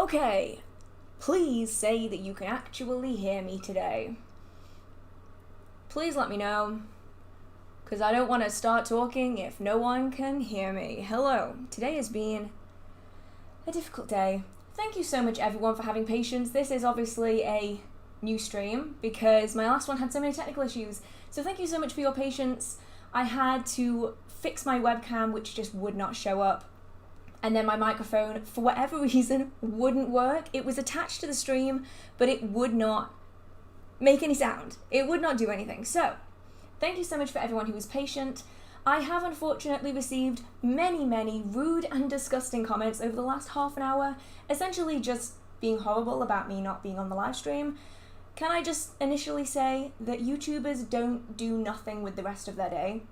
Okay, please say that you can actually hear me today. Please let me know, because I don't want to start talking if no one can hear me. Hello, today has been a difficult day. Thank you so much everyone for having patience. This is obviously a new stream because my last one had so many technical issues. So thank you so much for your patience. I had to fix my webcam, which just would not show up. And then my microphone, for whatever reason, wouldn't work. It was attached to the stream, but it would not make any sound. It would not do anything. So, thank you so much for everyone who was patient. I have unfortunately received many rude and disgusting comments over the last half an hour, essentially just being horrible about me not being on the live stream. Can I just initially say that YouTubers don't do nothing with the rest of their day?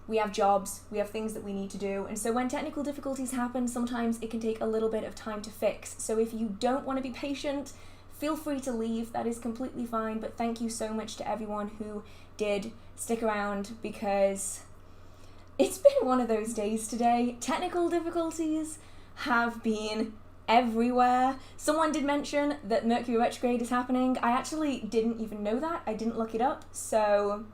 We have jobs, we have things that we need to do, and so when technical difficulties happen, sometimes it can take a little bit of time to fix. So if you don't want to be patient, feel free to leave, that is completely fine, but thank you so much to everyone who did stick around, because it's been one of those days today. Technical difficulties have been everywhere. Someone did mention that Mercury retrograde is happening. I actually didn't even know that, I didn't look it up, so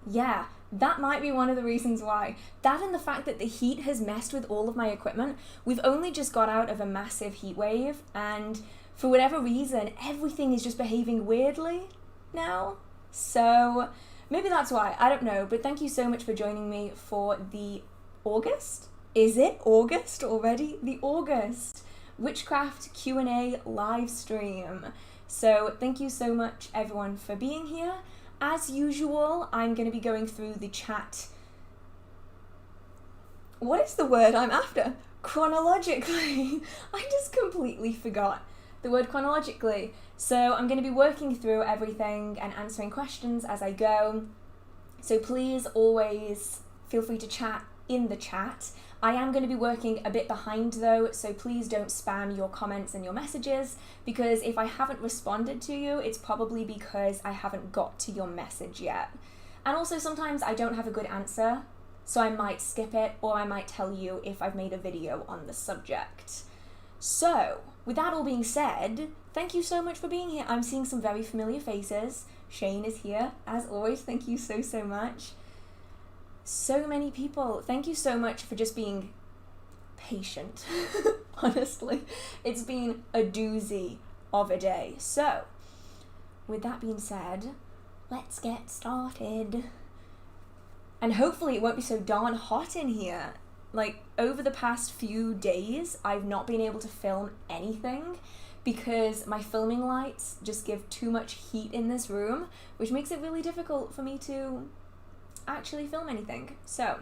yeah. That might be one of the reasons why. That and the fact that the heat has messed with all of my equipment. We've only just got out of a massive heat wave, and for whatever reason, everything is just behaving weirdly now. So maybe that's why, I don't know, but thank you so much for joining me for the August? Is it August already? The August Witchcraft Q&A live stream. So thank you so much everyone for being here. As usual, I'm going to be going through the chat. What is the word I'm after? Chronologically. I just completely forgot the word chronologically. So I'm going to be working through everything and answering questions as I go. So please always feel free to chat in the chat. I am going to be working a bit behind though, so please don't spam your comments and your messages, because if I haven't responded to you, it's probably because I haven't got to your message yet. And also sometimes I don't have a good answer, so I might skip it, or I might tell you if I've made a video on the subject. So, with that all being said, thank you so much for being here. I'm seeing some very familiar faces. Shane is here, as always, thank you so much. So many people. Thank you so much for just being patient. Honestly, it's been a doozy of a day. So, with that being said, let's get started. And hopefully it won't be so darn hot in here. Like, over the past few days, I've not been able to film anything because my filming lights just give too much heat in this room, which makes it really difficult for me to actually film anything. So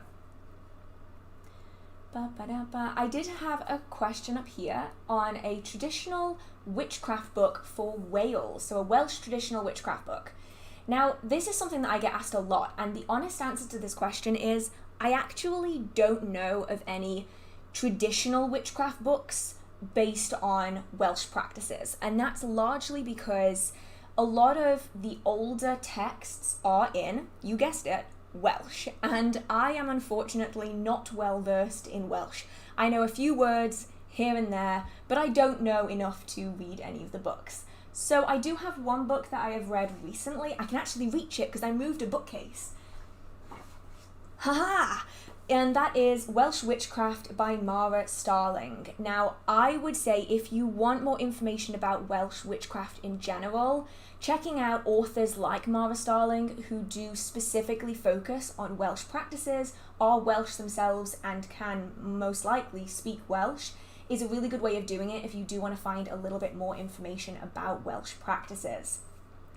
I did have a question up here on a traditional witchcraft book for Wales, so a Welsh traditional witchcraft book. Now this is something that I get asked a lot, and the honest answer to this question is I actually don't know of any traditional witchcraft books based on Welsh practices, and that's largely because a lot of the older texts are in, you guessed it, Welsh, and I am unfortunately not well versed in Welsh. I know a few words here and there, but I don't know enough to read any of the books. So I do have one book that I have read recently. I can actually reach it because I moved a bookcase. Haha! And that is Welsh Witchcraft by Mara Starling. Now, I would say if you want more information about Welsh witchcraft in general, checking out authors like Mara Starling who do specifically focus on Welsh practices, are Welsh themselves and can most likely speak Welsh, is a really good way of doing it if you do want to find a little bit more information about Welsh practices.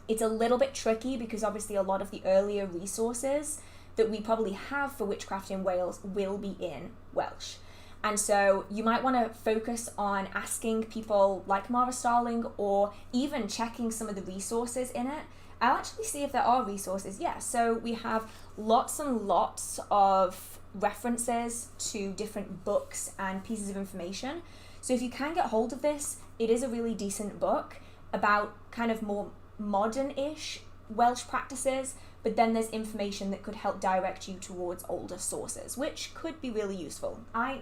It's a little bit tricky because obviously a lot of the earlier resources that we probably have for witchcraft in Wales will be in Welsh. And so you might want to focus on asking people like Mara Starling, or even checking some of the resources in it. I'll actually see if there are resources. Yeah, so we have lots and lots of references to different books and pieces of information. So if you can get hold of this, it is a really decent book about kind of more modern-ish Welsh practices, but then there's information that could help direct you towards older sources, which could be really useful. I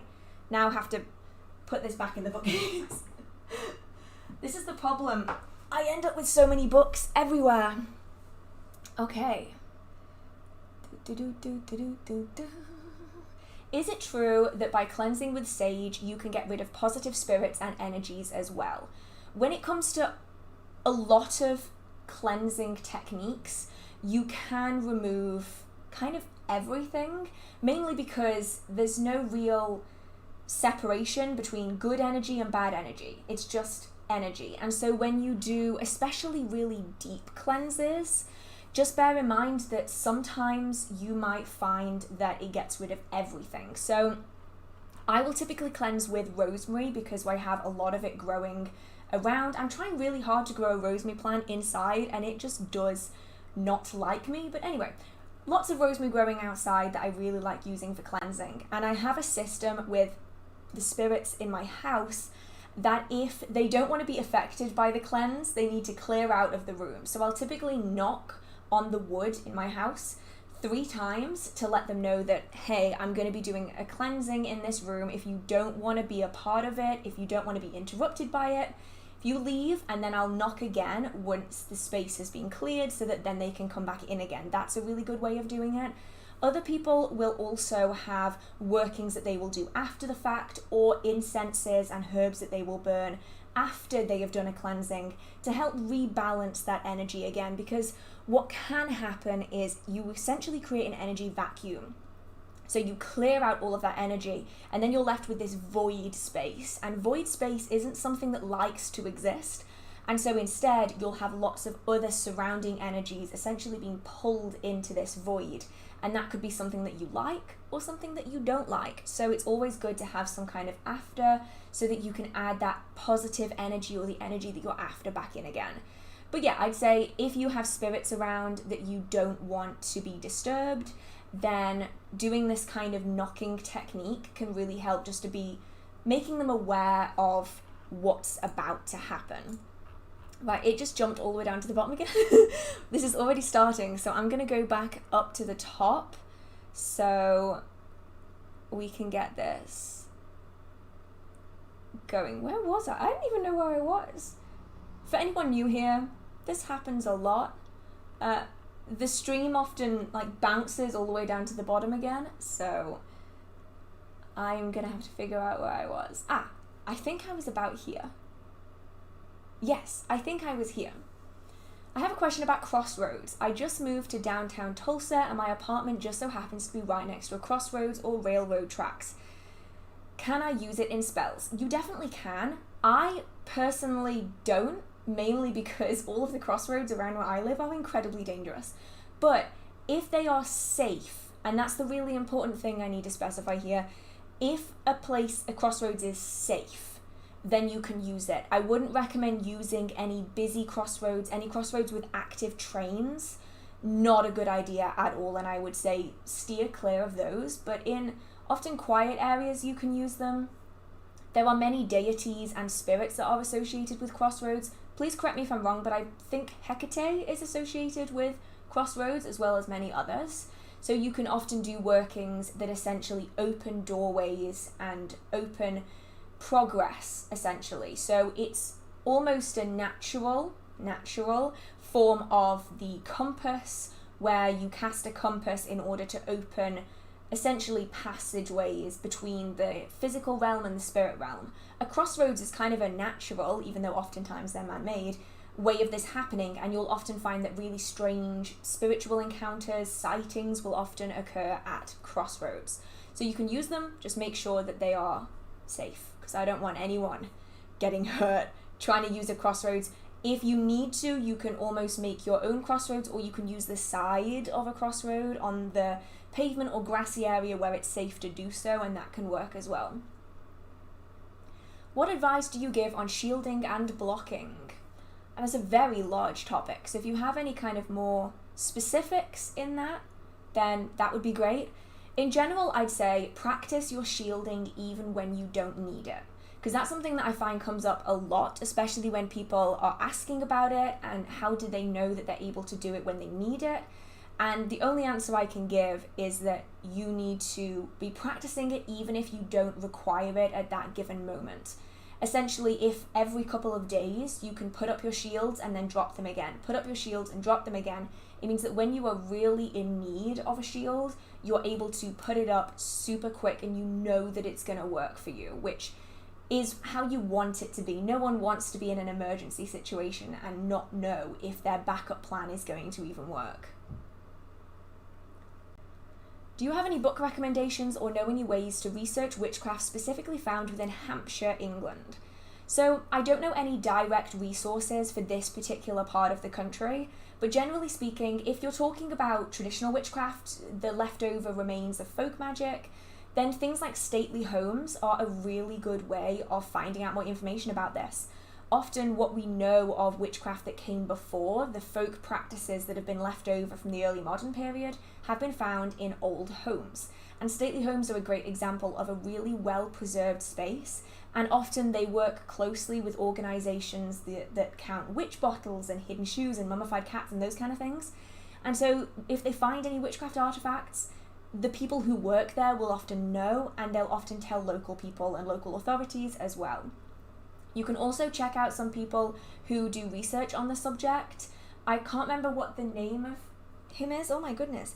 now have to put this back in the bookcase. This is the problem. I end up with so many books everywhere. Okay. Is it true that by cleansing with sage, you can get rid of positive spirits and energies as well? When it comes to a lot of cleansing techniques, you can remove kind of everything, mainly because there's no real separation between good energy and bad energy. It's just energy. And so when you do especially really deep cleanses, just bear in mind that sometimes you might find that it gets rid of everything. So I will typically cleanse with rosemary because I have a lot of it growing around. I'm trying really hard to grow a rosemary plant inside and it just does not like me. But anyway, lots of rosemary growing outside that I really like using for cleansing. And I have a system with the spirits in my house that if they don't want to be affected by the cleanse, they need to clear out of the room. So I'll typically knock on the wood in my house 3 times to let them know that, hey, I'm going to be doing a cleansing in this room. If you don't want to be a part of it, if you don't want to be interrupted by it, if you leave, and then I'll knock again once the space has been cleared so that then they can come back in again. That's a really good way of doing it. Other people will also have workings that they will do after the fact, or incenses and herbs that they will burn after they have done a cleansing to help rebalance that energy again, because what can happen is you essentially create an energy vacuum. So you clear out all of that energy and then you're left with this void space, and void space isn't something that likes to exist. And so instead you'll have lots of other surrounding energies essentially being pulled into this void, and that could be something that you like or something that you don't like. So it's always good to have some kind of after so that you can add that positive energy or the energy that you're after back in again. But yeah, I'd say if you have spirits around that you don't want to be disturbed, then doing this kind of knocking technique can really help, just to be making them aware of what's about to happen. Right, it just jumped all the way down to the bottom again. This is already starting, so I'm going to go back up to the top so we can get this going. Where was I? I didn't even know where I was. For anyone new here, this happens a lot. The stream often bounces all the way down to the bottom again, so I'm going to have to figure out where I was. I think I was about here. Yes, I think I was here. I have a question about crossroads. I just moved to downtown Tulsa and my apartment just so happens to be right next to a crossroads or railroad tracks. Can I use it in spells? You definitely can. I personally don't, mainly because all of the crossroads around where I live are incredibly dangerous. But if they are safe, and that's the really important thing I need to specify here, if a crossroads is safe, then you can use it. I wouldn't recommend using any busy crossroads, any crossroads with active trains. Not a good idea at all, and I would say steer clear of those. But in often quiet areas, you can use them. There are many deities and spirits that are associated with crossroads. Please correct me if I'm wrong, but I think Hecate is associated with crossroads as well as many others. So you can often do workings that essentially open doorways and open progress, essentially. So it's almost a natural form of the compass, where you cast a compass in order to open essentially passageways between the physical realm and the spirit realm. A crossroads is kind of a natural, even though oftentimes they're man-made, way of this happening, and you'll often find that really strange spiritual encounters, sightings will often occur at crossroads. So you can use them, just make sure that they are safe, because I don't want anyone getting hurt trying to use a crossroads. If you need to, you can almost make your own crossroads, or you can use the side of a crossroad on the pavement or grassy area where it's safe to do so, and that can work as well. What advice do you give on shielding and blocking? And it's a very large topic, so if you have any kind of more specifics in that, then that would be great. In general, I'd say practice your shielding even when you don't need it, because that's something that I find comes up a lot, especially when people are asking about it and how do they know that they're able to do it when they need it. And the only answer I can give is that you need to be practicing it even if you don't require it at that given moment. Essentially, if every couple of days you can put up your shields and then drop them again, put up your shields and drop them again, it means that when you are really in need of a shield, you're able to put it up super quick and you know that it's going to work for you, which is how you want it to be. No one wants to be in an emergency situation and not know if their backup plan is going to even work. Do you have any book recommendations or know any ways to research witchcraft specifically found within Hampshire, England? So I don't know any direct resources for this particular part of the country, but generally speaking, if you're talking about traditional witchcraft, the leftover remains of folk magic, then things like stately homes are a really good way of finding out more information about this. Often what we know of witchcraft that came before, the folk practices that have been left over from the early modern period, have been found in old homes. And stately homes are a great example of a really well-preserved space, and often they work closely with organisations that count witch bottles and hidden shoes and mummified cats and those kind of things. And so if they find any witchcraft artefacts, the people who work there will often know, and they'll often tell local people and local authorities as well. You can also check out some people who do research on the subject. I can't remember what the name of him is. Oh my goodness.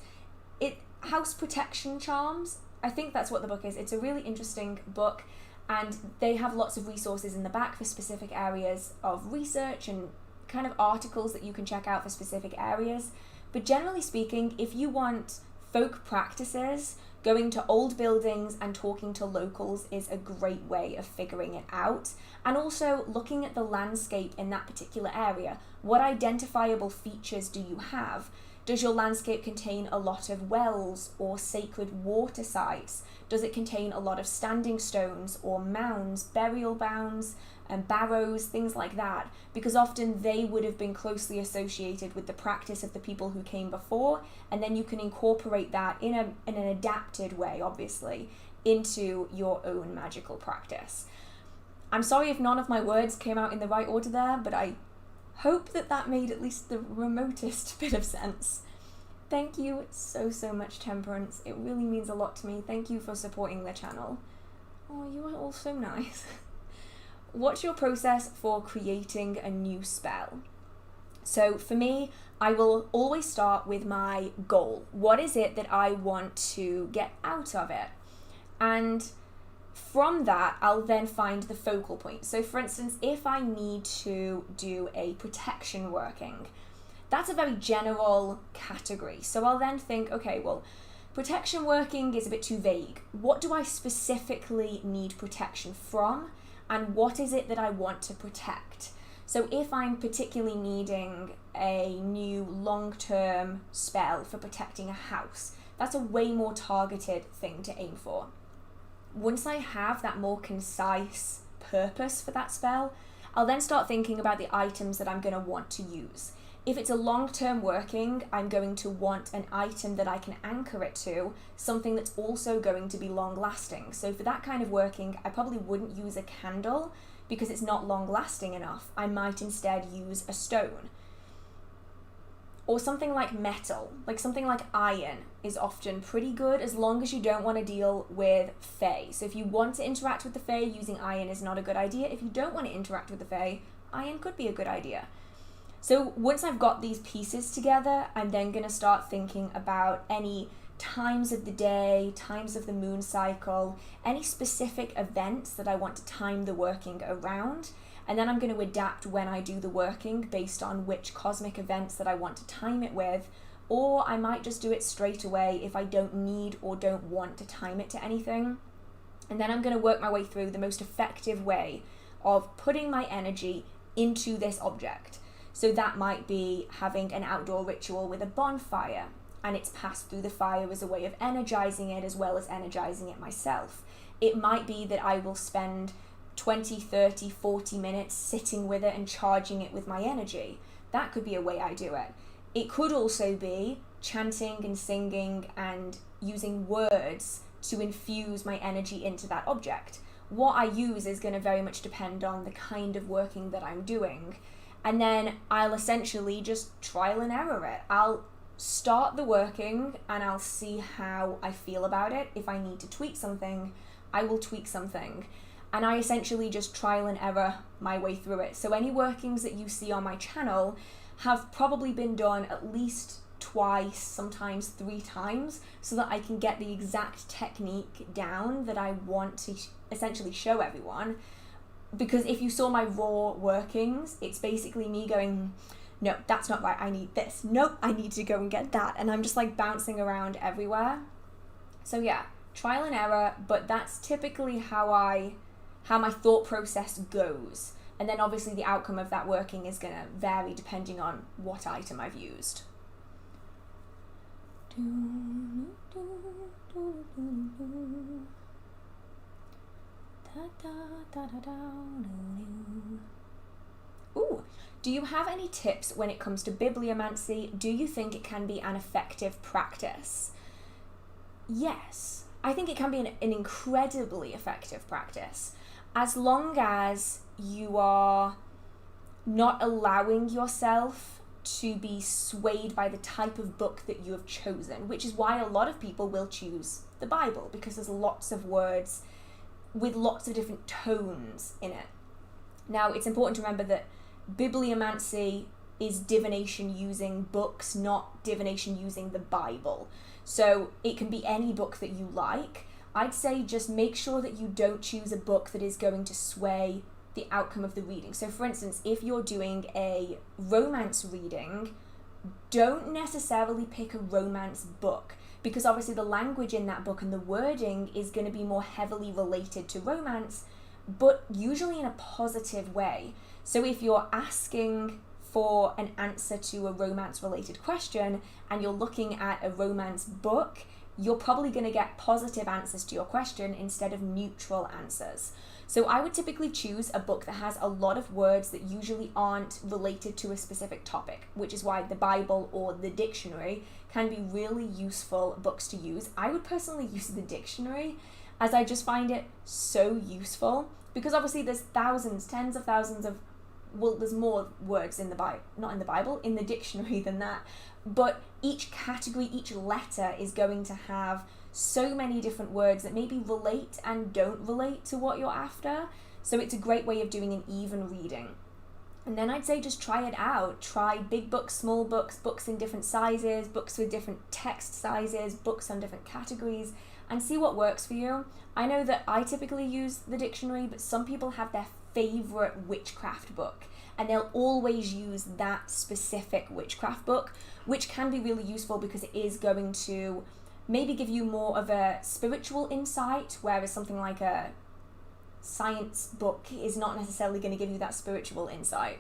House Protection Charms. I think that's what the book is. It's a really interesting book, and they have lots of resources in the back for specific areas of research and kind of articles that you can check out for specific areas. But generally speaking, if you want folk practices, going to old buildings and talking to locals is a great way of figuring it out. And also looking at the landscape in that particular area. What identifiable features do you have? Does your landscape contain a lot of wells or sacred water sites? Does it contain a lot of standing stones or mounds, burial mounds, and barrows, things like that? Because often they would have been closely associated with the practice of the people who came before, and then you can incorporate that in an adapted way, obviously, into your own magical practice. I'm sorry if none of my words came out in the right order there, but I hope that made at least the remotest bit of sense. Thank you so much, Temperance. It really means a lot to me. Thank you for supporting the channel. Oh, you are all so nice. What's your process for creating a new spell? So for me, I will always start with my goal. What is it that I want to get out of it? And from that, I'll then find the focal point. So for instance, if I need to do a protection working, that's a very general category. So I'll then think, okay, well, protection working is a bit too vague. What do I specifically need protection from? And what is it that I want to protect? So if I'm particularly needing a new long-term spell for protecting a house, that's a way more targeted thing to aim for. Once I have that more concise purpose for that spell, I'll then start thinking about the items that I'm going to want to use. If it's a long-term working, I'm going to want an item that I can anchor it to, something that's also going to be long-lasting. So for that kind of working, I probably wouldn't use a candle because it's not long-lasting enough. I might instead use a stone. Or something like metal, like something like iron is often pretty good as long as you don't want to deal with Fae. So if you want to interact with the Fae, using iron is not a good idea. If you don't want to interact with the Fae, iron could be a good idea. So once I've got these pieces together, I'm then going to start thinking about any times of the day, times of the moon cycle, any specific events that I want to time the working around. And then I'm going to adapt when I do the working based on which cosmic events that I want to time it with, or I might just do it straight away if I don't need or don't want to time it to anything. And then I'm going to work my way through the most effective way of putting my energy into this object. So that might be having an outdoor ritual with a bonfire, and it's passed through the fire as a way of energizing it as well as energizing it myself. It might be that I will spend 20, 30, 40 minutes sitting with it and charging it with my energy. That could be a way I do it. It could also be chanting and singing and using words to infuse my energy into that object. What I use is going to very much depend on the kind of working that I'm doing. And then I'll essentially just trial and error it. I'll start the working and I'll see how I feel about it. If I need to tweak something, I will tweak something. and I essentially just trial and error my way through it. So any workings that you see on my channel have probably been done at least twice, sometimes 3 times, so that I can get the exact technique down that I want to essentially show everyone. Because if you saw my raw workings, it's basically me going, no, that's not right, I need this. Nope, I need to go and get that. And I'm just like bouncing around everywhere. So yeah, trial and error, but that's typically how my thought process goes. And then obviously the outcome of that working is gonna vary depending on what item I've used. Ooh, do you have any tips when it comes to bibliomancy? Do you think it can be an effective practice? Yes, I think it can be an incredibly effective practice, as long as you are not allowing yourself to be swayed by the type of book that you have chosen, which is why a lot of people will choose the Bible, because there's lots of words with lots of different tones in it. Now, it's important to remember that bibliomancy is divination using books, not divination using the Bible. So it can be any book that you like. I'd say just make sure that you don't choose a book that is going to sway the outcome of the reading. So for instance, if you're doing a romance reading, don't necessarily pick a romance book, because obviously the language in that book and the wording is going to be more heavily related to romance, but usually in a positive way. So if you're asking for an answer to a romance related question and you're looking at a romance book, you're probably going to get positive answers to your question instead of neutral answers. So I would typically choose a book that has a lot of words that usually aren't related to a specific topic, which is why the Bible or the dictionary can be really useful books to use. I would personally use the dictionary, as I just find it so useful, because obviously there's thousands, tens of thousands of, well, there's more words in the Bible, not in the Bible, in the dictionary than that. But each category, each letter is going to have so many different words that maybe relate and don't relate to what you're after. So it's a great way of doing an even reading. And then I'd say just try it out. Try big books, small books, books in different sizes, books with different text sizes, books on different categories, and see what works for you. I know that I typically use the dictionary, but some people have their favorite witchcraft book, and they'll always use that specific witchcraft book, which can be really useful because it is going to maybe give you more of a spiritual insight, whereas something like a science book is not necessarily going to give you that spiritual insight.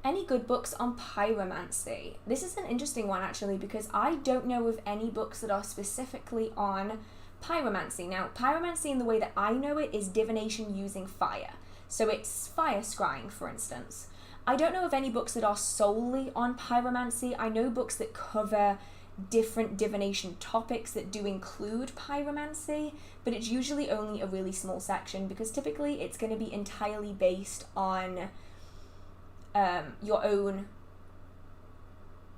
Any good books on pyromancy? This is an interesting one actually, because I don't know of any books that are specifically on pyromancy. Now, pyromancy in the way that I know it is divination using fire. So it's fire scrying, for instance. I don't know of any books that are solely on pyromancy. I know books that cover different divination topics that do include pyromancy, but it's usually only a really small section, because typically it's going to be entirely based on your own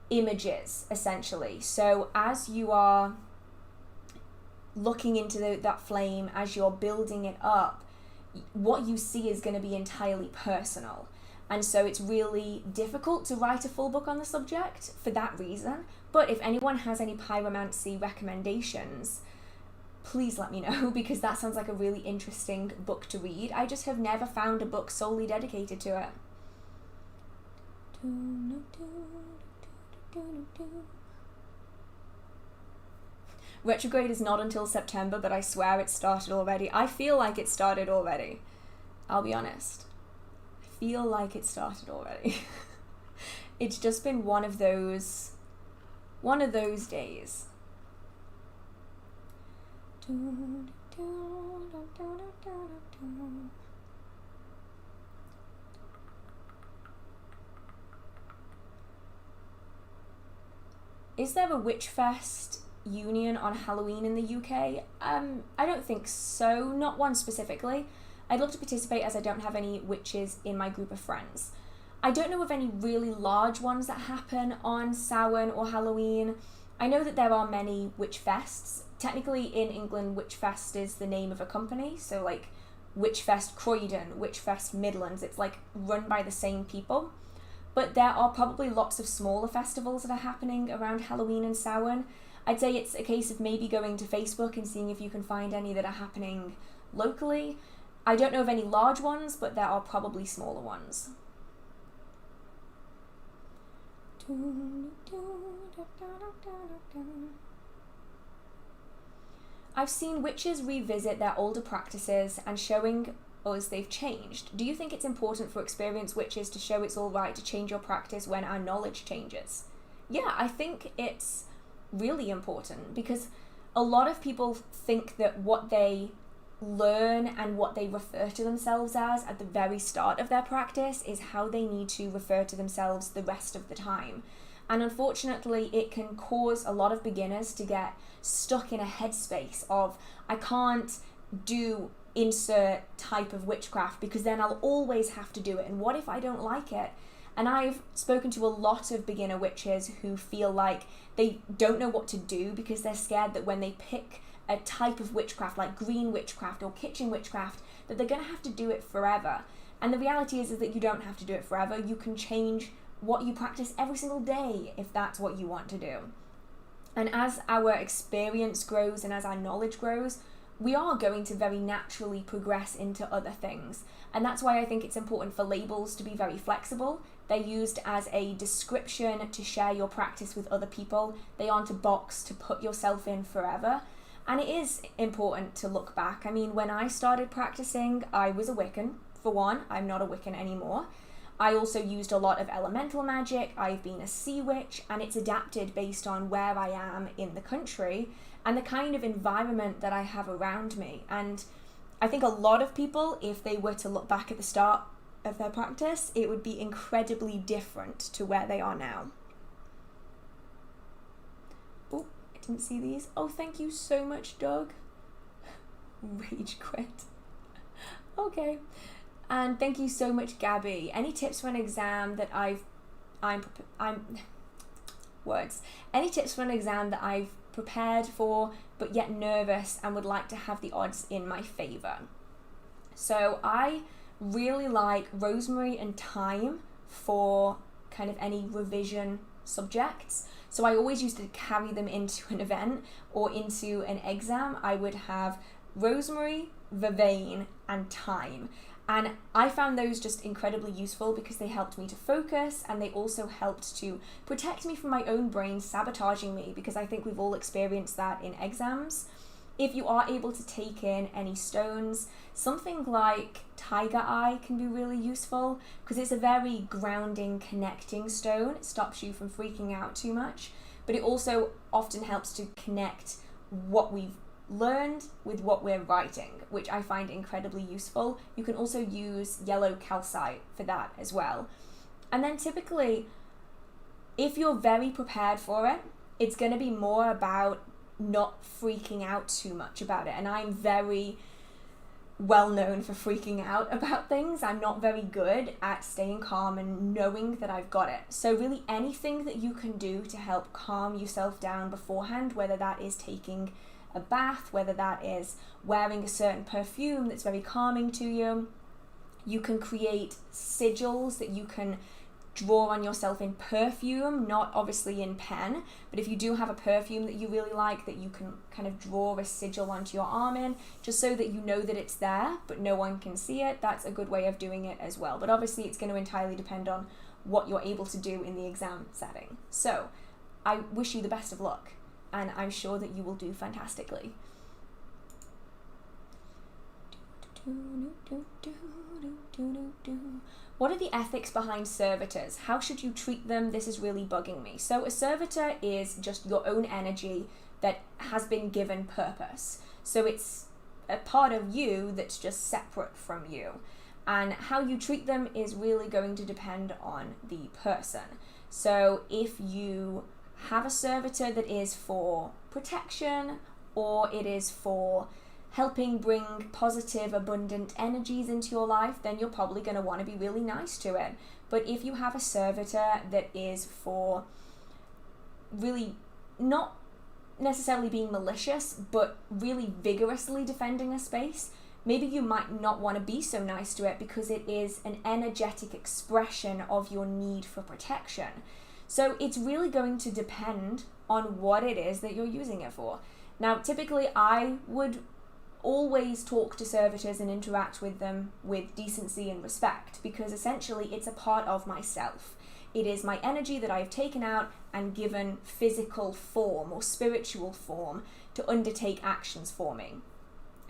images, essentially. So as you are looking into that flame, as you're building it up, what you see is going to be entirely personal. And so it's really difficult to write a full book on the subject for that reason. But if anyone has any pyromancy recommendations, please let me know, because that sounds like a really interesting book to read. I just have never found a book solely dedicated to it. Retrograde is not until September, but I swear it started already. I feel like it started already. I'll be honest. I feel like it started already. It's just been one of those days. Is there a witch fest union on Halloween in the UK? I don't think so, not one specifically. I'd love to participate, as I don't have any witches in my group of friends. I don't know of any really large ones that happen on Samhain or Halloween. I know that there are many witch fests. Technically in England, Witchfest is the name of a company, so like Witchfest Croydon, Witchfest Midlands, it's like run by the same people. But there are probably lots of smaller festivals that are happening around Halloween and Samhain. I'd say it's a case of maybe going to Facebook and seeing if you can find any that are happening locally. I don't know of any large ones, but there are probably smaller ones. I've seen witches revisit their older practices and showing us they've changed. Do you think it's important for experienced witches to show it's all right to change your practice when our knowledge changes? Yeah, I think it's really important because a lot of people think that what they learn and what they refer to themselves as at the very start of their practice is how they need to refer to themselves the rest of the time. And unfortunately, it can cause a lot of beginners to get stuck in a headspace of, I can't do insert type of witchcraft because then I'll always have to do it. And what if I don't like it? And I've spoken to a lot of beginner witches who feel like they don't know what to do because they're scared that when they pick a type of witchcraft like green witchcraft or kitchen witchcraft, that they're going to have to do it forever. And the reality is that you don't have to do it forever. You can change what you practice every single day if that's what you want to do. And as our experience grows and as our knowledge grows, we are going to very naturally progress into other things. And that's why I think it's important for labels to be very flexible. They're used as a description to share your practice with other people. They aren't a box to put yourself in forever. And it is important to look back. I mean, when I started practicing, I was a Wiccan. For one, I'm not a Wiccan anymore. I also used a lot of elemental magic. I've been a sea witch, and it's adapted based on where I am in the country and the kind of environment that I have around me. And I think a lot of people, if they were to look back at the start of their practice, it would be incredibly different to where they are now. Oh, I didn't see these. Oh, thank you so much, Doug. Rage quit. Okay. And thank you so much, Gabby. Any tips for an exam that Any tips for an exam that I've prepared for, but yet nervous and would like to have the odds in my favour? So I really like rosemary and thyme for kind of any revision subjects. So I always used to carry them into an event or into an exam. I would have rosemary, vervain, and thyme. And I found those just incredibly useful because they helped me to focus, and they also helped to protect me from my own brain sabotaging me, because I think we've all experienced that in exams. If you are able to take in any stones, something like tiger eye can be really useful because it's a very grounding, connecting stone. It stops you from freaking out too much, but it also often helps to connect what we've learned with what we're writing, which I find incredibly useful. You can also use yellow calcite for that as well. And then typically, if you're very prepared for it, it's going to be more about not freaking out too much about it. And I'm very well known for freaking out about things. I'm not very good at staying calm and knowing that I've got it. So really anything that you can do to help calm yourself down beforehand, whether that is taking a bath, whether that is wearing a certain perfume that's very calming to you. You can create sigils that you can draw on yourself in perfume, not obviously in pen, but if you do have a perfume that you really like, that you can kind of draw a sigil onto your arm in, just so that you know that it's there, but no one can see it. That's a good way of doing it as well. But obviously it's going to entirely depend on what you're able to do in the exam setting. So I wish you the best of luck, and I'm sure that you will do fantastically. What are the ethics behind servitors? How should you treat them? This is really bugging me. So a servitor is just your own energy that has been given purpose. So it's a part of you that's just separate from you. And how you treat them is really going to depend on the person. So if you have a servitor that is for protection, or it is for helping bring positive, abundant energies into your life, then you're probably going to want to be really nice to it. But if you have a servitor that is for really not necessarily being malicious, but really vigorously defending a space, maybe you might not want to be so nice to it because it is an energetic expression of your need for protection. So it's really going to depend on what it is that you're using it for. Now, typically I would always talk to servitors and interact with them with decency and respect, because essentially it's a part of myself. It is my energy that I have taken out and given physical form or spiritual form to undertake actions for me.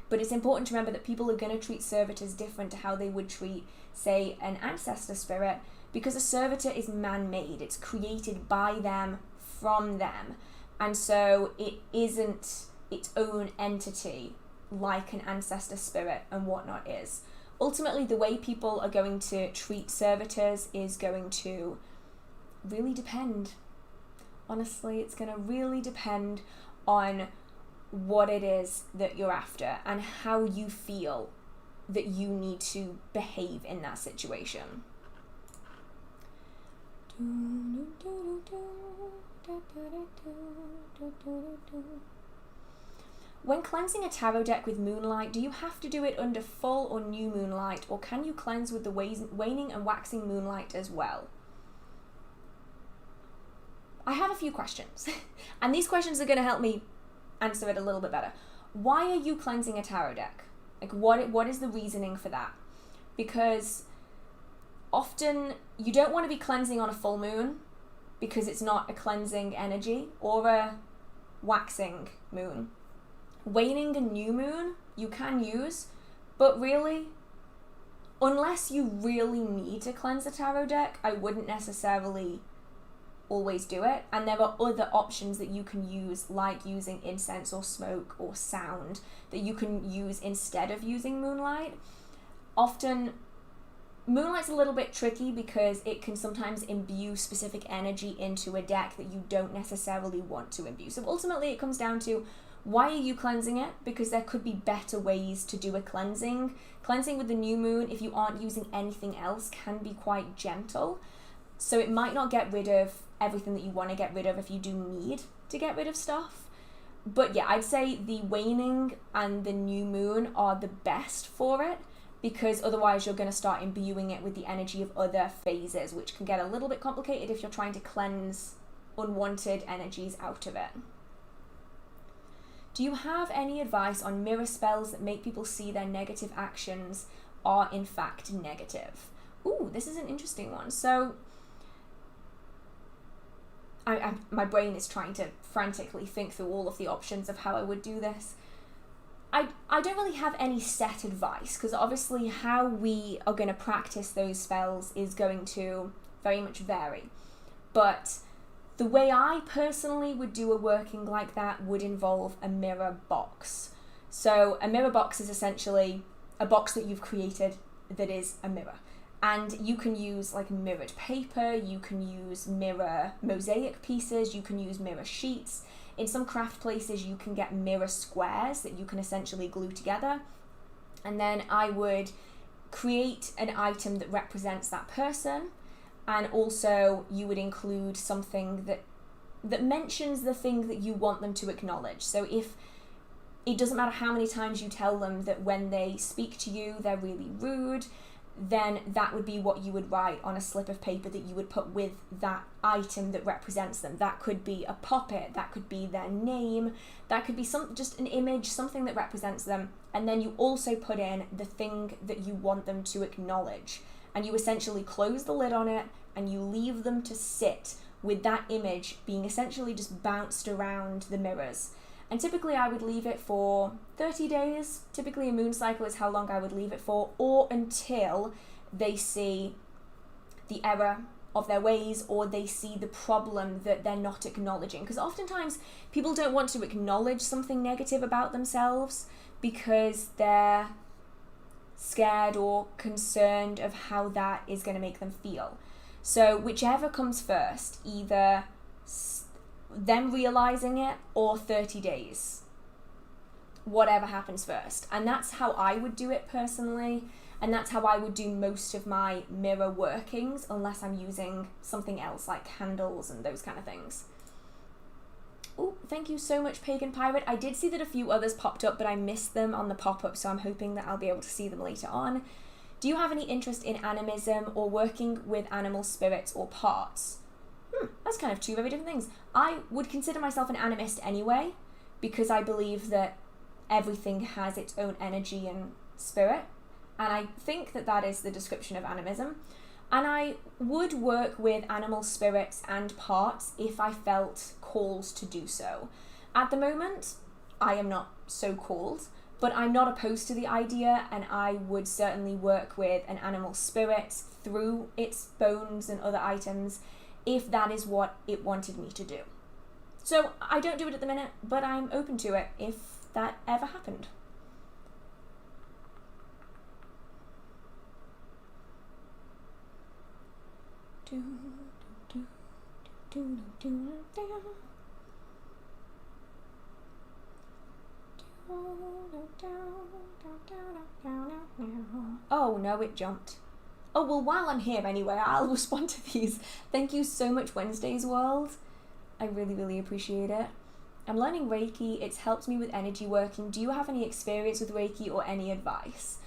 But it's important to remember that people are going to treat servitors different to how they would treat, say, an ancestor spirit, because a servitor is man-made. It's created by them, from them. And so it isn't its own entity like an ancestor spirit and whatnot is. Ultimately, the way people are going to treat servitors is going to really depend. Honestly, it's going to really depend on what it is that you're after and how you feel that you need to behave in that situation. When cleansing a tarot deck with moonlight, do you have to do it under full or new moonlight, or can you cleanse with the waning and waxing moonlight as well? I have a few questions, and these questions are going to help me answer it a little bit better. Why are you cleansing a tarot deck? Like, what is the reasoning for that? Because often you don't want to be cleansing on a full moon because it's not a cleansing energy, or a waxing moon. Waning and new moon you can use, but really, unless you really need to cleanse a tarot deck, I wouldn't necessarily always do it. And there are other options that you can use, like using incense or smoke or sound, that you can use instead of using moonlight. Often moonlight's a little bit tricky because it can sometimes imbue specific energy into a deck that you don't necessarily want to imbue. So ultimately it comes down to, why are you cleansing it? Because there could be better ways to do a cleansing. Cleansing with the new moon, if you aren't using anything else, can be quite gentle. So it might not get rid of everything that you want to get rid of if you do need to get rid of stuff. But yeah, I'd say the waning and the new moon are the best for it, because otherwise you're going to start imbuing it with the energy of other phases, which can get a little bit complicated if you're trying to cleanse unwanted energies out of it. Do you have any advice on mirror spells that make people see their negative actions are in fact negative? Ooh, this is an interesting one. So my brain is trying to frantically think through all of the options of how I would do this. I don't really have any set advice, because obviously how we are going to practice those spells is going to very much vary. But the way I personally would do a working like that would involve a mirror box. So a mirror box is essentially a box that you've created that is a mirror. And you can use like mirrored paper, you can use mirror mosaic pieces, you can use mirror sheets. In some craft places you can get mirror squares that you can essentially glue together. And then I would create an item that represents that person, and also you would include something that mentions the thing that you want them to acknowledge. So if it doesn't matter how many times you tell them that when they speak to you they're really rude, then that would be what you would write on a slip of paper that you would put with that item that represents them. That could be a puppet, that could be their name, that could be just an image, something that represents them. And then you also put in the thing that you want them to acknowledge. And you essentially close the lid on it and you leave them to sit with that image being essentially just bounced around the mirrors. And typically I would leave it for 30 days. Typically a moon cycle is how long I would leave it for, or until they see the error of their ways, or they see the problem that they're not acknowledging. Because oftentimes people don't want to acknowledge something negative about themselves because they're scared or concerned of how that is going to make them feel. So whichever comes first, either them realizing it or 30 days. whatever happens first. And that's how I would do it personally. And that's how I would do most of my mirror workings, unless I'm using something else like candles and those kind of things. Oh, thank you so much, Pagan Pirate. I did see that a few others popped up, but I missed them on the pop-up, so I'm hoping that I'll be able to see them later on. Do you have any interest in animism or working with animal spirits or parts? That's kind of two very different things. I would consider myself an animist anyway, because I believe that everything has its own energy and spirit. And I think that that is the description of animism. And I would work with animal spirits and parts if I felt called to do so. At the moment, I am not so called, but I'm not opposed to the idea, and I would certainly work with an animal spirit through its bones and other items if that is what it wanted me to do. So I don't do it at the minute, but I'm open to it if that ever happened. Oh no, it jumped. Oh, well, while I'm here anyway, I'll respond to these. Thank you so much, Wednesday's World. I really, really appreciate it. I'm learning Reiki. It's helped me with energy working. Do you have any experience with Reiki or any advice?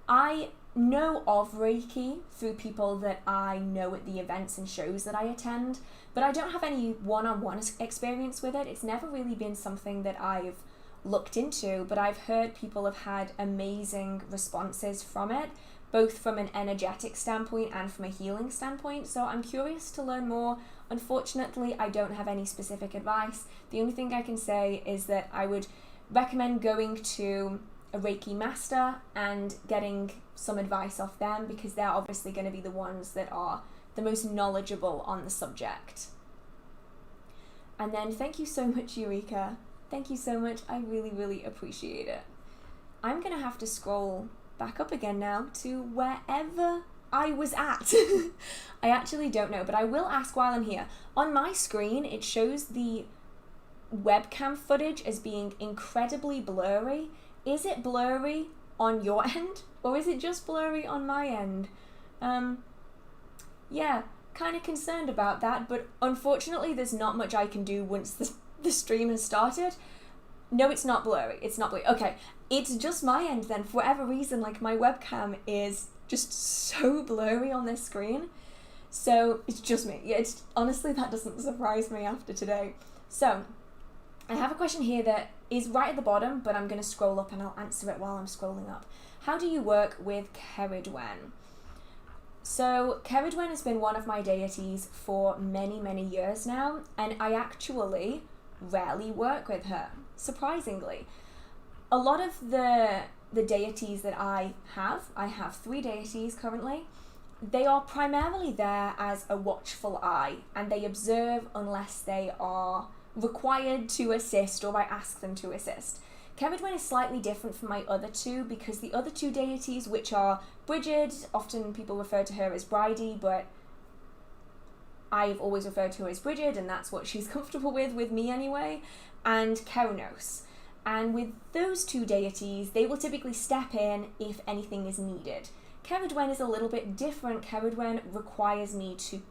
I know of Reiki through people that I know at the events and shows that I attend, but I don't have any one-on-one experience with it. It's never really been something that I've looked into, but I've heard people have had amazing responses from it, both from an energetic standpoint and from a healing standpoint, so I'm curious to learn more. Unfortunately, I don't have any specific advice. The only thing I can say is that I would recommend going to a Reiki master and getting some advice off them, because they're obviously going to be the ones that are the most knowledgeable on the subject. And then thank you so much, Eureka. Thank you so much. I really, really appreciate it. I'm going to have to scroll back up again now to wherever I was at. I actually don't know, but I will ask while I'm here. On my screen, it shows the webcam footage as being incredibly blurry. Is it blurry on your end, or is it just blurry on my end? Yeah, kind of concerned about that, but unfortunately there's not much I can do once the stream has started. No, it's not blurry. It's not blurry. Okay, it's just my end then. For whatever reason, like, my webcam is just so blurry on this screen. So it's just me. Yeah, it's honestly, that doesn't surprise me after today. So I have a question here that is right at the bottom, but I'm going to scroll up and I'll answer it while I'm scrolling up. How do you work with Ceridwen? So Ceridwen has been one of my deities for many, many years now, and I actually rarely work with her, surprisingly. A lot of the deities that I have 3 deities currently, they are primarily there as a watchful eye, and they observe unless they are required to assist or I ask them to assist. Ceridwen is slightly different from my other 2, because the other 2 deities, which are Brigid, often people refer to her as Bridie, but I've always referred to her as Brigid, and that's what she's comfortable with me anyway, and Keranos. And with those 2 deities, they will typically step in if anything is needed. Ceridwen is a little bit different. Ceridwen requires me to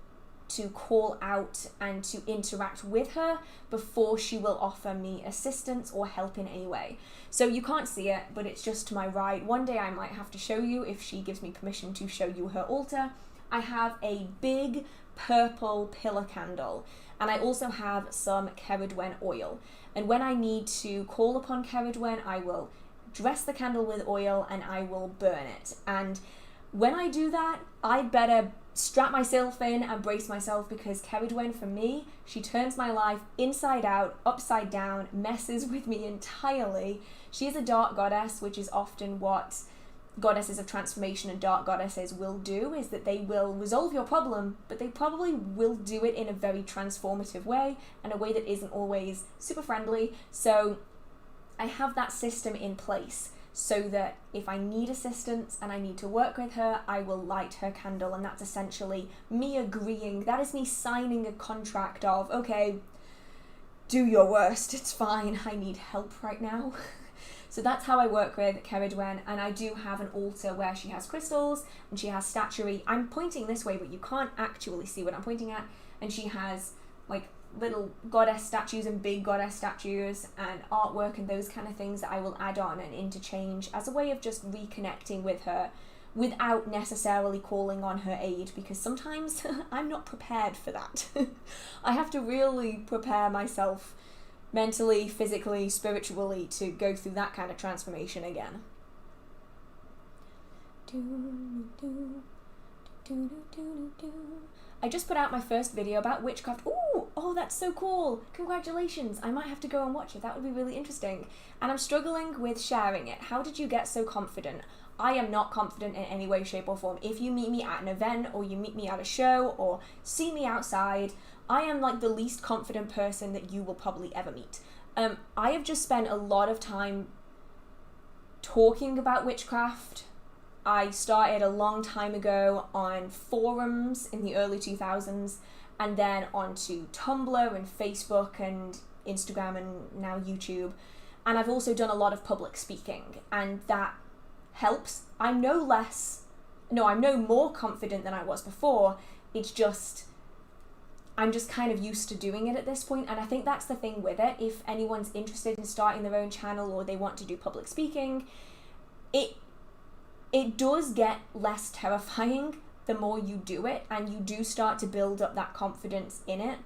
call out and to interact with her before she will offer me assistance or help in any way. So you can't see it, but it's just to my right. One day I might have to show you if she gives me permission to show you her altar. I have a big purple pillar candle, and I also have some Ceridwen oil. And when I need to call upon Ceridwen, I will dress the candle with oil and I will burn it. And when I do that, I'd better strap myself in and brace myself, because Ceridwen, for me, she turns my life inside out, upside down, messes with me entirely. She is a dark goddess, which is often what goddesses of transformation and dark goddesses will do, is that they will resolve your problem, but they probably will do it in a very transformative way, and a way that isn't always super friendly. So I have that system in place, so that if I need assistance and I need to work with her, I will light her candle, and that's essentially me agreeing. That is me signing a contract of, okay, do your worst, it's fine, I need help right now. So that's how I work with Ceridwen, and I do have an altar where she has crystals and she has statuary. I'm pointing this way, but you can't actually see what I'm pointing at. And she has like little goddess statues and big goddess statues and artwork and those kind of things that I will add on and interchange as a way of just reconnecting with her without necessarily calling on her aid, because sometimes I'm not prepared for that. I have to really prepare myself mentally, physically, spiritually to go through that kind of transformation again. I just put out my first video about witchcraft. Ooh, oh, that's so cool. Congratulations. I might have to go and watch it. That would be really interesting. And I'm struggling with sharing it. How did you get so confident? I am not confident in any way, shape or form. If you meet me at an event or you meet me at a show or see me outside, I am like the least confident person that you will probably ever meet. I have just spent a lot of time talking about witchcraft. I started a long time ago on forums in the early 2000s, and then onto Tumblr and Facebook and Instagram and now YouTube. And I've also done a lot of public speaking, and that helps. I'm no more confident than I was before. It's just, I'm just kind of used to doing it at this point, and I think that's the thing with it. If anyone's interested in starting their own channel or they want to do public speaking, it does get less terrifying the more you do it, and you do start to build up that confidence in it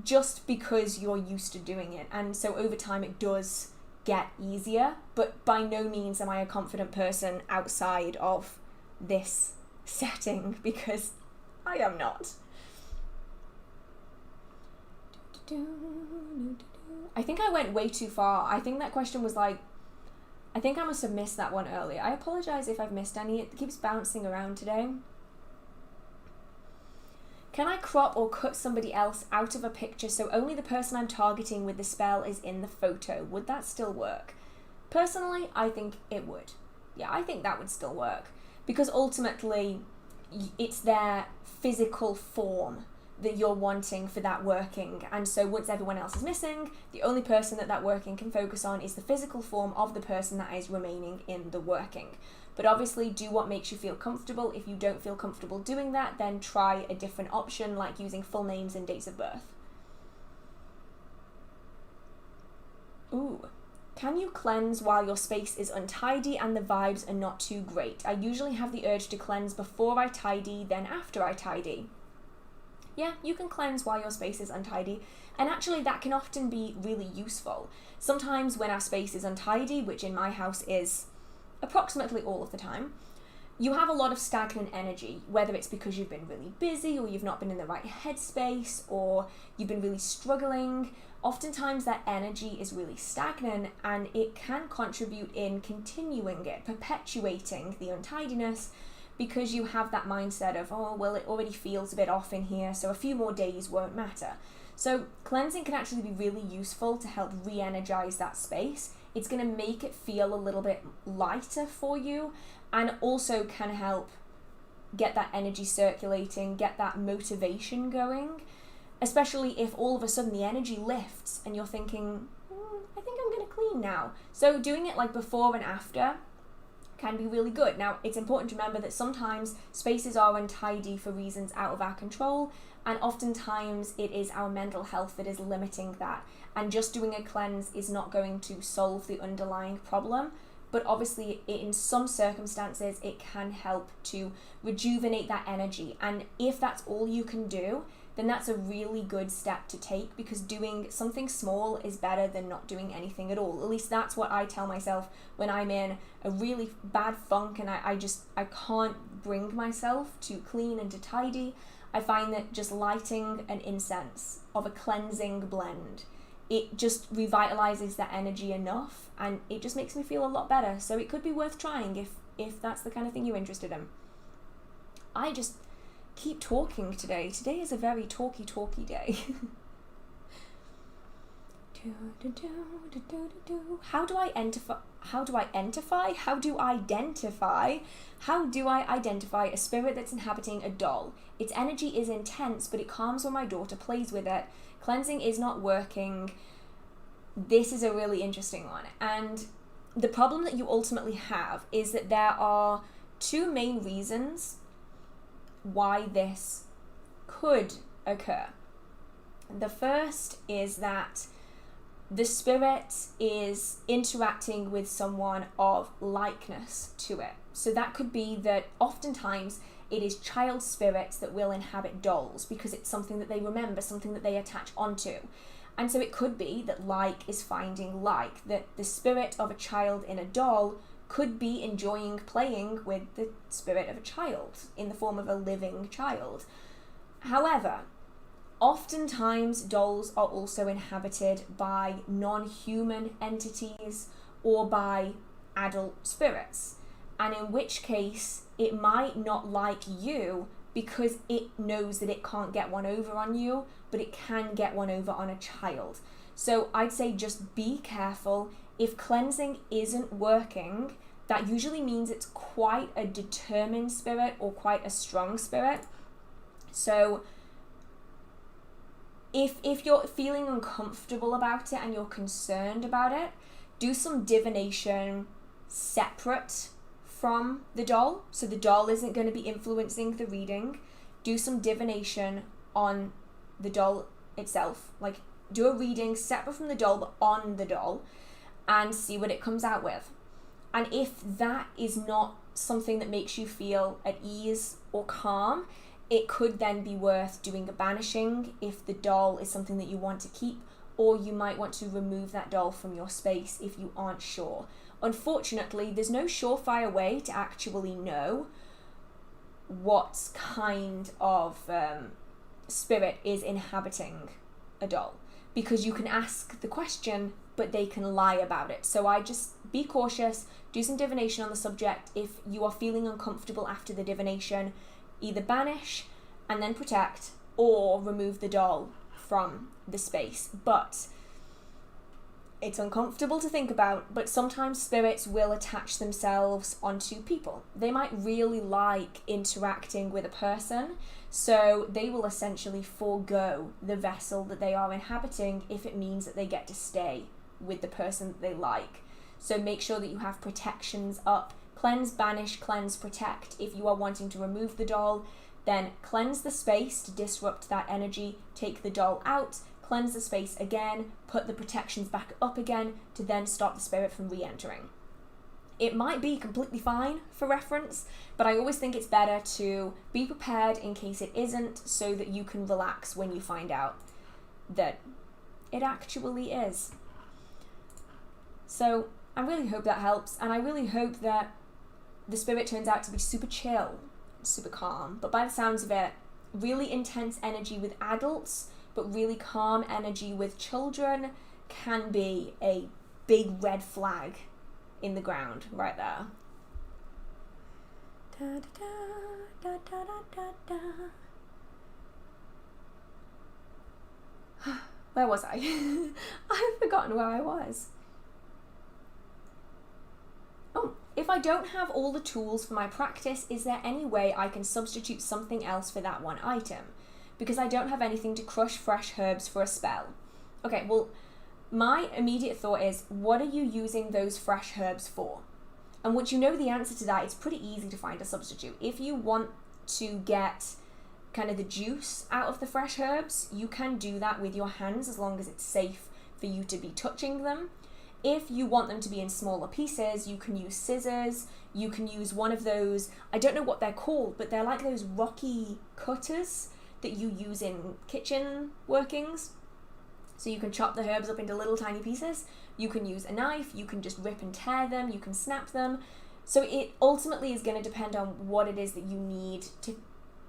just because you're used to doing it. And so over time it does get easier, but by no means am I a confident person outside of this setting, because I am not. I think I went way too far. I think that question was like, I think I must have missed that one earlier. I apologize if I've missed any. It keeps bouncing around today. Can I crop or cut somebody else out of a picture so only the person I'm targeting with the spell is in the photo? Would that still work? Personally, I think it would. Yeah, I think that would still work, because ultimately it's their physical form that you're wanting for that working, and so once everyone else is missing, the only person that working can focus on is the physical form of the person that is remaining in the working. But obviously do what makes you feel comfortable. If you don't feel comfortable doing that, then try a different option, like using full names and dates of birth. Ooh. Can you cleanse while your space is untidy and the vibes are not too great? I usually have the urge to cleanse before I tidy, then after I tidy. Yeah, you can cleanse while your space is untidy, and actually that can often be really useful. Sometimes when our space is untidy, which in my house is approximately all of the time, you have a lot of stagnant energy, whether it's because you've been really busy or you've not been in the right headspace or you've been really struggling. Oftentimes that energy is really stagnant, and it can contribute in continuing it, perpetuating the untidiness, because you have that mindset of, oh, well, it already feels a bit off in here, so a few more days won't matter. So cleansing can actually be really useful to help re-energize that space. It's going to make it feel a little bit lighter for you, and also can help get that energy circulating, get that motivation going, especially if all of a sudden the energy lifts and you're thinking, I think I'm going to clean now. So doing it like before and after can be really good. Now, it's important to remember that sometimes spaces are untidy for reasons out of our control, and oftentimes it is our mental health that is limiting that, and just doing a cleanse is not going to solve the underlying problem. But obviously in some circumstances it can help to rejuvenate that energy, and if that's all you can do, then that's a really good step to take, because doing something small is better than not doing anything at all. At least that's what I tell myself when I'm in a really bad funk and I can't bring myself to clean and to tidy. I find that just lighting an incense of a cleansing blend, it just revitalizes that energy enough, and it just makes me feel a lot better. So it could be worth trying if that's the kind of thing you're interested in. I just keep talking today. Today is a very talky day. How do I identify a spirit that's inhabiting a doll? Its energy is intense, but it calms when my daughter plays with it. Cleansing is not working. This is a really interesting one. And the problem that you ultimately have is that there are two main reasons why this could occur. The first is that the spirit is interacting with someone of likeness to it. So that could be that oftentimes it is child spirits that will inhabit dolls because it's something that they remember, something that they attach onto. And so it could be that like is finding like, that the spirit of a child in a doll could be enjoying playing with the spirit of a child in the form of a living child. However, oftentimes dolls are also inhabited by non-human entities or by adult spirits, and in which case it might not like you because it knows that it can't get one over on you, but it can get one over on a child. So I'd say just be careful. If cleansing isn't working, that usually means it's quite a determined spirit or quite a strong spirit. So if you're feeling uncomfortable about it and you're concerned about it, do some divination separate from the doll. So the doll isn't going to be influencing the reading. Do some divination on the doll itself. Like, do a reading separate from the doll but on the doll and see what it comes out with. And if that is not something that makes you feel at ease or calm, it could then be worth doing a banishing if the doll is something that you want to keep, or you might want to remove that doll from your space if you aren't sure. Unfortunately, there's no surefire way to actually know what kind of spirit is inhabiting a doll, because you can ask the question but they can lie about it. So I just be cautious, do some divination on the subject. If you are feeling uncomfortable after the divination, either banish and then protect, or remove the doll from the space. But it's uncomfortable to think about, but sometimes spirits will attach themselves onto people. They might really like interacting with a person, so they will essentially forego the vessel that they are inhabiting if it means that they get to stay with the person that they like. So make sure that you have protections up. Cleanse, banish, cleanse, protect. If you are wanting to remove the doll, then cleanse the space to disrupt that energy, take the doll out, cleanse the space again, put the protections back up again to then stop the spirit from re-entering. It might be completely fine for reference, but I always think it's better to be prepared in case it isn't, so that you can relax when you find out that it actually is. So I really hope that helps, and I really hope that the spirit turns out to be super chill, super calm, but by the sounds of it, really intense energy with adults, but really calm energy with children can be a big red flag in the ground right there. Da, da, da, da, da, da, da. Where was I? I've forgotten where I was. Oh, if I don't have all the tools for my practice, is there any way I can substitute something else for that one item? Because I don't have anything to crush fresh herbs for a spell. Okay, well, my immediate thought is, what are you using those fresh herbs for? And once you know the answer to that, it's pretty easy to find a substitute. If you want to get kind of the juice out of the fresh herbs, you can do that with your hands as long as it's safe for you to be touching them. If you want them to be in smaller pieces, you can use scissors, you can use one of those, I don't know what they're called, but they're like those rocky cutters that you use in kitchen workings. So you can chop the herbs up into little tiny pieces. You can use a knife, you can just rip and tear them, you can snap them. So it ultimately is going to depend on what it is that you need to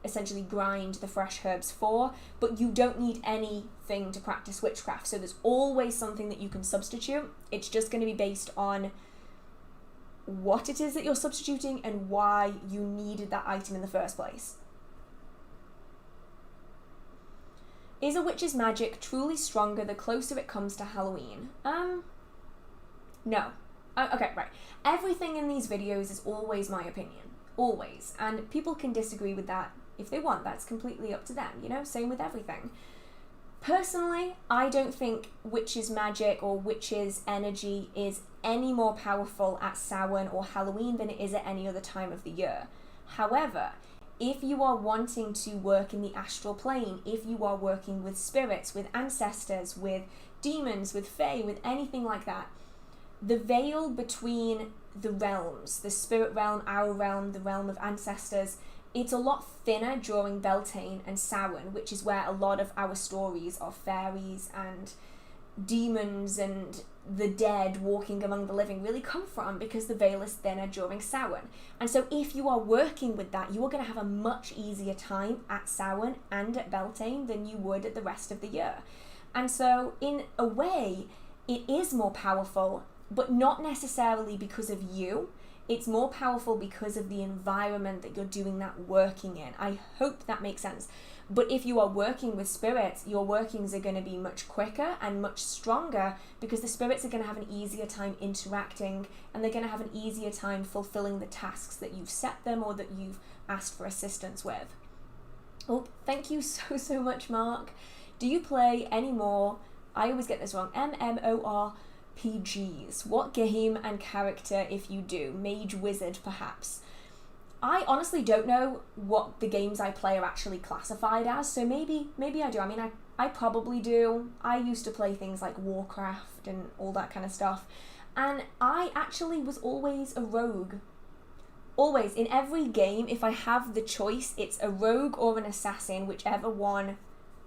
essentially grind the fresh herbs for, but you don't need anything to practice witchcraft. So there's always something that you can substitute. It's just going to be based on what it is that you're substituting and why you needed that item in the first place. Is a witch's magic truly stronger the closer it comes to Halloween? No. Okay, right. Everything in these videos is always my opinion. Always. And people can disagree with that if they want. That's completely up to them, you know? Same with everything. Personally, I don't think witches' magic or witches' energy is any more powerful at Samhain or Halloween than it is at any other time of the year. However, if you are wanting to work in the astral plane, if you are working with spirits, with ancestors, with demons, with fae, with anything like that, the veil between the realms, the spirit realm, our realm, the realm of ancestors, it's a lot thinner during Beltane and Samhain, which is where a lot of our stories of fairies and demons and the dead walking among the living really come from, because the veil is thinner during Samhain. And so if you are working with that, you are going to have a much easier time at Samhain and at Beltane than you would at the rest of the year. And so in a way, it is more powerful, but not necessarily because of you. It's more powerful because of the environment that you're doing that working in. I hope that makes sense. But if you are working with spirits, your workings are going to be much quicker and much stronger, because the spirits are going to have an easier time interacting, and they're going to have an easier time fulfilling the tasks that you've set them or that you've asked for assistance with. Oh, thank you so much, Mark. Do you play any more, I always get this wrong, MMORPGs? What game and character, if you do? Mage, wizard, perhaps? I honestly don't know what the games I play are actually classified as, so maybe I do. I mean, I probably do. I used to play things like Warcraft and all that kind of stuff, and I actually was always a rogue. Always. In every game, if I have the choice, it's a rogue or an assassin, whichever one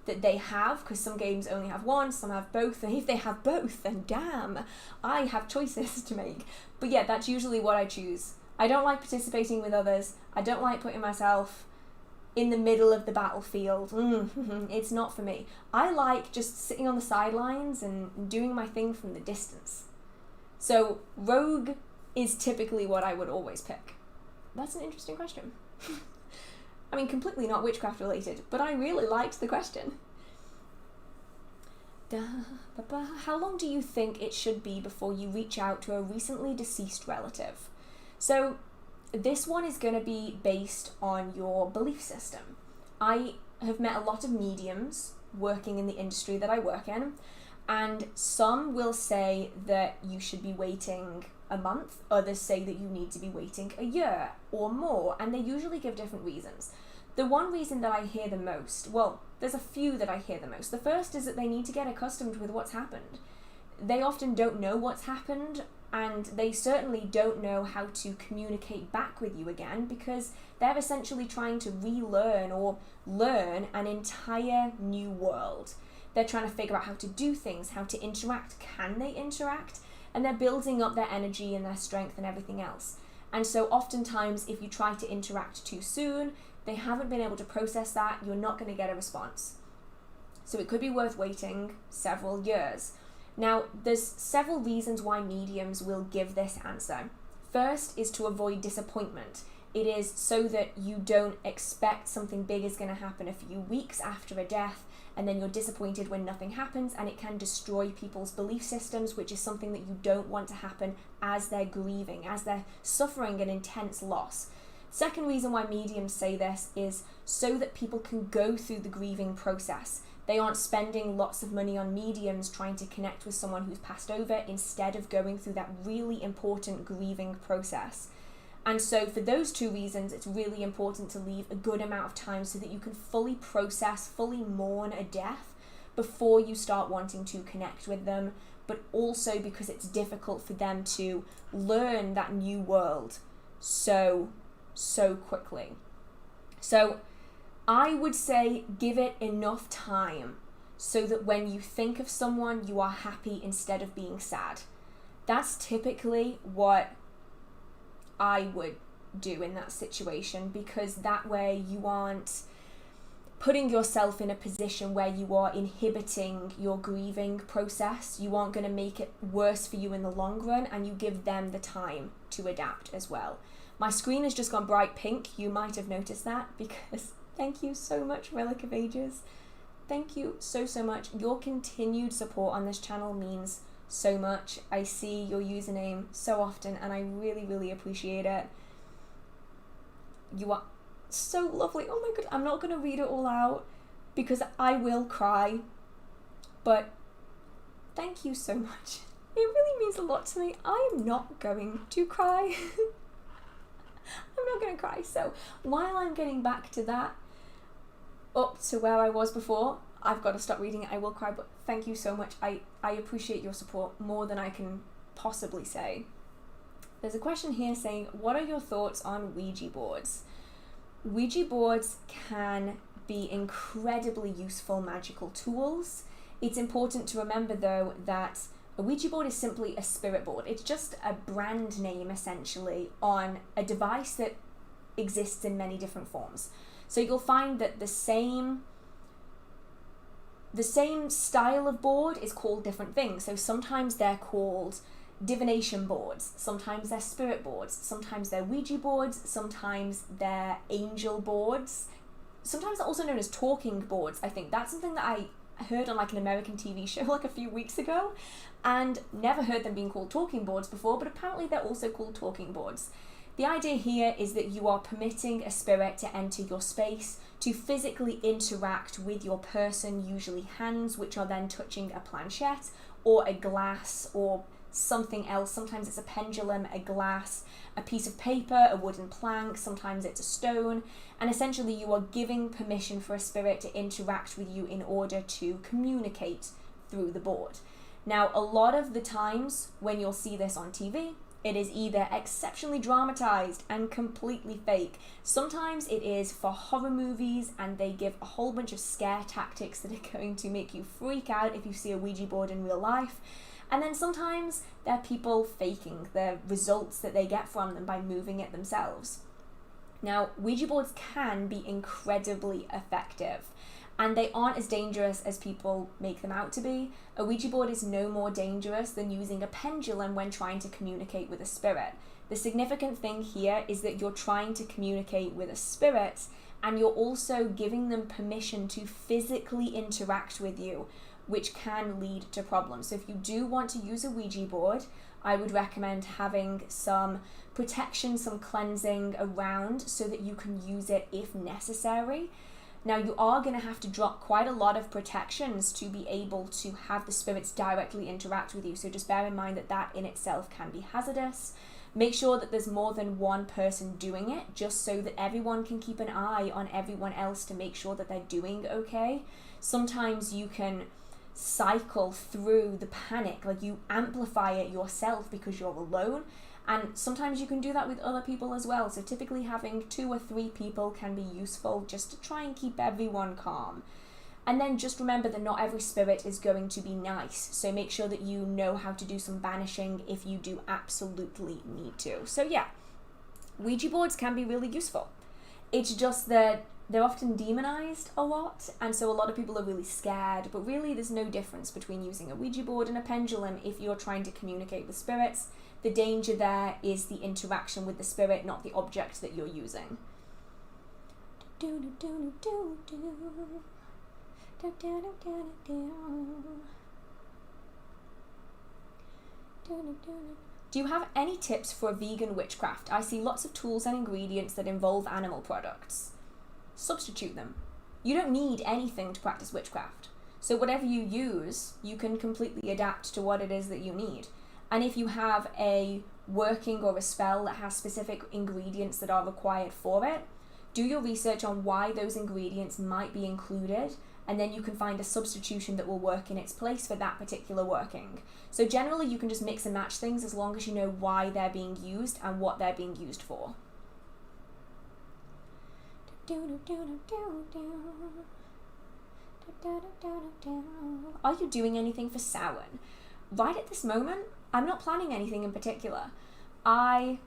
that they have, because some games only have one, some have both, and if they have both, then damn, I have choices to make. But yeah, that's usually what I choose. I don't like participating with others. I don't like putting myself in the middle of the battlefield. It's not for me. I like just sitting on the sidelines and doing my thing from the distance. So rogue is typically what I would always pick. That's an interesting question. I mean, completely not witchcraft related, but I really liked the question. How long do you think it should be before you reach out to a recently deceased relative? So this one is going to be based on your belief system. I have met a lot of mediums working in the industry that I work in, and some will say that you should be waiting a month, others say that you need to be waiting a year or more, and they usually give different reasons. The one reason that I hear the most, well, there's a few that I hear the most. The first is that they need to get accustomed with what's happened. They often don't know what's happened, and they certainly don't know how to communicate back with you again, because they're essentially trying to relearn or learn an entire new world. They're trying to figure out how to do things, how to interact. Can they interact? And they're building up their energy and their strength and everything else. And so oftentimes, if you try to interact too soon, they haven't been able to process that, you're not going to get a response. So it could be worth waiting several years. Now, there's several reasons why mediums will give this answer. First is to avoid disappointment. It is so that you don't expect something big is going to happen a few weeks after a death, and then you're disappointed when nothing happens, and it can destroy people's belief systems, which is something that you don't want to happen as they're grieving, as they're suffering an intense loss. Second reason why mediums say this is so that people can go through the grieving process. They aren't spending lots of money on mediums trying to connect with someone who's passed over, instead of going through that really important grieving process. And so for those two reasons, it's really important to leave a good amount of time so that you can fully process, fully mourn a death before you start wanting to connect with them, but also because it's difficult for them to learn that new world so quickly. So I would say give it enough time so that when you think of someone, you are happy instead of being sad. That's typically what I would do in that situation, because that way you aren't putting yourself in a position where you are inhibiting your grieving process. You aren't going to make it worse for you in the long run, and you give them the time to adapt as well. My screen has just gone bright pink. You might have noticed that, because thank you so much, Relic of Ages. Thank you so much. Your continued support on this channel means so much. I see your username so often, and I really appreciate it. You are so lovely. Oh my god, I'm not going to read it all out because I will cry. But thank you so much. It really means a lot to me. I am not going to cry. I'm not going to cry. So while I'm getting back to that, up to where I was before, I've got to stop reading it. I will cry, but thank you so much. I appreciate your support more than I can possibly say. There's a question here saying, what are your thoughts on Ouija boards? Ouija boards can be incredibly useful magical tools. It's important to remember, though, that a Ouija board is simply a spirit board. It's just a brand name, essentially, on a device that exists in many different forms. So you'll find that the same style of board is called different things. So sometimes they're called divination boards, sometimes they're spirit boards, sometimes they're Ouija boards, sometimes they're angel boards. Sometimes they're also known as talking boards, I think. That's something that I heard on like an American TV show like a few weeks ago, and never heard them being called talking boards before, but apparently they're also called talking boards. The idea here is that you are permitting a spirit to enter your space, to physically interact with your person, usually hands, which are then touching a planchette or a glass or something else. Sometimes it's a pendulum, a glass, a piece of paper, a wooden plank, sometimes it's a stone, and essentially you are giving permission for a spirit to interact with you in order to communicate through the board. Now, a lot of the times when you'll see this on TV, it is either exceptionally dramatized and completely fake. Sometimes it is for horror movies and they give a whole bunch of scare tactics that are going to make you freak out if you see a Ouija board in real life. And then sometimes they're people faking the results that they get from them by moving it themselves. Now, Ouija boards can be incredibly effective, and they aren't as dangerous as people make them out to be. A Ouija board is no more dangerous than using a pendulum when trying to communicate with a spirit. The significant thing here is that you're trying to communicate with a spirit, and you're also giving them permission to physically interact with you, which can lead to problems. So if you do want to use a Ouija board, I would recommend having some protection, some cleansing around so that you can use it if necessary. Now, you are going to have to drop quite a lot of protections to be able to have the spirits directly interact with you. So just bear in mind that that in itself can be hazardous. Make sure that there's more than one person doing it, just so that everyone can keep an eye on everyone else to make sure that they're doing okay. Sometimes you can cycle through the panic, like you amplify it yourself because you're alone, and sometimes you can do that with other people as well. So typically having 2 or 3 people can be useful just to try and keep everyone calm. And then just remember that not every spirit is going to be nice, so make sure that you know how to do some banishing if you do absolutely need to. So yeah, Ouija boards can be really useful. It's just that they're often demonized a lot, and so a lot of people are really scared, but really there's no difference between using a Ouija board and a pendulum if you're trying to communicate with spirits. The danger there is the interaction with the spirit, not the object that you're using. Do you have any tips for vegan witchcraft? I see lots of tools and ingredients that involve animal products. Substitute them. You don't need anything to practice witchcraft. So whatever you use, you can completely adapt to what it is that you need. And if you have a working or a spell that has specific ingredients that are required for it, do your research on why those ingredients might be included, and then you can find a substitution that will work in its place for that particular working. So generally you can just mix and match things as long as you know why they're being used and what they're being used for. Are you doing anything for Samhain? Right at this moment, I'm not planning anything in particular. I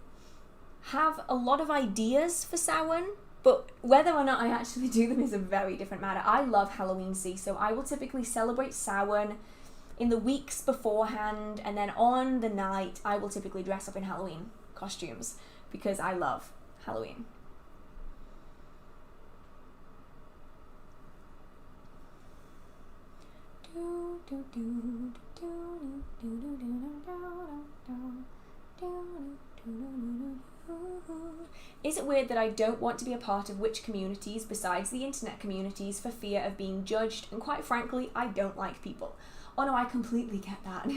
have a lot of ideas for Samhain, but whether or not I actually do them is a very different matter. I love Halloween-y, so I will typically celebrate Samhain in the weeks beforehand, and then on the night, I will typically dress up in Halloween costumes because I love Halloween. Is it weird that I don't want to be a part of witch communities besides the internet communities for fear of being judged? And quite frankly, I don't like people. Oh no, I completely get that.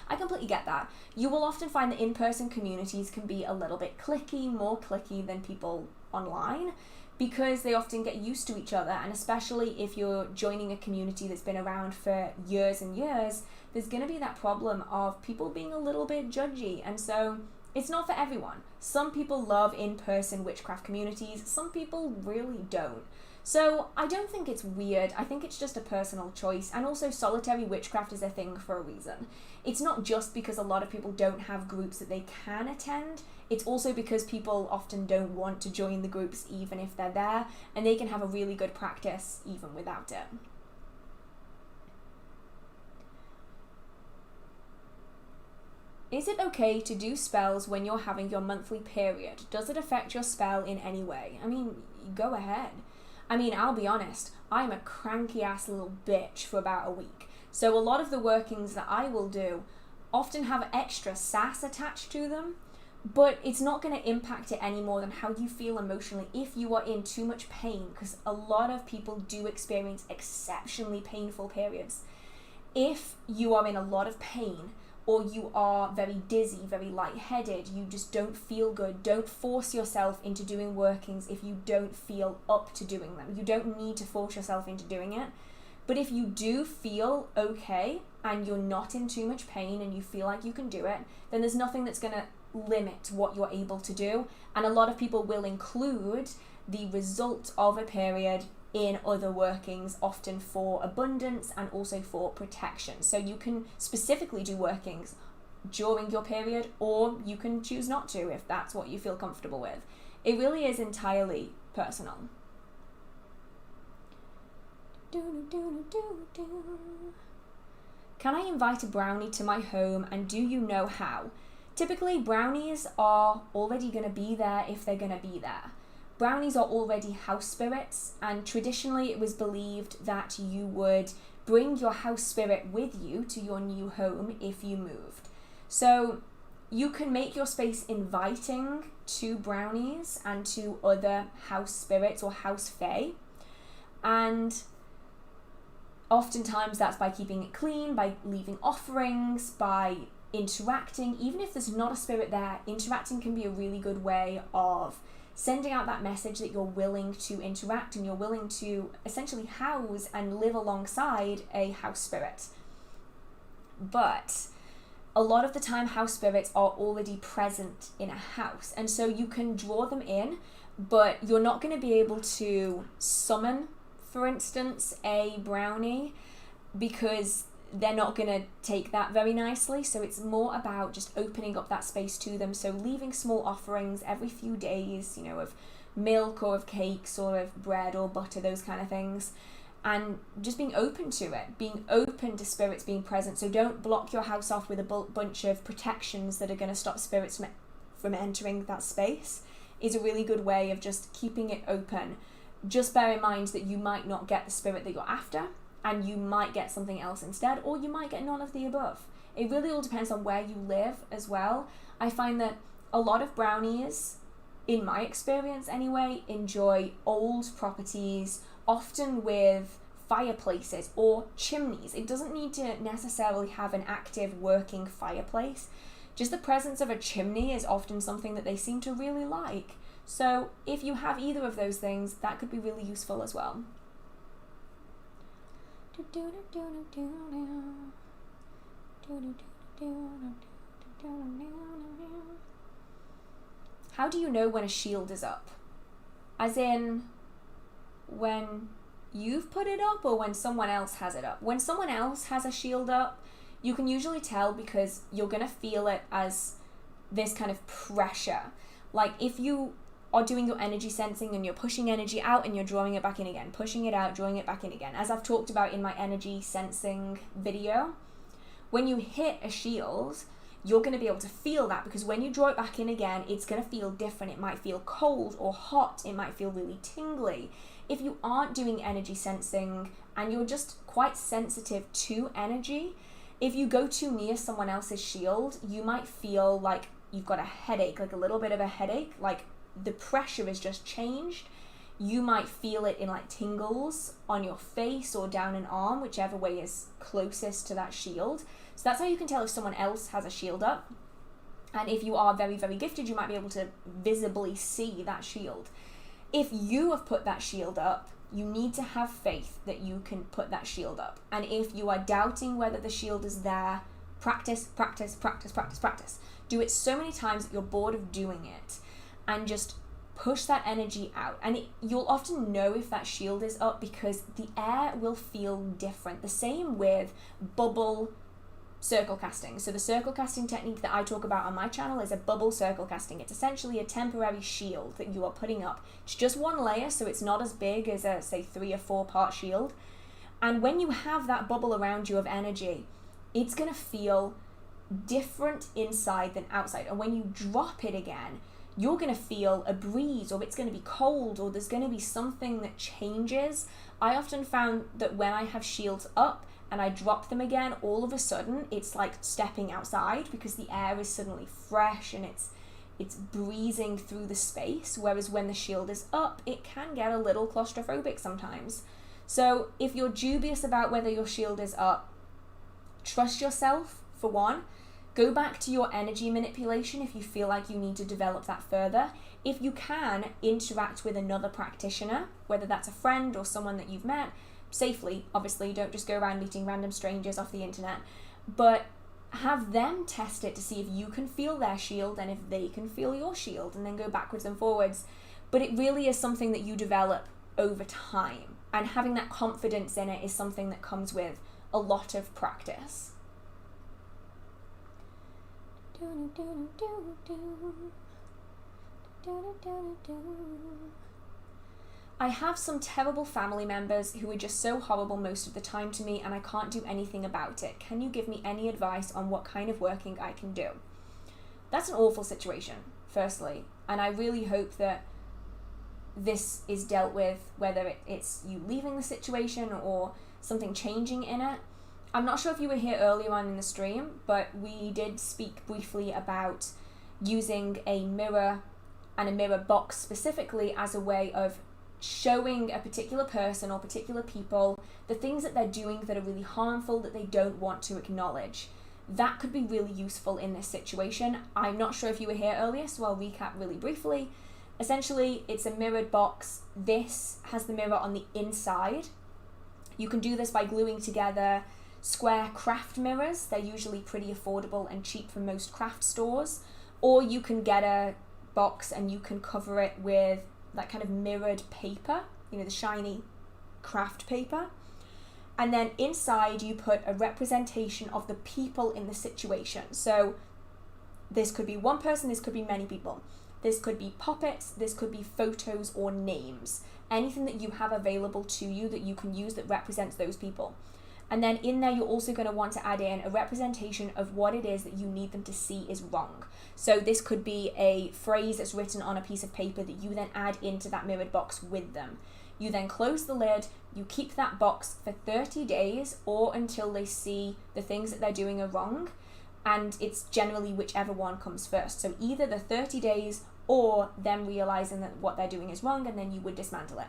I completely get that. You will often find that in-person communities can be a little bit cliquey, more cliquey than people online, because they often get used to each other, and especially if you're joining a community that's been around for years and years, there's going to be that problem of people being a little bit judgy, and so it's not for everyone. Some people love in-person witchcraft communities, some people really don't. So I don't think it's weird, I think it's just a personal choice, and also solitary witchcraft is a thing for a reason. It's not just because a lot of people don't have groups that they can attend, it's also because people often don't want to join the groups even if they're there, and they can have a really good practice even without it. Is it okay to do spells when you're having your monthly period? Does it affect your spell in any way? I mean, go ahead. I mean, I'll be honest, I'm a cranky ass little bitch for about a week. So a lot of the workings that I will do often have extra sass attached to them, but it's not going to impact it any more than how you feel emotionally if you are in too much pain, because a lot of people do experience exceptionally painful periods. If you are in a lot of pain, or you are very dizzy, very lightheaded, you just don't feel good, don't force yourself into doing workings if you don't feel up to doing them. You don't need to force yourself into doing it. But if you do feel okay and you're not in too much pain and you feel like you can do it, then there's nothing that's going to limit what you're able to do. And a lot of people will include the result of a period in other workings, often for abundance and also for protection. So you can specifically do workings during your period, or you can choose not to if that's what you feel comfortable with. It really is entirely personal. Can I invite a brownie to my home, and do you know how? Typically, brownies are already going to be there if they're going to be there. Brownies are already house spirits, and traditionally it was believed that you would bring your house spirit with you to your new home if you moved. So you can make your space inviting to brownies and to other house spirits or house fae, and oftentimes that's by keeping it clean, by leaving offerings, by interacting. Even if there's not a spirit there, interacting can be a really good way of sending out that message that you're willing to interact and you're willing to essentially house and live alongside a house spirit. But a lot of the time house spirits are already present in a house, and so you can draw them in, but you're not going to be able to summon, for instance, a brownie, because they're not going to take that very nicely. So it's more about just opening up that space to them. So leaving small offerings every few days, you know, of milk or of cakes or of bread or butter, those kind of things. And just being open to it, being open to spirits being present. So don't block your house off with a bunch of protections that are going to stop spirits from entering that space. Is a really good way of just keeping it open. Just bear in mind that you might not get the spirit that you're after, and you might get something else instead, or you might get none of the above. It really all depends on where you live as well. I find that a lot of brownies, in my experience anyway, enjoy old properties, often with fireplaces or chimneys. It doesn't need to necessarily have an active working fireplace. Just the presence of a chimney is often something that they seem to really like. So if you have either of those things, that could be really useful as well. How do you know when a shield is up? As in, when you've put it up or when someone else has it up? When someone else has a shield up, you can usually tell because you're going to feel it as this kind of pressure. Like if you are doing your energy sensing and you're pushing energy out and you're drawing it back in again, pushing it out, drawing it back in again. As I've talked about in my energy sensing video, when you hit a shield, you're going to be able to feel that, because when you draw it back in again, it's going to feel different. It might feel cold or hot. It might feel really tingly. If you aren't doing energy sensing and you're just quite sensitive to energy, if you go too near someone else's shield, you might feel like you've got a headache, like a little bit of a headache, like the pressure is just changed. You might feel it in like tingles on your face or down an arm, whichever way is closest to that shield. So that's how you can tell if someone else has a shield up. And if you are very, very gifted, you might be able to visibly see that shield. If you have put that shield up, you need to have faith that you can put that shield up. And if you are doubting whether the shield is there, practice, practice, practice, practice, practice. Do it so many times that you're bored of doing it, and just push that energy out. And you'll often know if that shield is up because the air will feel different. The same with bubble circle casting. So the circle casting technique that I talk about on my channel is a bubble circle casting. It's essentially a temporary shield that you are putting up. It's just one layer, so it's not as big as a, say, 3 or 4 part shield. And when you have that bubble around you of energy, it's going to feel different inside than outside. And when you drop it again, you're going to feel a breeze, or it's going to be cold, or there's going to be something that changes. I often found that when I have shields up and I drop them again, all of a sudden it's like stepping outside, because the air is suddenly fresh and it's breezing through the space. Whereas when the shield is up, it can get a little claustrophobic sometimes. So if you're dubious about whether your shield is up, trust yourself, for one. Go back to your energy manipulation if you feel like you need to develop that further. If you can, interact with another practitioner, whether that's a friend or someone that you've met, safely, obviously. Don't just go around meeting random strangers off the internet, but have them test it to see if you can feel their shield and if they can feel your shield, and then go backwards and forwards. But it really is something that you develop over time, and having that confidence in it is something that comes with a lot of practice. I have some terrible family members who are just so horrible most of the time to me, and I can't do anything about it. Can you give me any advice on what kind of working I can do? That's an awful situation, firstly, and I really hope that this is dealt with, whether it's you leaving the situation or something changing in it. I'm not sure if you were here earlier on in the stream, but we did speak briefly about using a mirror and a mirror box specifically as a way of showing a particular person or particular people the things that they're doing that are really harmful that they don't want to acknowledge. That could be really useful in this situation. I'm not sure if you were here earlier, so I'll recap really briefly. Essentially, it's a mirrored box. This has the mirror on the inside. You can do this by gluing together square craft mirrors. They're usually pretty affordable and cheap from most craft stores. Or you can get a box and you can cover it with that kind of mirrored paper, you know, the shiny craft paper. And then inside you put a representation of the people in the situation. So this could be one person, this could be many people. This could be puppets, this could be photos or names. Anything that you have available to you that you can use that represents those people. And then in there, you're also going to want to add in a representation of what it is that you need them to see is wrong. So this could be a phrase that's written on a piece of paper that you then add into that mirrored box with them. You then close the lid, you keep that box for 30 days or until they see the things that they're doing are wrong. And it's generally whichever one comes first. So either the 30 days or them realizing that what they're doing is wrong, and then you would dismantle it.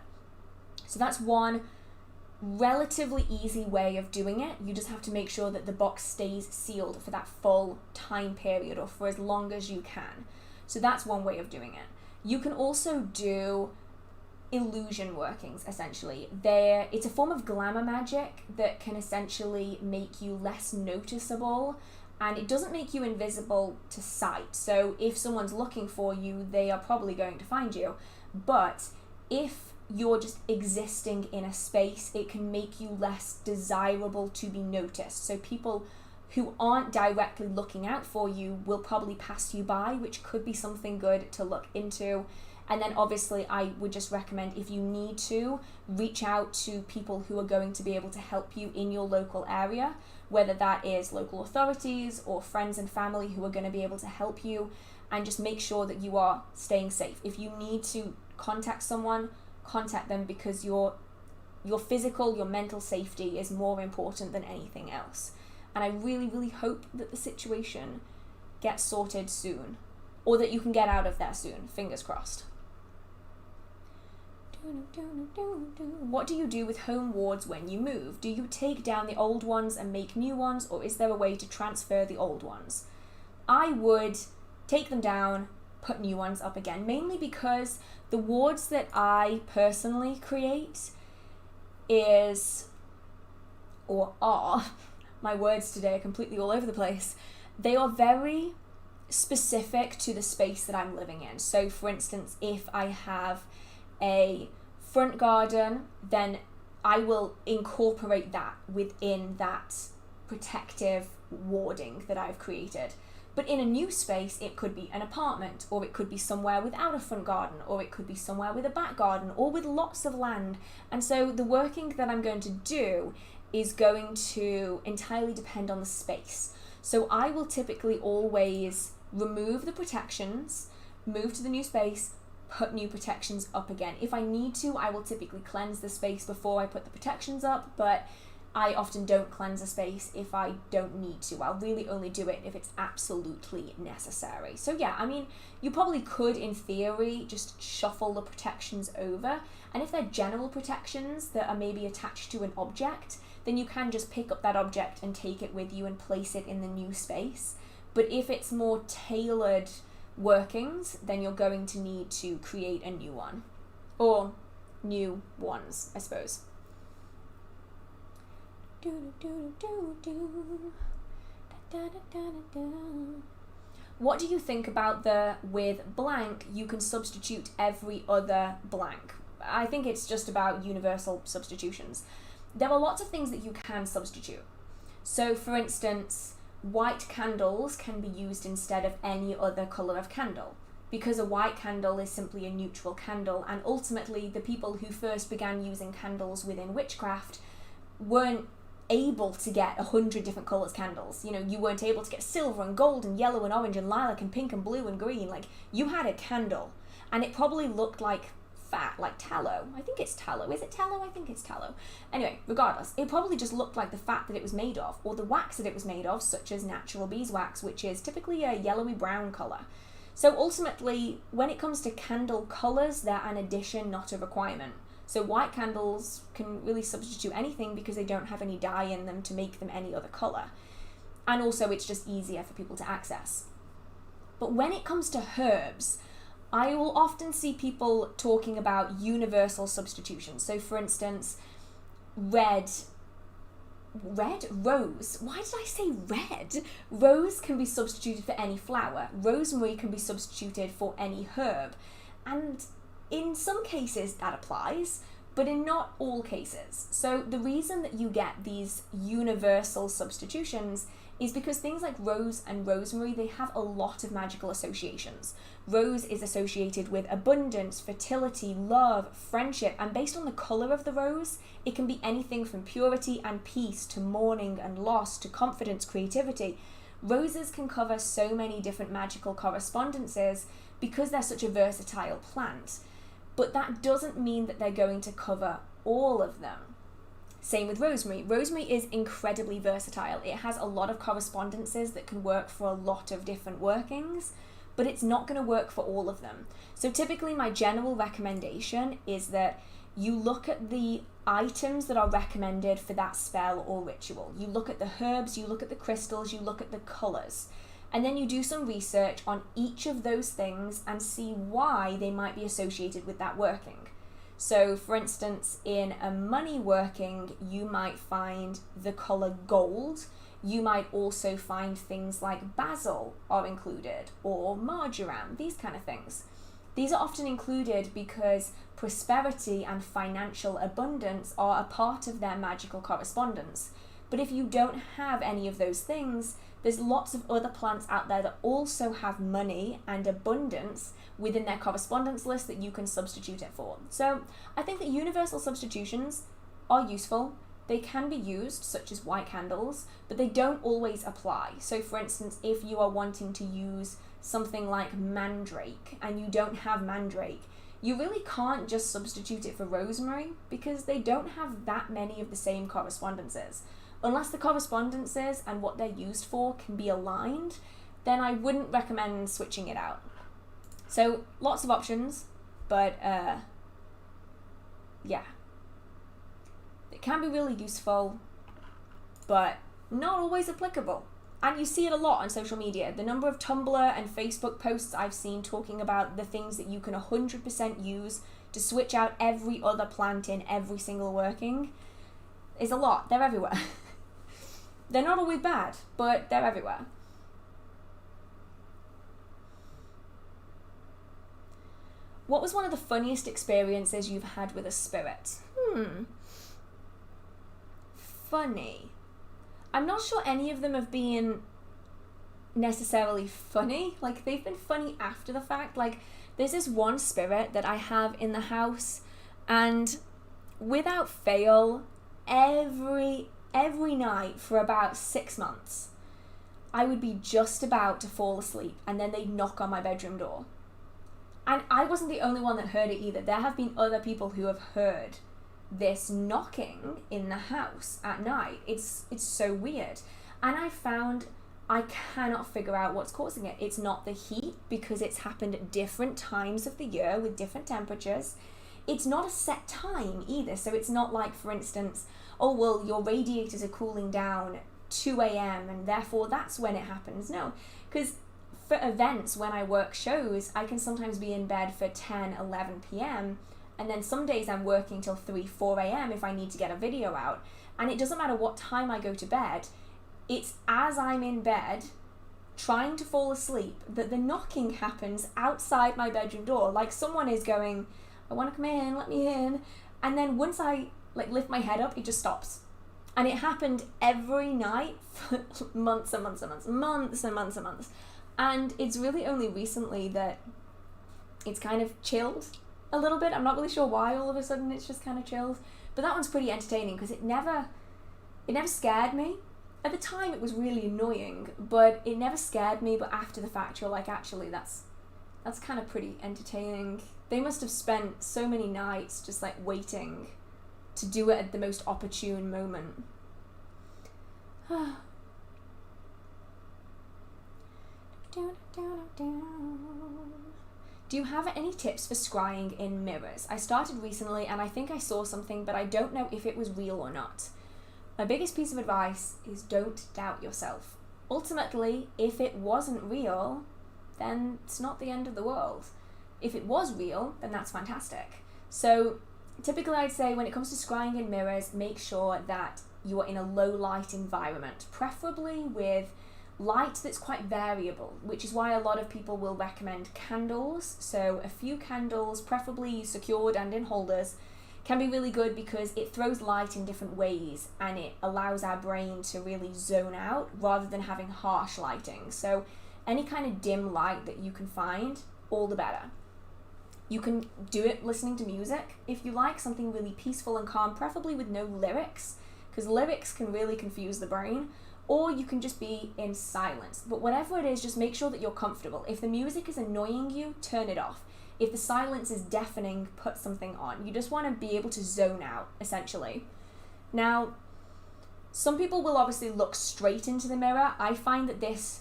So that's one relatively easy way of doing it. You just have to make sure that the box stays sealed for that full time period or for as long as you can. So that's one way of doing it. You can also do illusion workings, essentially. It's a form of glamour magic that can essentially make you less noticeable, and it doesn't make you invisible to sight. So if someone's looking for you, they are probably going to find you. But if you're just existing in a space, it can make you less desirable to be noticed. So people who aren't directly looking out for you will probably pass you by, which could be something good to look into. And then obviously I would just recommend, if you need to, reach out to people who are going to be able to help you in your local area, whether that is local authorities or friends and family who are going to be able to help you, and just make sure that you are staying safe. If you need to contact someone, contact them, because your physical, your mental safety is more important than anything else. And I really, really hope that the situation gets sorted soon, or that you can get out of there soon. Fingers crossed. What do you do with home wards when you move? Do you take down the old ones and make new ones, or is there a way to transfer the old ones? I would take them down, put new ones up again, mainly because the wards that I personally create are, my words today are completely all over the place, they are very specific to the space that I'm living in. So for instance, if I have a front garden, then I will incorporate that within that protective warding that I've created. But in a new space, it could be an apartment, or it could be somewhere without a front garden, or it could be somewhere with a back garden, or with lots of land. And so the working that I'm going to do is going to entirely depend on the space. So I will typically always remove the protections, move to the new space, put new protections up again. If I need to, I will typically cleanse the space before I put the protections up, but I often don't cleanse a space if I don't need to. I'll really only do it if it's absolutely necessary. So yeah, I mean, you probably could, in theory, just shuffle the protections over, and if they're general protections that are maybe attached to an object, then you can just pick up that object and take it with you and place it in the new space. But if it's more tailored workings, then you're going to need to create a new one. Or new ones, I suppose. What do you think about the with blank you can substitute every other blank? I think it's just about universal substitutions. There are lots of things that you can substitute. So for instance, white candles can be used instead of any other colour of candle, because a white candle is simply a neutral candle, and ultimately the people who first began using candles within witchcraft weren't able to get 100 different colours candles. You know, you weren't able to get silver and gold and yellow and orange and lilac and pink and blue and green. Like, you had a candle, and it probably looked like fat, like tallow. I think it's tallow. Is it tallow? I think it's tallow. Anyway, regardless, it probably just looked like the fat that it was made of, or the wax that it was made of, such as natural beeswax, which is typically a yellowy brown colour. So ultimately, when it comes to candle colours, they're an addition, not a requirement. So white candles can really substitute anything because they don't have any dye in them to make them any other colour. And also it's just easier for people to access. But when it comes to herbs, I will often see people talking about universal substitutions. So for instance, rose. Why did I say red? Rose can be substituted for any flower. Rosemary can be substituted for any herb. And in some cases that applies, but in not all cases. So the reason that you get these universal substitutions is because things like rose and rosemary, they have a lot of magical associations. Rose is associated with abundance, fertility, love, friendship, and based on the colour of the rose, it can be anything from purity and peace to mourning and loss to confidence, creativity. Roses can cover so many different magical correspondences because they're such a versatile plant. But that doesn't mean that they're going to cover all of them. Same with rosemary. Rosemary is incredibly versatile. It has a lot of correspondences that can work for a lot of different workings, but it's not going to work for all of them. So typically my general recommendation is that you look at the items that are recommended for that spell or ritual. You look at the herbs, you look at the crystals, you look at the colours. And then you do some research on each of those things and see why they might be associated with that working. So for instance, in a money working, you might find the colour gold. You might also find things like basil are included, or marjoram, these kind of things. These are often included because prosperity and financial abundance are a part of their magical correspondence. But if you don't have any of those things, there's lots of other plants out there that also have money and abundance within their correspondence list that you can substitute it for. So I think that universal substitutions are useful. They can be used, such as white candles, but they don't always apply. So for instance, if you are wanting to use something like mandrake and you don't have mandrake, you really can't just substitute it for rosemary because they don't have that many of the same correspondences. Unless the correspondences and what they're used for can be aligned, then I wouldn't recommend switching it out. So lots of options, but yeah. It can be really useful, but not always applicable. And you see it a lot on social media. The number of Tumblr and Facebook posts I've seen talking about the things that you can 100% use to switch out every other plant in every single working is a lot. They're everywhere. They're not always bad, but they're everywhere. What was one of the funniest experiences you've had with a spirit? Funny. I'm not sure any of them have been necessarily funny. Like, they've been funny after the fact. Like, there's this one spirit that I have in the house, and without fail, every night for about 6 months, I would be just about to fall asleep, and then they'd knock on my bedroom door. And I wasn't the only one that heard it either. There have been other people who have heard this knocking in the house at night. It's so weird. And I found I cannot figure out what's causing it. It's not the heat, because it's happened at different times of the year with different temperatures. It's not a set time either. So it's not like, for instance, oh, well, your radiators are cooling down 2 a.m. and therefore that's when it happens. No, because for events, when I work shows, I can sometimes be in bed for 10, 11 p.m. And then some days I'm working till 3, 4 a.m. if I need to get a video out. And it doesn't matter what time I go to bed. It's as I'm in bed, trying to fall asleep, that the knocking happens outside my bedroom door. Like, someone is going, I want to come in, let me in. And then once I lift my head up, it just stops. And it happened every night for months and months and months, months and months and months. And it's really only recently that it's kind of chilled a little bit. I'm not really sure why all of a sudden it's just kind of chilled. But that one's pretty entertaining because it never scared me. At the time it was really annoying, but it never scared me. But after the fact, you're like, actually, that's kind of pretty entertaining. They must have spent so many nights just like waiting to do it at the most opportune moment. Do you have any tips for scrying in mirrors? I started recently and I think I saw something, but I don't know if it was real or not. My biggest piece of advice is don't doubt yourself. Ultimately, if it wasn't real, then it's not the end of the world. If it was real, then that's fantastic. So typically I'd say when it comes to scrying in mirrors, make sure that you are in a low light environment, preferably with light that's quite variable, which is why a lot of people will recommend candles. So a few candles, preferably secured and in holders, can be really good because it throws light in different ways and it allows our brain to really zone out rather than having harsh lighting. So any kind of dim light that you can find, all the better. You can do it listening to music if you like, something really peaceful and calm, preferably with no lyrics, because lyrics can really confuse the brain. Or you can just be in silence. But whatever it is, just make sure that you're comfortable. If the music is annoying you, turn it off. If the silence is deafening, put something on. You just want to be able to zone out, essentially. Now, some people will obviously look straight into the mirror. I find that this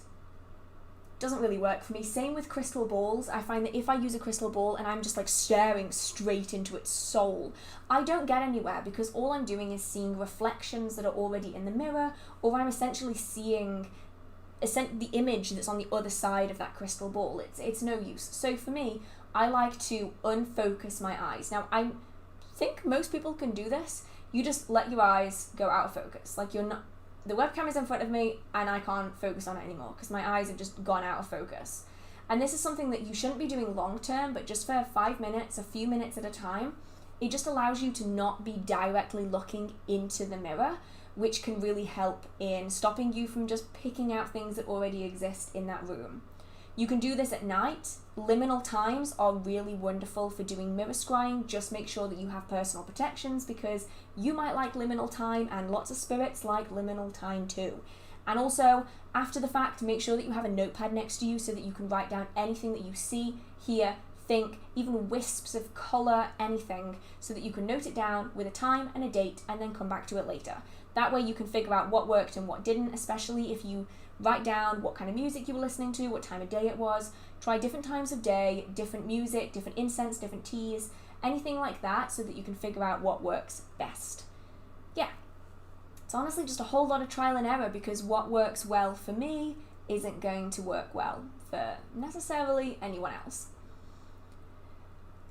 doesn't really work for me. Same with crystal balls. I find that if I use a crystal ball and I'm just like staring straight into its soul, I don't get anywhere because all I'm doing is seeing reflections that are already in the mirror, or I'm essentially seeing the image that's on the other side of that crystal ball. It's no use. So for me, I like to unfocus my eyes. Now, I think most people can do this. You just let your eyes go out of focus. Like, you're not, the webcam is in front of me and I can't focus on it anymore because my eyes have just gone out of focus. And this is something that you shouldn't be doing long term, but just for 5 minutes, a few minutes at a time, it just allows you to not be directly looking into the mirror, which can really help in stopping you from just picking out things that already exist in that room. You can do this at night. Liminal times are really wonderful for doing mirror scrying. Just make sure that you have personal protections because you might like liminal time and lots of spirits like liminal time too. And also, after the fact, make sure that you have a notepad next to you so that you can write down anything that you see, hear, think even wisps of colour, anything, so that you can note it down with a time and a date and then come back to it later. That way you can figure out what worked and what didn't, especially if you write down what kind of music you were listening to, what time of day it was. Try different times of day, different music, different incense, different teas, anything like that, so that you can figure out what works best. Yeah, it's honestly just a whole lot of trial and error, because what works well for me isn't going to work well for necessarily anyone else.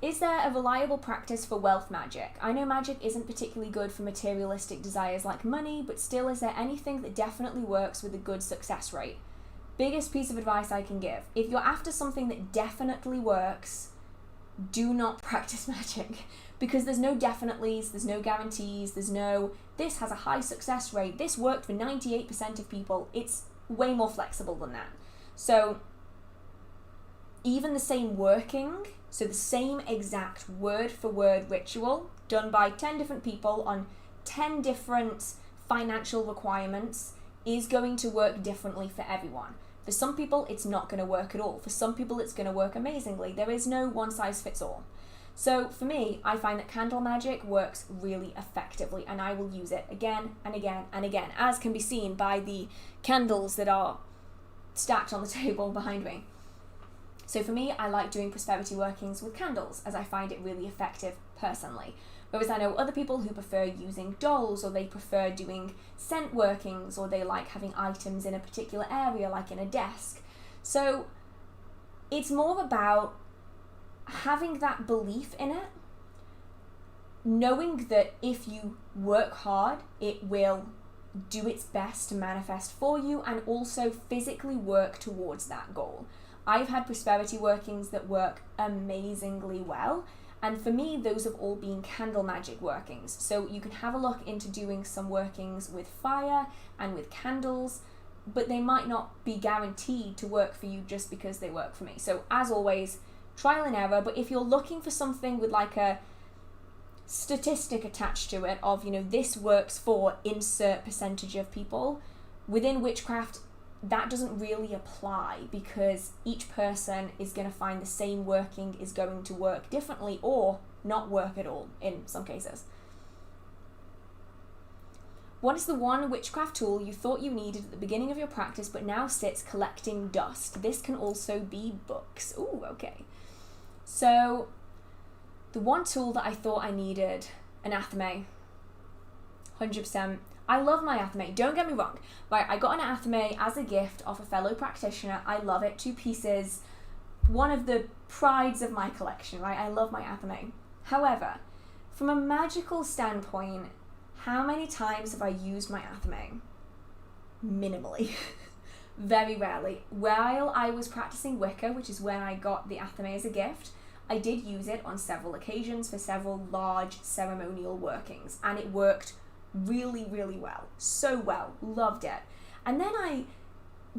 Is there a reliable practice for wealth magic? I know magic isn't particularly good for materialistic desires like money, but still, is there anything that definitely works with a good success rate? Biggest piece of advice I can give: if you're after something that definitely works, do not practice magic, because there's no definitely's, there's no guarantees, there's no, this has a high success rate, this worked for 98% of people. It's way more flexible than that. So even the same working, so the same exact word for word ritual done by 10 different people on 10 different financial requirements is going to work differently for everyone. For some people, it's not going to work at all. For some people, it's going to work amazingly. There is no one size fits all. So for me, I find that candle magic works really effectively, and I will use it again and again and again, as can be seen by the candles that are stacked on the table behind me. So for me, I like doing prosperity workings with candles, as I find it really effective personally. Whereas I know other people who prefer using dolls, or they prefer doing scent workings, or they like having items in a particular area, like in a desk. So it's more about having that belief in it, knowing that if you work hard, it will do its best to manifest for you, and also physically work towards that goal. I've had prosperity workings that work amazingly well, and for me, those have all been candle magic workings. So you can have a look into doing some workings with fire and with candles, but they might not be guaranteed to work for you just because they work for me. So as always, trial and error, but if you're looking for something with like a statistic attached to it of, this works for insert percentage of people, within witchcraft, that doesn't really apply, because each person is going to find the same working is going to work differently or not work at all in some cases. What is the one witchcraft tool you thought you needed at the beginning of your practice but now sits collecting dust? This can also be books. Ooh, okay. So the one tool that I thought I needed, anathema, 100%. I love my athame, don't get me wrong. Right, I got an athame as a gift off a fellow practitioner. I love it, 2 pieces. One of the prides of my collection, right? I love my athame. However, from a magical standpoint, how many times have I used my athame? Minimally. Very rarely. While I was practicing Wicca, which is when I got the athame as a gift, I did use it on several occasions for several large ceremonial workings, and it worked really, really well. So well. Loved it. And then I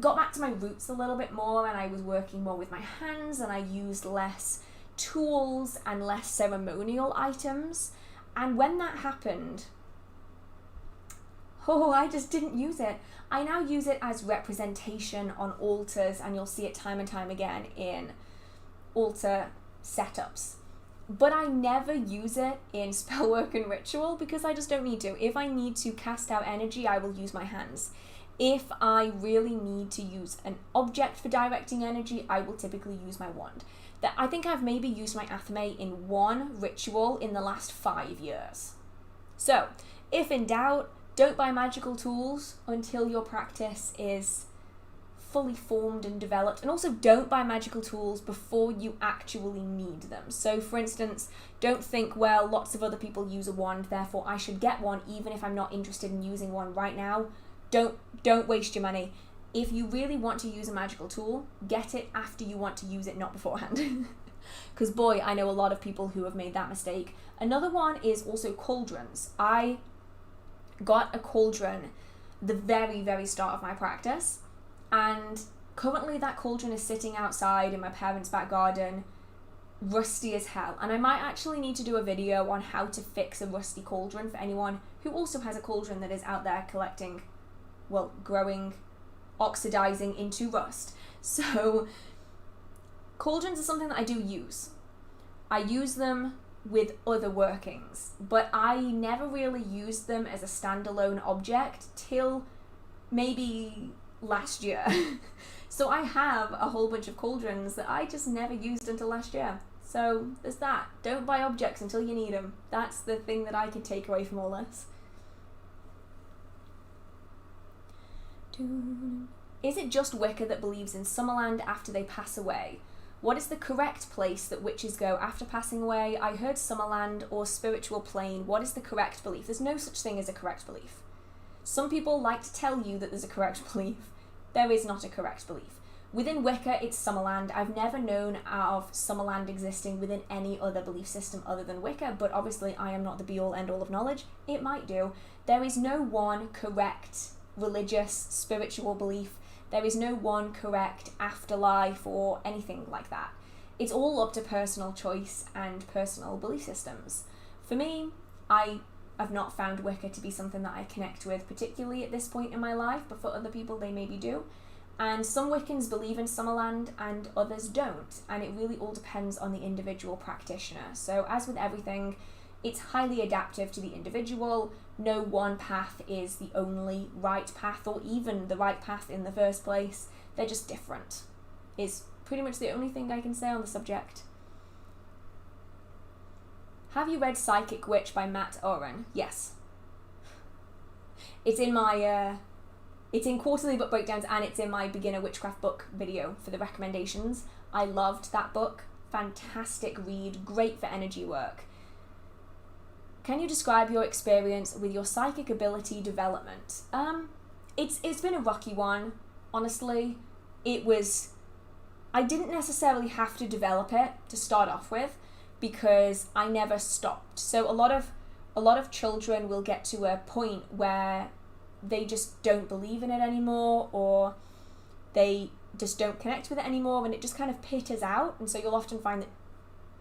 got back to my roots a little bit more, and I was working more with my hands, and I used less tools and less ceremonial items. And when that happened, I just didn't use it. I now use it as representation on altars, and you'll see it time and time again in altar setups. But I never use it in spellwork and ritual, because I just don't need to. If I need to cast out energy, I will use my hands. If I really need to use an object for directing energy, I will typically use my wand. I think I've maybe used my athame in one ritual in the last 5 years. So, if in doubt, don't buy magical tools until your practice is fully formed and developed, and also don't buy magical tools before you actually need them. So for instance, don't think, well, lots of other people use a wand, therefore I should get one even if I'm not interested in using one right now. Don't waste your money. If you really want to use a magical tool, get it after you want to use it, not beforehand. Because boy, I know a lot of people who have made that mistake. Another one is also cauldrons. I got a cauldron the very, very start of my practice, and currently that cauldron is sitting outside in my parents' back garden, rusty as hell. And I might actually need to do a video on how to fix a rusty cauldron for anyone who also has a cauldron that is out there collecting, well, growing, oxidizing into rust. So cauldrons are something that I do use. I use them with other workings, but I never really used them as a standalone object till maybe last year. So I have a whole bunch of cauldrons that I just never used until last year. So there's that. Don't buy objects until you need them. That's the thing that I can take away from all this. Is it just Wicca that believes in Summerland after they pass away? What is the correct place that witches go after passing away? I heard Summerland or spiritual plane. What is the correct belief? There's no such thing as a correct belief. Some people like to tell you that there's a correct belief. There is not a correct belief. Within Wicca, it's Summerland. I've never known of Summerland existing within any other belief system other than Wicca, but obviously I am not the be-all, end-all of knowledge. It might do. There is no one correct religious, spiritual belief. There is no one correct afterlife or anything like that. It's all up to personal choice and personal belief systems. For me, I have not found Wicca to be something that I connect with particularly at this point in my life, but for other people they maybe do. And some Wiccans believe in Summerland and others don't, and it really all depends on the individual practitioner. So as with everything, it's highly adaptive to the individual. No one path is the only right path, or even the right path in the first place. They're just different, is pretty much the only thing I can say on the subject. Have you read Psychic Witch by Matt Oren? Yes. It's in my, it's in quarterly book breakdowns, and it's in my beginner witchcraft book video for the recommendations. I loved that book. Fantastic read, great for energy work. Can you describe your experience with your psychic ability development? It's been a rocky one, honestly. I didn't necessarily have to develop it to start off with, because I never stopped. So a lot of children will get to a point where they just don't believe in it anymore, or they just don't connect with it anymore, and it just kind of peters out. And so you'll often find that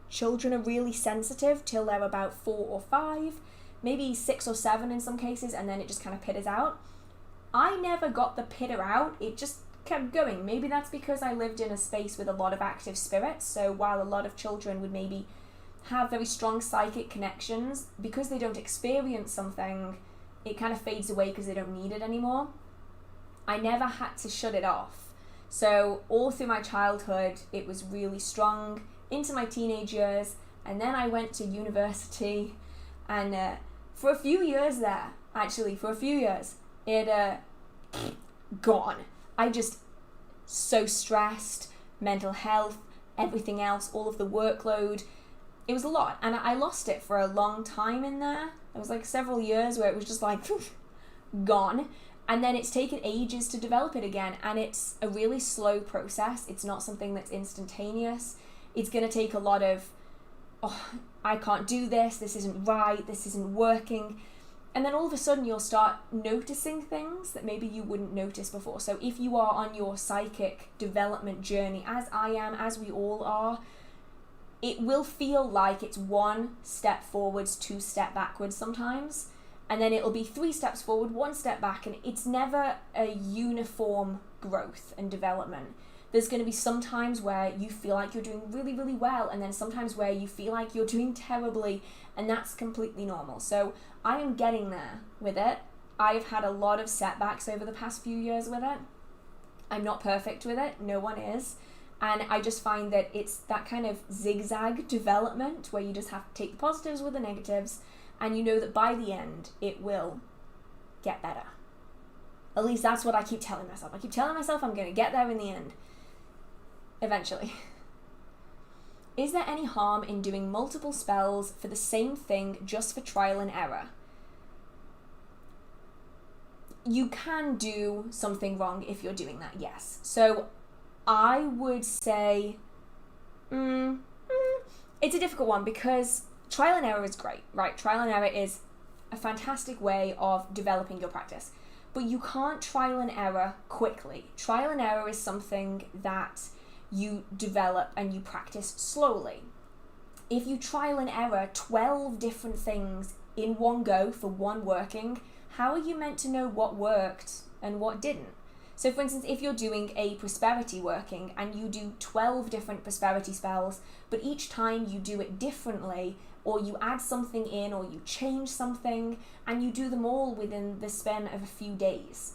children are really sensitive till they're about 4 or 5, maybe 6 or 7 in some cases, and then it just kind of peters out. I never got the peter out, it just kept going. Maybe that's because I lived in a space with a lot of active spirits, so while a lot of children would maybe have very strong psychic connections, because they don't experience something, it kind of fades away because they don't need it anymore. I never had to shut it off. So all through my childhood, it was really strong, into my teenage years, and then I went to university, and for a few years, it gone. I just so stressed, mental health, everything else, all of the workload. It was a lot, and I lost it for a long time in there. There was like several years where it was just like gone, and then it's taken ages to develop it again, and it's a really slow process. It's not something that's instantaneous. It's going to take a lot of, I can't do this, this isn't right, this isn't working. And then all of a sudden you'll start noticing things that maybe you wouldn't notice before. So if you are on your psychic development journey, as I am, as we all are, it will feel like it's 1 step forwards, 2 step backwards sometimes. And then it'll be 3 steps forward, 1 step back, and it's never a uniform growth and development. There's going to be some times where you feel like you're doing really, really well, and then sometimes where you feel like you're doing terribly, and that's completely normal. So I am getting there with it. I've had a lot of setbacks over the past few years with it. I'm not perfect with it. No one is. And I just find that it's that kind of zigzag development where you just have to take the positives with the negatives, and you know that by the end, it will get better. At least that's what I keep telling myself. I keep telling myself I'm going to get there in the end. Eventually. Is there any harm in doing multiple spells for the same thing just for trial and error? You can do something wrong if you're doing that, yes. So I would say it's a difficult one, because trial and error is great, right? Trial and error is a fantastic way of developing your practice. But you can't trial and error quickly. Trial and error is something that you develop and you practice slowly. If you trial and error 12 different things in one go for one working, how are you meant to know what worked and what didn't? So for instance, if you're doing a prosperity working and you do 12 different prosperity spells, but each time you do it differently, or you add something in, or you change something, and you do them all within the span of a few days,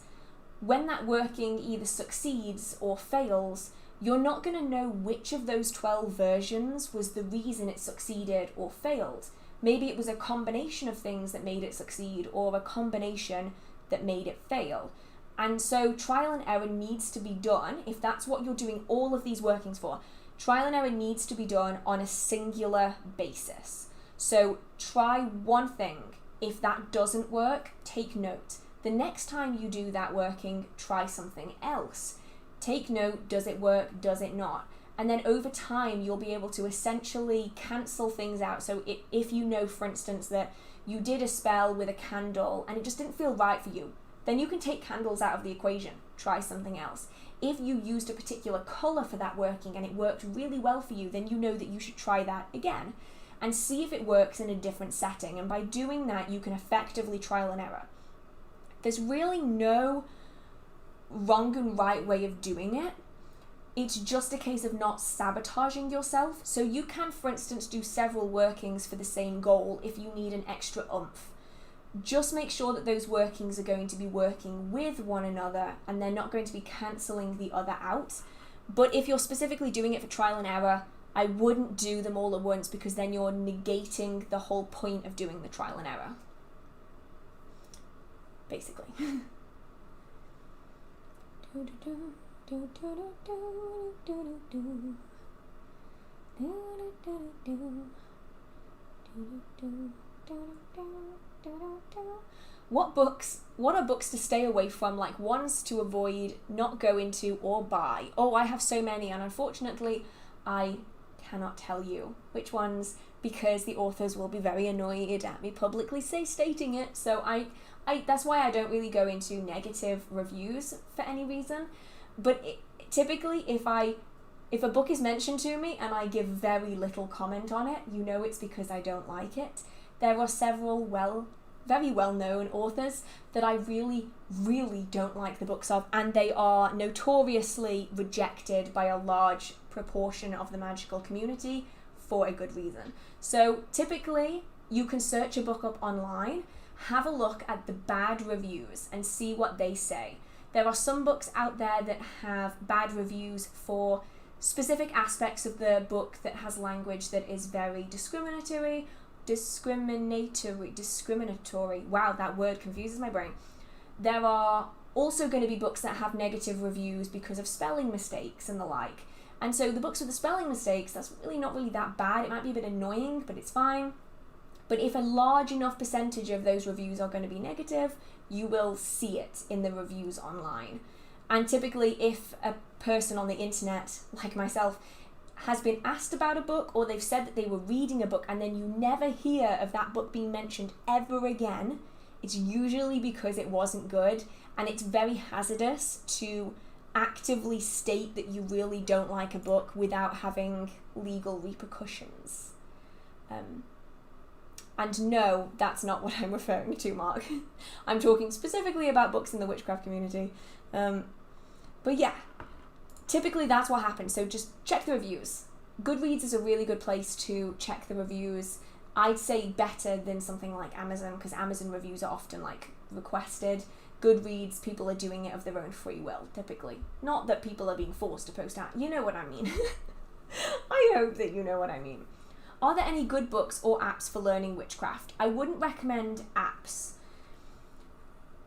when that working either succeeds or fails, you're not going to know which of those 12 versions was the reason it succeeded or failed. Maybe it was a combination of things that made it succeed, or a combination that made it fail. And so trial and error needs to be done, if that's what you're doing all of these workings for. Trial and error needs to be done on a singular basis. So try one thing. If that doesn't work, take note. The next time you do that working, try something else. Take note, does it work, does it not? And then over time, you'll be able to essentially cancel things out. So if you know, for instance, that you did a spell with a candle and it just didn't feel right for you, then you can take candles out of the equation, try something else. If you used a particular colour for that working and it worked really well for you, then you know that you should try that again and see if it works in a different setting. And by doing that, you can effectively trial and error. There's really no wrong and right way of doing it. It's just a case of not sabotaging yourself. So you can, for instance, do several workings for the same goal if you need an extra oomph. Just make sure that those workings are going to be working with one another and they're not going to be cancelling the other out. But if you're specifically doing it for trial and error, I wouldn't do them all at once, because then you're negating the whole point of doing the trial and error. Basically. What are books to stay away from, like ones to avoid, not go into, or buy? Oh, I have so many, and unfortunately I cannot tell you which ones, because the authors will be very annoyed at me publicly stating it. So I that's why I don't really go into negative reviews for any reason. But typically, if a book is mentioned to me and I give very little comment on it, you know it's because I don't like it. There are several very well-known authors that I really, really don't like the books of, and they are notoriously rejected by a large proportion of the magical community for a good reason. So typically, you can search a book up online, have a look at the bad reviews and see what they say. There are some books out there that have bad reviews for specific aspects of the book that has language that is very discriminatory. Wow, that word confuses my brain. There are also going to be books that have negative reviews because of spelling mistakes and the like. And so the books with the spelling mistakes, that's really not really that bad. It might be a bit annoying, but it's fine. But if a large enough percentage of those reviews are going to be negative, you will see it in the reviews online. And typically, if a person on the internet, like myself, has been asked about a book, or they've said that they were reading a book, and then you never hear of that book being mentioned ever again, it's usually because it wasn't good, and it's very hazardous to actively state that you really don't like a book without having legal repercussions. And no, that's not what I'm referring to, Mark. I'm talking specifically about books in the witchcraft community. But yeah, typically that's what happens. So just check the reviews. Goodreads is a really good place to check the reviews. I'd say better than something like Amazon, because Amazon reviews are often like requested. Goodreads, people are doing it of their own free will, typically. Not that people are being forced to post out. You know what I mean. I hope that you know what I mean. Are there any good books or apps for learning witchcraft? I wouldn't recommend apps.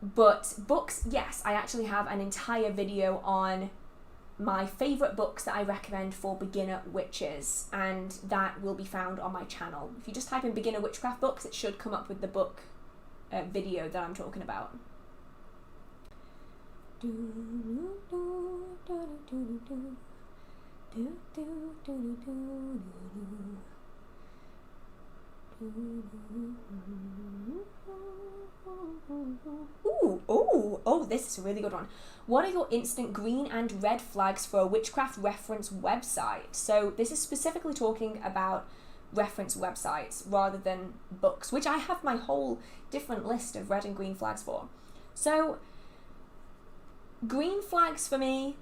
But books, yes, I actually have an entire video on my favourite books that I recommend for beginner witches, and that will be found on my channel. If you just type in beginner witchcraft books, it should come up with the book video that I'm talking about. Oh, this is a really good one. What are your instant green and red flags for a witchcraft reference website? So this is specifically talking about reference websites rather than books, which I have my whole different list of red and green flags for. So Green Flags for me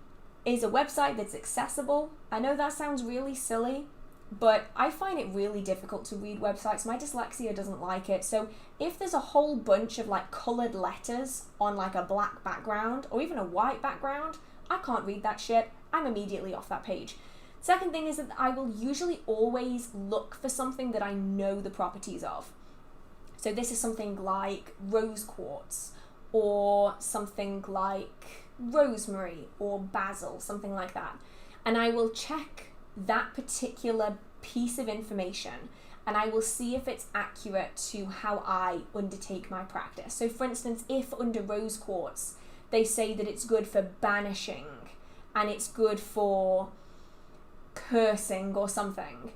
is a website that's accessible. I know that sounds really silly, but I find it really difficult to read websites. My dyslexia doesn't like it. So if there's a whole bunch of like coloured letters on like a black background or even a white background, I can't read that shit. I'm immediately off that page. Second thing is that I will usually always look for something that I know the properties of. So this is something like rose quartz, or something like rosemary or basil, something like that. And I will check that particular piece of information and I will see if it's accurate to how I undertake my practice. So for instance, if under rose quartz they say that it's good for banishing and it's good for cursing or something,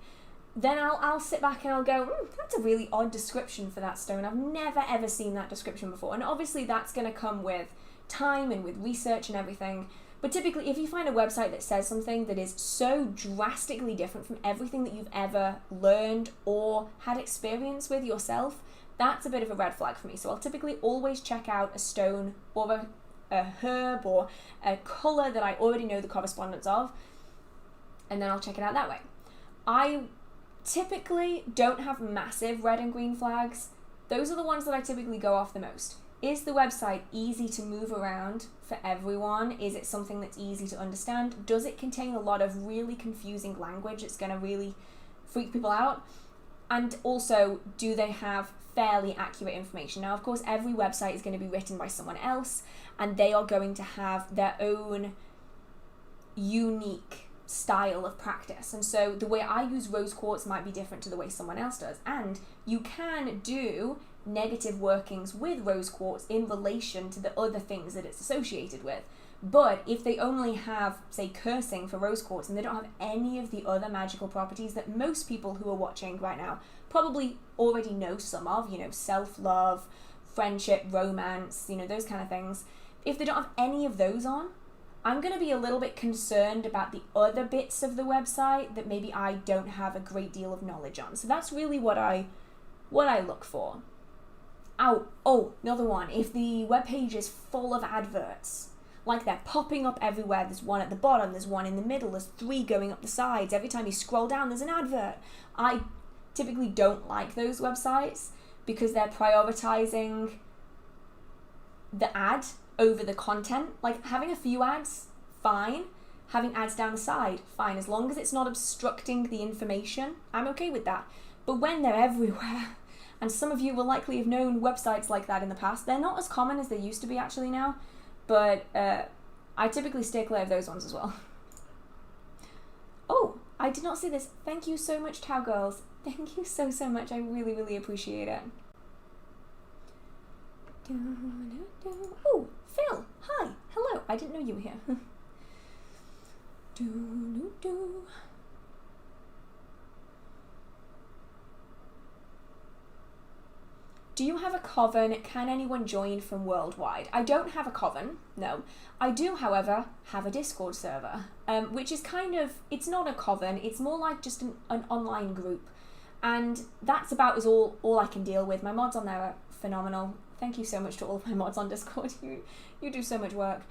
then I'll sit back and I'll go, that's a really odd description for that stone. I've never ever seen that description before. And obviously that's going to come with time and with research and everything. But typically if you find a website that says something that is so drastically different from everything that you've ever learned or had experience with yourself, that's a bit of a red flag for me. So I'll typically always check out a stone or a herb or a colour that I already know the correspondence of, and then I'll check it out that way. I typically don't have massive red and green flags. Those are the ones that I typically go off the most. Is the website easy to move around for everyone? Is it something that's easy to understand? Does it contain a lot of really confusing language that's going to really freak people out? And also, do they have fairly accurate information? Now, of course, every website is going to be written by someone else, and they are going to have their own unique style of practice. And so the way I use rose quartz might be different to the way someone else does. And you can do negative workings with rose quartz in relation to the other things that it's associated with. But if they only have, say, cursing for rose quartz and they don't have any of the other magical properties that most people who are watching right now probably already know some of, self-love, friendship, romance, those kind of things. If they don't have any of those on, I'm going to be a little bit concerned about the other bits of the website that maybe I don't have a great deal of knowledge on. So that's really what I look for. Oh, another one. If the webpage is full of adverts, like they're popping up everywhere, there's one at the bottom, there's one in the middle, there's 3 going up the sides, every time you scroll down there's an advert. I typically don't like those websites because they're prioritizing the ad over the content. Like having a few ads, fine. Having ads down the side, fine. As long as it's not obstructing the information, I'm okay with that. But when they're everywhere, and some of you will likely have known websites like that in the past, they're not as common as they used to be actually now, but I typically stay clear of those ones as well. Oh, I did not see this. Thank you so much, Tau Girls. Thank you so much. I really, really appreciate it. Oh, Phil, hi, hello. I didn't know you were here. Do you have a coven? Can anyone join from worldwide? I don't have a coven, no. I do, however, have a Discord server, which is it's not a coven, it's more like just an online group. And that's about all I can deal with. My mods on there are phenomenal. Thank you so much to all of my mods on Discord. You do so much work.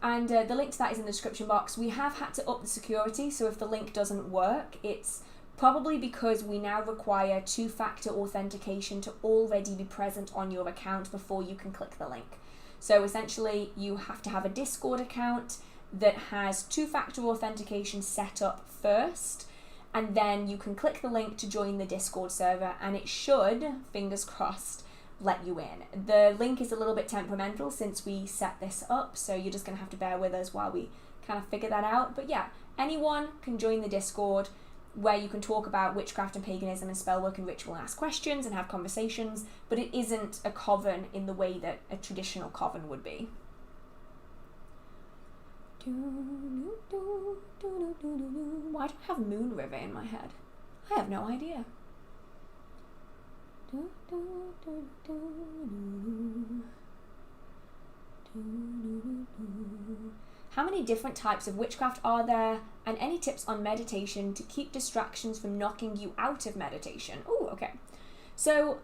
And the link to that is in the description box. We have had to up the security, so if the link doesn't work, it's probably because we now require 2-factor authentication to already be present on your account before you can click the link. So essentially, you have to have a Discord account that has 2-factor authentication set up first, and then you can click the link to join the Discord server, and it should, fingers crossed, let you in. The link is a little bit temperamental since we set this up, so you're just going to have to bear with us while we kind of figure that out. But yeah, anyone can join the Discord, where you can talk about witchcraft and paganism and spellwork and ritual and ask questions and have conversations, but it isn't a coven in the way that a traditional coven would be. Why do I have Moon River in my head? I have no idea. How many different types of witchcraft are there, and any tips on meditation to keep distractions from knocking you out of meditation? Oh, okay. So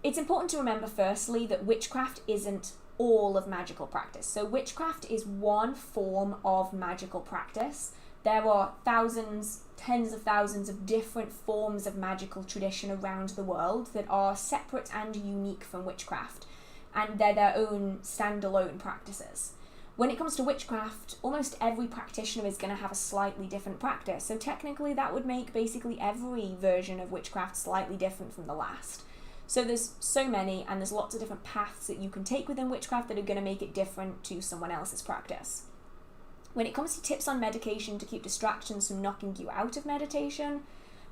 it's important to remember firstly that witchcraft isn't all of magical practice. So witchcraft is one form of magical practice. There are thousands, tens of thousands of different forms of magical tradition around the world that are separate and unique from witchcraft, and they're their own standalone practices. When it comes to witchcraft, almost every practitioner is going to have a slightly different practice, so technically that would make basically every version of witchcraft slightly different from the last. So there's so many, and there's lots of different paths that you can take within witchcraft that are going to make it different to someone else's practice. When it comes to tips on meditation to keep distractions from knocking you out of meditation,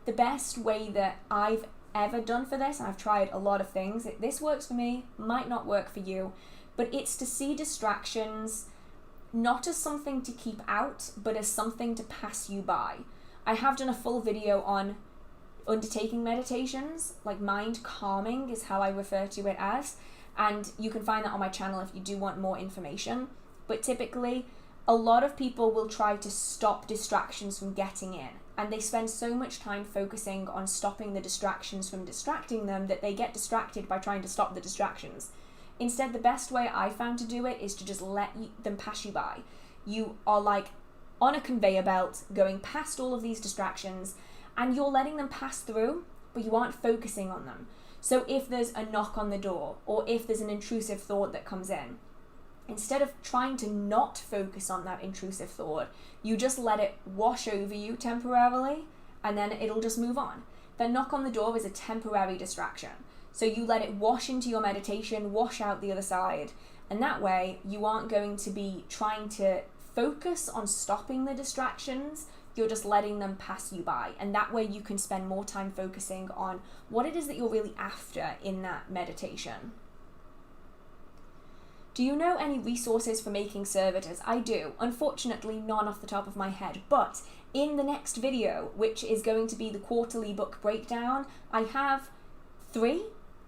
the best way that I've ever done for this, and I've tried a lot of things, this works for me, might not work for you, but it's to see distractions not as something to keep out, but as something to pass you by. I have done a full video on undertaking meditations, like mind calming is how I refer to it as, and you can find that on my channel if you do want more information. But typically, a lot of people will try to stop distractions from getting in, and they spend so much time focusing on stopping the distractions from distracting them that they get distracted by trying to stop the distractions. Instead, the best way I found to do it is to just let them pass you by. You are like on a conveyor belt going past all of these distractions, and you're letting them pass through, but you aren't focusing on them. So if there's a knock on the door, or if there's an intrusive thought that comes in, instead of trying to not focus on that intrusive thought, you just let it wash over you temporarily, and then it'll just move on. The knock on the door is a temporary distraction. So you let it wash into your meditation, wash out the other side, and that way you aren't going to be trying to focus on stopping the distractions, you're just letting them pass you by, and that way you can spend more time focusing on what it is that you're really after in that meditation. Do you know any resources for making servitors? I do. Unfortunately, none off the top of my head, but in the next video, which is going to be the quarterly book breakdown, I have 3,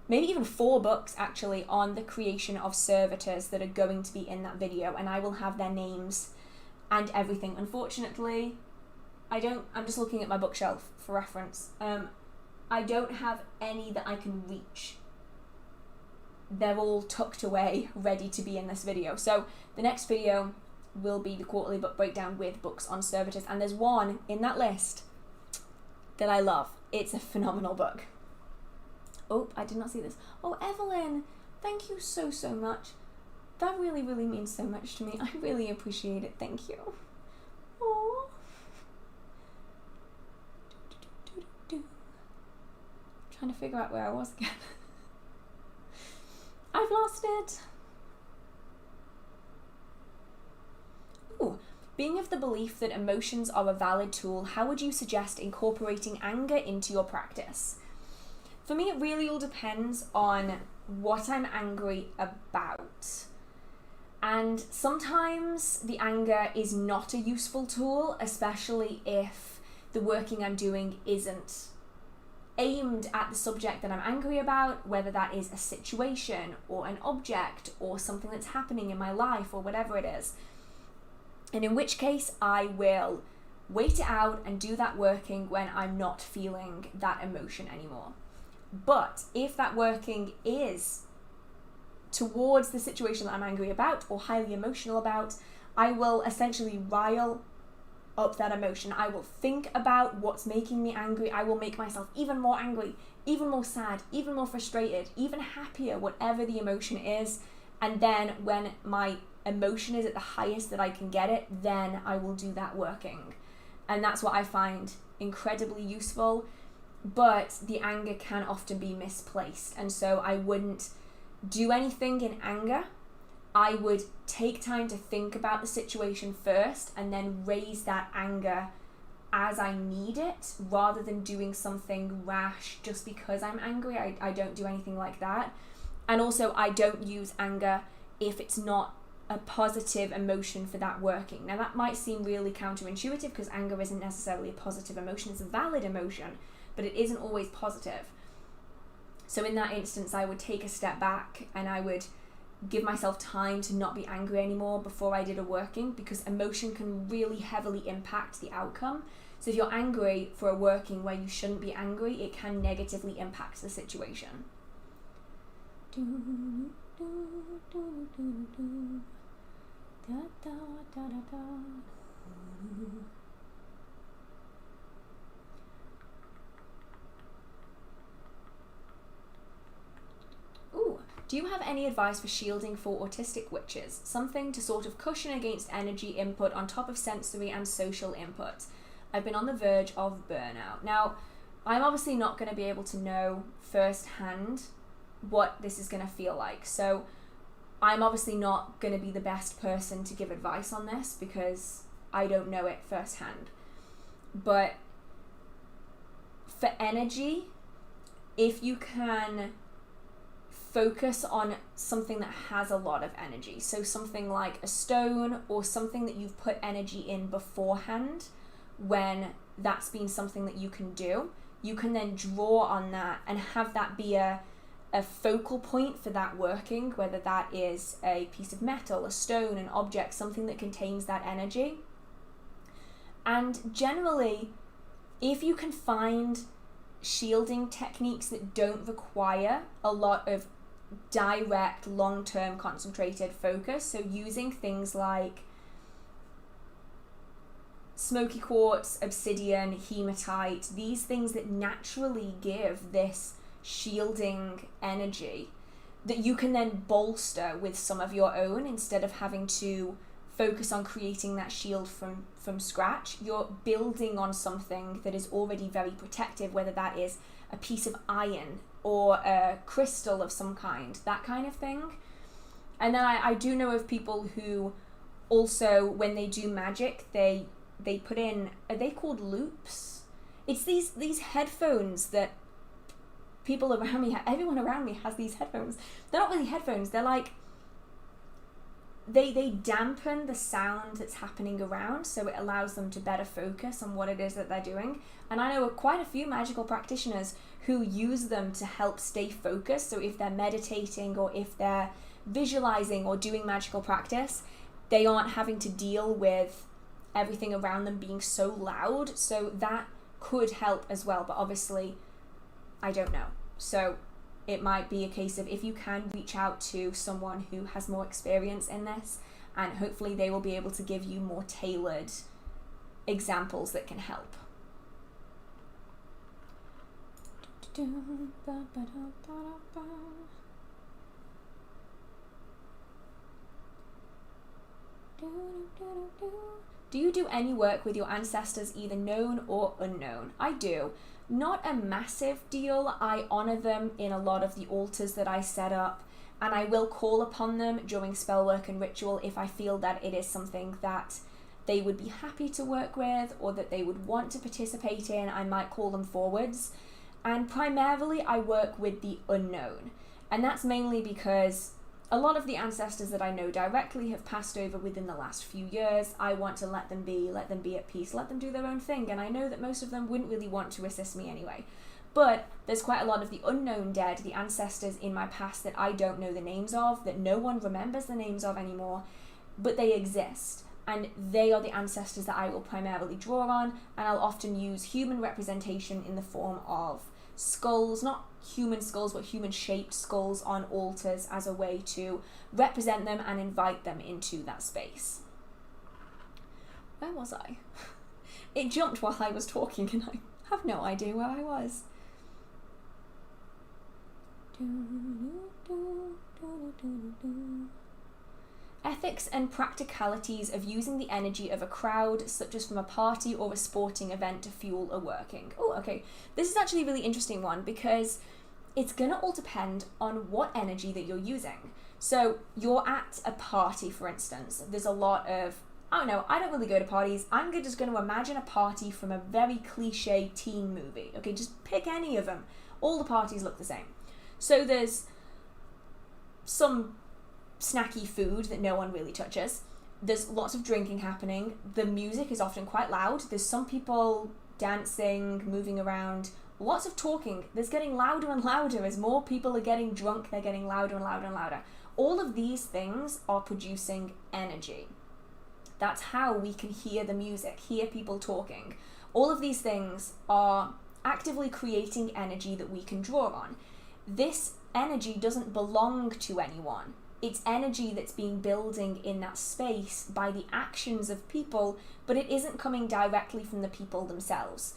maybe even 4 books actually on the creation of servitors that are going to be in that video, and I will have their names and everything. Unfortunately, I'm just looking at my bookshelf for reference. I don't have any that I can reach. They're all tucked away, ready to be in this video. So the next video will be the quarterly book breakdown with books on servitors, and there's one in that list that I love. It's a phenomenal book. Oh, I did not see this. Oh, Evelyn, thank you so much. That really, really means so much to me. I really appreciate it. Thank you. Aww. Trying to figure out where I was again. I've lost it. Ooh. Being of the belief that emotions are a valid tool, how would you suggest incorporating anger into your practice? For me, it really all depends on what I'm angry about. And sometimes the anger is not a useful tool, especially if the working I'm doing isn't aimed at the subject that I'm angry about, whether that is a situation or an object or something that's happening in my life or whatever it is. And in which case I will wait it out and do that working when I'm not feeling that emotion anymore. But if that working is towards the situation that I'm angry about or highly emotional about, I will essentially rile up that emotion. I will think about what's making me angry. I will make myself even more angry, even more sad, even more frustrated, even happier, whatever the emotion is. And then when my emotion is at the highest that I can get it, then I will do that working. And that's what I find incredibly useful. But the anger can often be misplaced, and so I wouldn't do anything in anger. I would take time to think about the situation first and then raise that anger as I need it, rather than doing something rash just because I'm angry. I don't do anything like that. And also, I don't use anger if it's not a positive emotion for that working. Now, that might seem really counterintuitive because anger isn't necessarily a positive emotion. It's a valid emotion, but it isn't always positive. So in that instance, I would take a step back and I would give myself time to not be angry anymore before I did a working, because emotion can really heavily impact the outcome. So if you're angry for a working where you shouldn't be angry, it can negatively impact the situation. Ooh, do you have any advice for shielding for autistic witches? Something to sort of cushion against energy input on top of sensory and social input. I've been on the verge of burnout. Now, I'm obviously not going to be able to know firsthand what this is going to feel like. So I'm obviously not going to be the best person to give advice on this because I don't know it firsthand. But for energy, if you can focus on something that has a lot of energy, so something like a stone or something that you've put energy in beforehand, when that's been something that you can do, you can then draw on that and have that be a focal point for that working, whether that is a piece of metal, a stone, an object, something that contains that energy. And generally, if you can find shielding techniques that don't require a lot of direct, long-term concentrated focus, so using things like smoky quartz, obsidian, hematite, these things that naturally give this shielding energy that you can then bolster with some of your own instead of having to focus on creating that shield from scratch. You're building on something that is already very protective, whether that is a piece of iron or a crystal of some kind, that kind of thing. And then I do know of people who also, when they do magic, they put in, are they called loops? It's these headphones that people around me, everyone around me has these headphones. They're not really headphones, they're like, they dampen the sound that's happening around, so it allows them to better focus on what it is that they're doing. And I know quite a few magical practitioners who use them to help stay focused. So if they're meditating or if they're visualizing or doing magical practice, they aren't having to deal with everything around them being so loud. So that could help as well, but obviously I don't know. So it might be a case of, if you can, reach out to someone who has more experience in this, and hopefully they will be able to give you more tailored examples that can help. Do you do any work with your ancestors, either known or unknown? I do. Not a massive deal. I honor them in a lot of the altars that I set up, and I will call upon them during spellwork and ritual if I feel that it is something that they would be happy to work with or that they would want to participate in. I might call them forwards. And primarily I work with the unknown, and that's mainly because a lot of the ancestors that I know directly have passed over within the last few years. I want to let them be at peace, let them do their own thing, and I know that most of them wouldn't really want to assist me anyway. But there's quite a lot of the unknown dead, the ancestors in my past that I don't know the names of, that no one remembers the names of anymore, but they exist. And they are the ancestors that I will primarily draw on, and I'll often use human representation in the form of skulls, not human skulls, but human-shaped skulls on altars as a way to represent them and invite them into that space. Where was I? It jumped while I was talking and I have no idea where I was. Ethics and practicalities of using the energy of a crowd, such as from a party or a sporting event, to fuel a working. Oh, okay. This is actually a really interesting one because it's gonna all depend on what energy that you're using. So you're at a party, for instance. There's a lot of, I don't know, I don't really go to parties. I'm just gonna imagine a party from a very cliche teen movie. Okay, just pick any of them. All the parties look the same. So there's some snacky food that no one really touches. There's lots of drinking happening. The music is often quite loud. There's some people dancing, moving around, lots of talking. There's getting louder and louder. As more people are getting drunk, they're getting louder and louder and louder. All of these things are producing energy. That's how we can hear the music, hear people talking. All of these things are actively creating energy that we can draw on. this energy doesn't belong to anyone. It's energy that's been building in that space by the actions of people, but it isn't coming directly from the people themselves.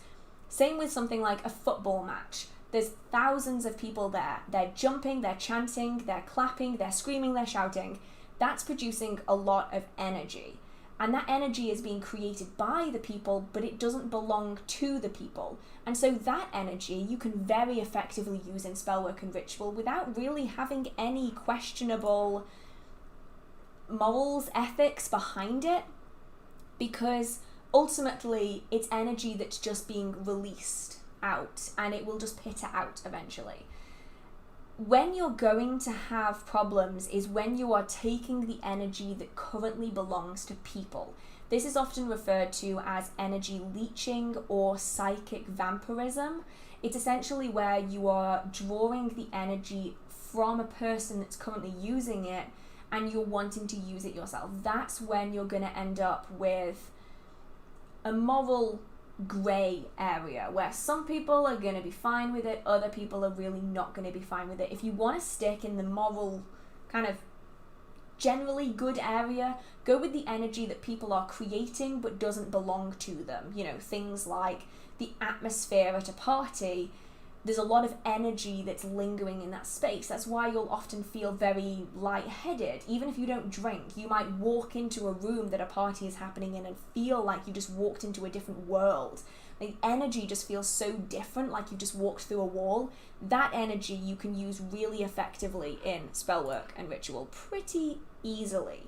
Same with something like a football match. There's thousands of people there. They're jumping, they're chanting, they're clapping, they're screaming, they're shouting. That's producing a lot of energy. And that energy is being created by the people, but it doesn't belong to the people. And so that energy you can very effectively use in spellwork and ritual without really having any questionable morals, ethics behind it, because ultimately it's energy that's just being released out, and it will just peter out eventually. When you're going to have problems is when you are taking the energy that currently belongs to people. This is often referred to as energy leeching or psychic vampirism. It's essentially where you are drawing the energy from a person that's currently using it and you're wanting to use it yourself. That's when you're going to end up with a moral grey area where some people are going to be fine with it, other people are really not going to be fine with it. If you want to stick in the moral kind of generally good area, go with the energy that people are creating but doesn't belong to them. You know, things like the atmosphere at a party. There's a lot of energy that's lingering in that space. That's why you'll often feel very lightheaded. Even if you don't drink, you might walk into a room that a party is happening in and feel like you just walked into a different world. The energy just feels so different, like you just walked through a wall. That energy you can use really effectively in spellwork and ritual pretty easily.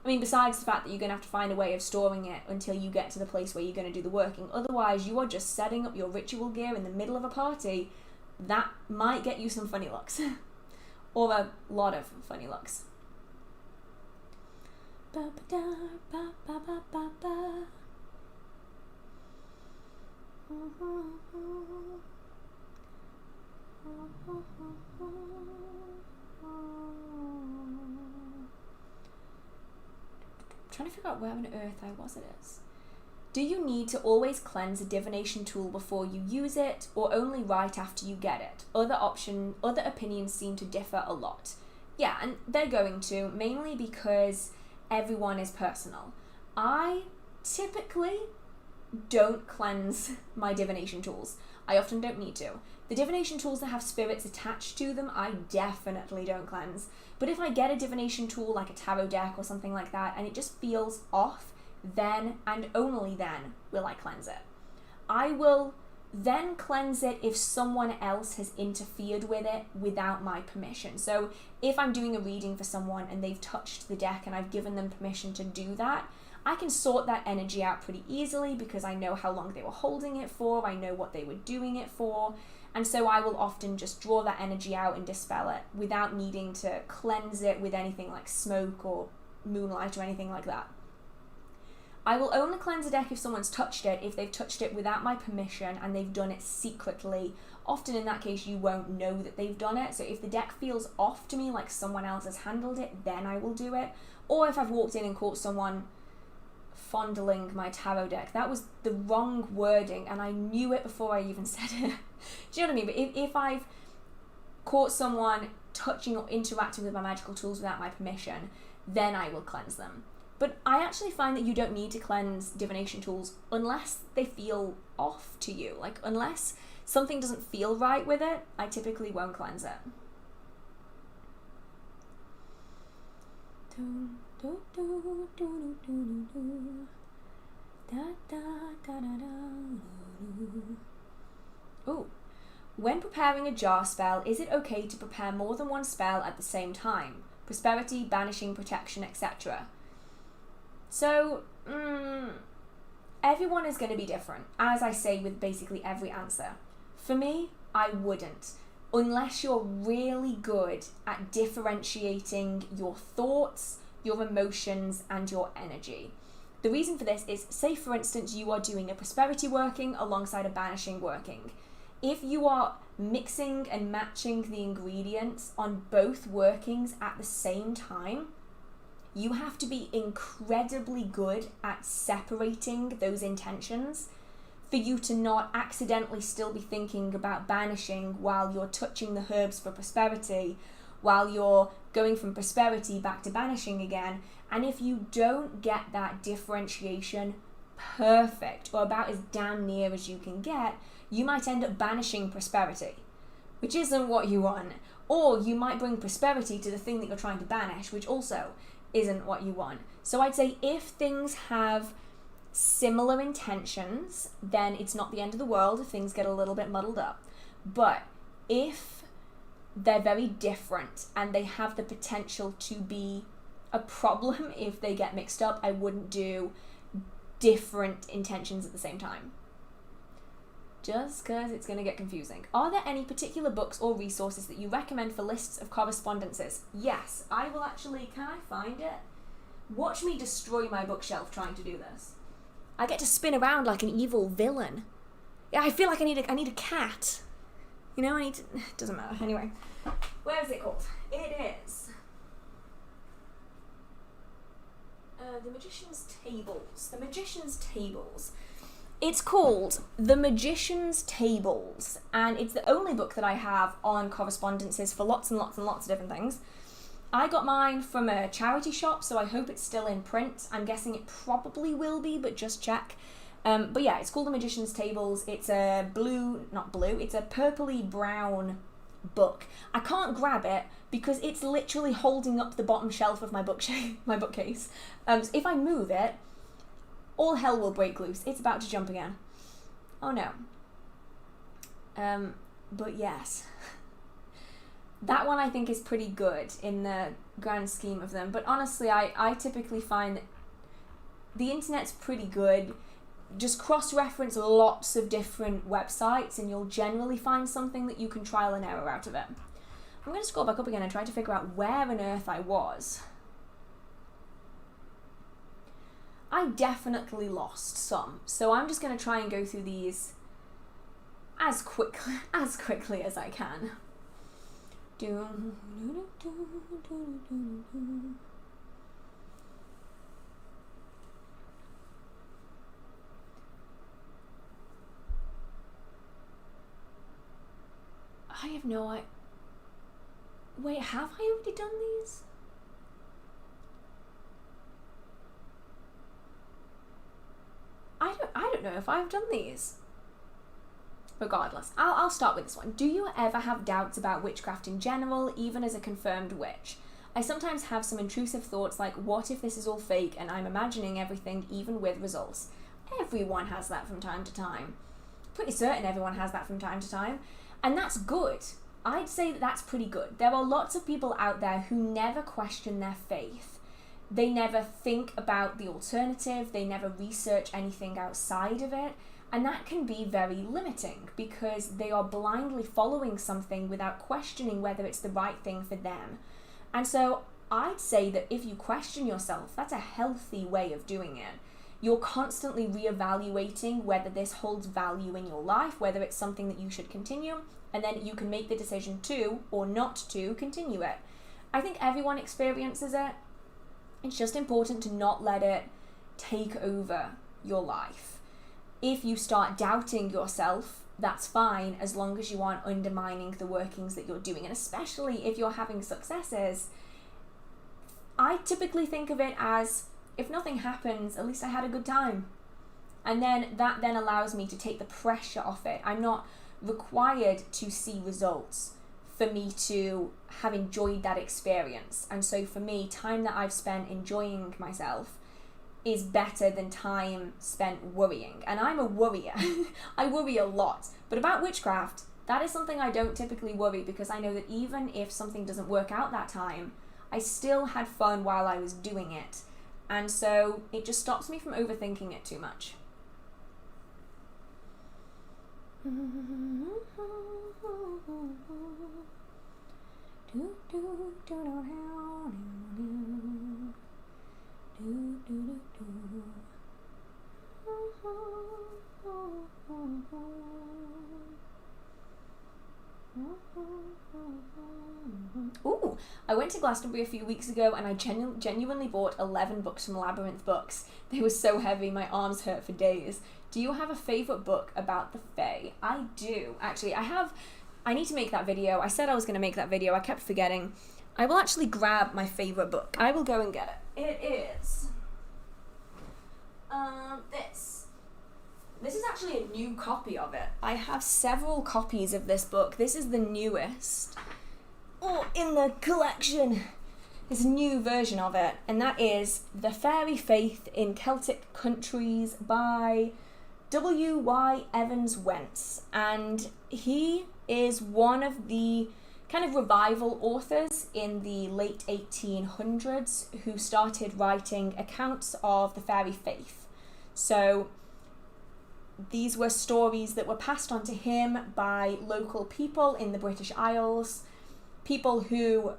I mean, besides the fact that you're going to have to find a way of storing it until you get to the place where you're going to do the working. Otherwise, you are just setting up your ritual gear in the middle of a party. That might get you some funny looks. Or a lot of funny looks. Trying to figure out where on earth I was it is. Do you need to always cleanse a divination tool before you use it, or only right after you get it? Other opinions seem to differ a lot. Yeah, and they're going to, mainly because everyone is personal. I typically don't cleanse my divination tools. I often don't need to. The divination tools that have spirits attached to them, I definitely don't cleanse. But if I get a divination tool like a tarot deck or something like that, and it just feels off, then and only then will I cleanse it. I will then cleanse it if someone else has interfered with it without my permission. So if I'm doing a reading for someone and they've touched the deck and I've given them permission to do that, I can sort that energy out pretty easily because I know how long they were holding it for, I know what they were doing it for, and so I will often just draw that energy out and dispel it without needing to cleanse it with anything like smoke or moonlight or anything like that. I will only cleanse a deck if someone's touched it, if they've touched it without my permission and they've done it secretly. Often in that case you won't know that they've done it, so if the deck feels off to me like someone else has handled it, then I will do it. Or if I've walked in and caught someone fondling my tarot deck, that was the wrong wording and I knew it before I even said it. Do you know what I mean? But if I've caught someone touching or interacting with my magical tools without my permission, then I will cleanse them. But I actually find that you don't need to cleanse divination tools unless they feel off to you. Like, unless something doesn't feel right with it, I typically won't cleanse it. Ooh. When preparing a jar spell, is it okay to prepare more than one spell at the same time? Prosperity, banishing, protection, etc. So, everyone is going to be different, as I say with basically every answer. For me, I wouldn't, unless you're really good at differentiating your thoughts, your emotions, and your energy. The reason for this is, say for instance, you are doing a prosperity working alongside a banishing working. If you are mixing and matching the ingredients on both workings at the same time, you have to be incredibly good at separating those intentions for you to not accidentally still be thinking about banishing while you're touching the herbs for prosperity, while you're going from prosperity back to banishing again. And if you don't get that differentiation perfect, or about as damn near as you can get, you might end up banishing prosperity, which isn't what you want. Or you might bring prosperity to the thing that you're trying to banish, which also isn't what you want. So I'd say if things have similar intentions, then it's not the end of the world if things get a little bit muddled up. But if they're very different and they have the potential to be a problem if they get mixed up, I wouldn't do different intentions at the same time, just because it's going to get confusing. Are there any particular books or resources that you recommend for lists of correspondences? Yes, I will actually. Can I find it? Watch me destroy my bookshelf trying to do this. I get to spin around like an evil villain. Yeah, I feel like I need a cat. You know, it doesn't matter. Anyway, where is it called? It is The Magician's Tables. The Magician's Tables. It's called The Magician's Tables, and it's the only book that I have on correspondences for lots and lots and lots of different things. I got mine from a charity shop, so I hope it's still in print. I'm guessing it probably will be, but just check. But yeah, it's called The Magician's Tables. It's a it's a purpley brown book. I can't grab it because it's literally holding up the bottom shelf of my bookcase. So if I move it, all hell will break loose. It's about to jump again. Oh no. But yes. That one I think is pretty good in the grand scheme of them. But honestly, I typically find that the internet's pretty good. Just cross-reference lots of different websites and you'll generally find something that you can trial and error out of it. I'm going to scroll back up again and try to figure out where on earth I was. I definitely lost some, so I'm just going to try and go through these as quickly as I can. I have no idea. Wait, have I already done these? I don't know if I've done these. Regardless, I'll start with this one. Do you ever have doubts about witchcraft in general, even as a confirmed witch? I sometimes have some intrusive thoughts like, what if this is all fake and I'm imagining everything, even with results? Everyone has that from time to time. Pretty certain everyone has that from time to time. And that's good. I'd say that that's pretty good. There are lots of people out there who never question their faith. They never think about the alternative. They never research anything outside of it. And that can be very limiting because they are blindly following something without questioning whether it's the right thing for them. And so I'd say that if you question yourself, that's a healthy way of doing it. You're constantly reevaluating whether this holds value in your life, whether it's something that you should continue, and then you can make the decision to or not to continue it. I think everyone experiences it. It's just important to not let it take over your life. If you start doubting yourself, that's fine, as long as you aren't undermining the workings that you're doing. And especially if you're having successes, I typically think of it as, if nothing happens, at least I had a good time. And then that then allows me to take the pressure off it. I'm not required to see results for me to have enjoyed that experience. And so for me, time that I've spent enjoying myself is better than time spent worrying. And I'm a worrier. I worry a lot. But about witchcraft, that is something I don't typically worry, because I know that even if something doesn't work out that time, I still had fun while I was doing it. And so it just stops me from overthinking it too much. Ooh, Ooh, I went to Glastonbury a few weeks ago and I genuinely bought 11 books from Labyrinth Books. They were so heavy, my arms hurt for days. Do you have a favourite book about the Fae? I do, actually. I need to make that video. I said I was going to make that video. I kept forgetting. I will actually grab my favourite book. I will go and get it. It is this. This is actually a new copy of it. I have several copies of this book. This is the newest. In the collection. There's a new version of it, and that is The Fairy Faith in Celtic Countries by W.Y. Evans Wentz. And he is one of the kind of revival authors in the late 1800s who started writing accounts of the fairy faith. So these were stories that were passed on to him by local people in the British Isles, people who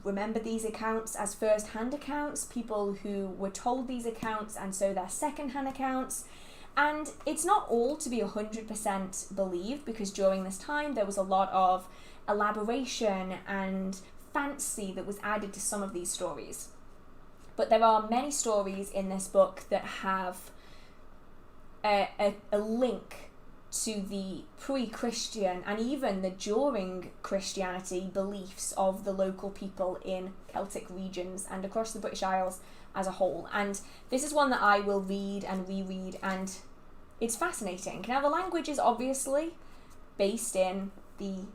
remember these accounts as first-hand accounts, people who were told these accounts and so they're second-hand accounts. And it's not all to be 100% believed, because during this time there was a lot of elaboration and fancy that was added to some of these stories. But there are many stories in this book that have a link to the pre-Christian and even the during Christianity beliefs of the local people in Celtic regions and across the British Isles as a whole. And this is one that I will read and reread, and it's fascinating. Now, the language is obviously based in the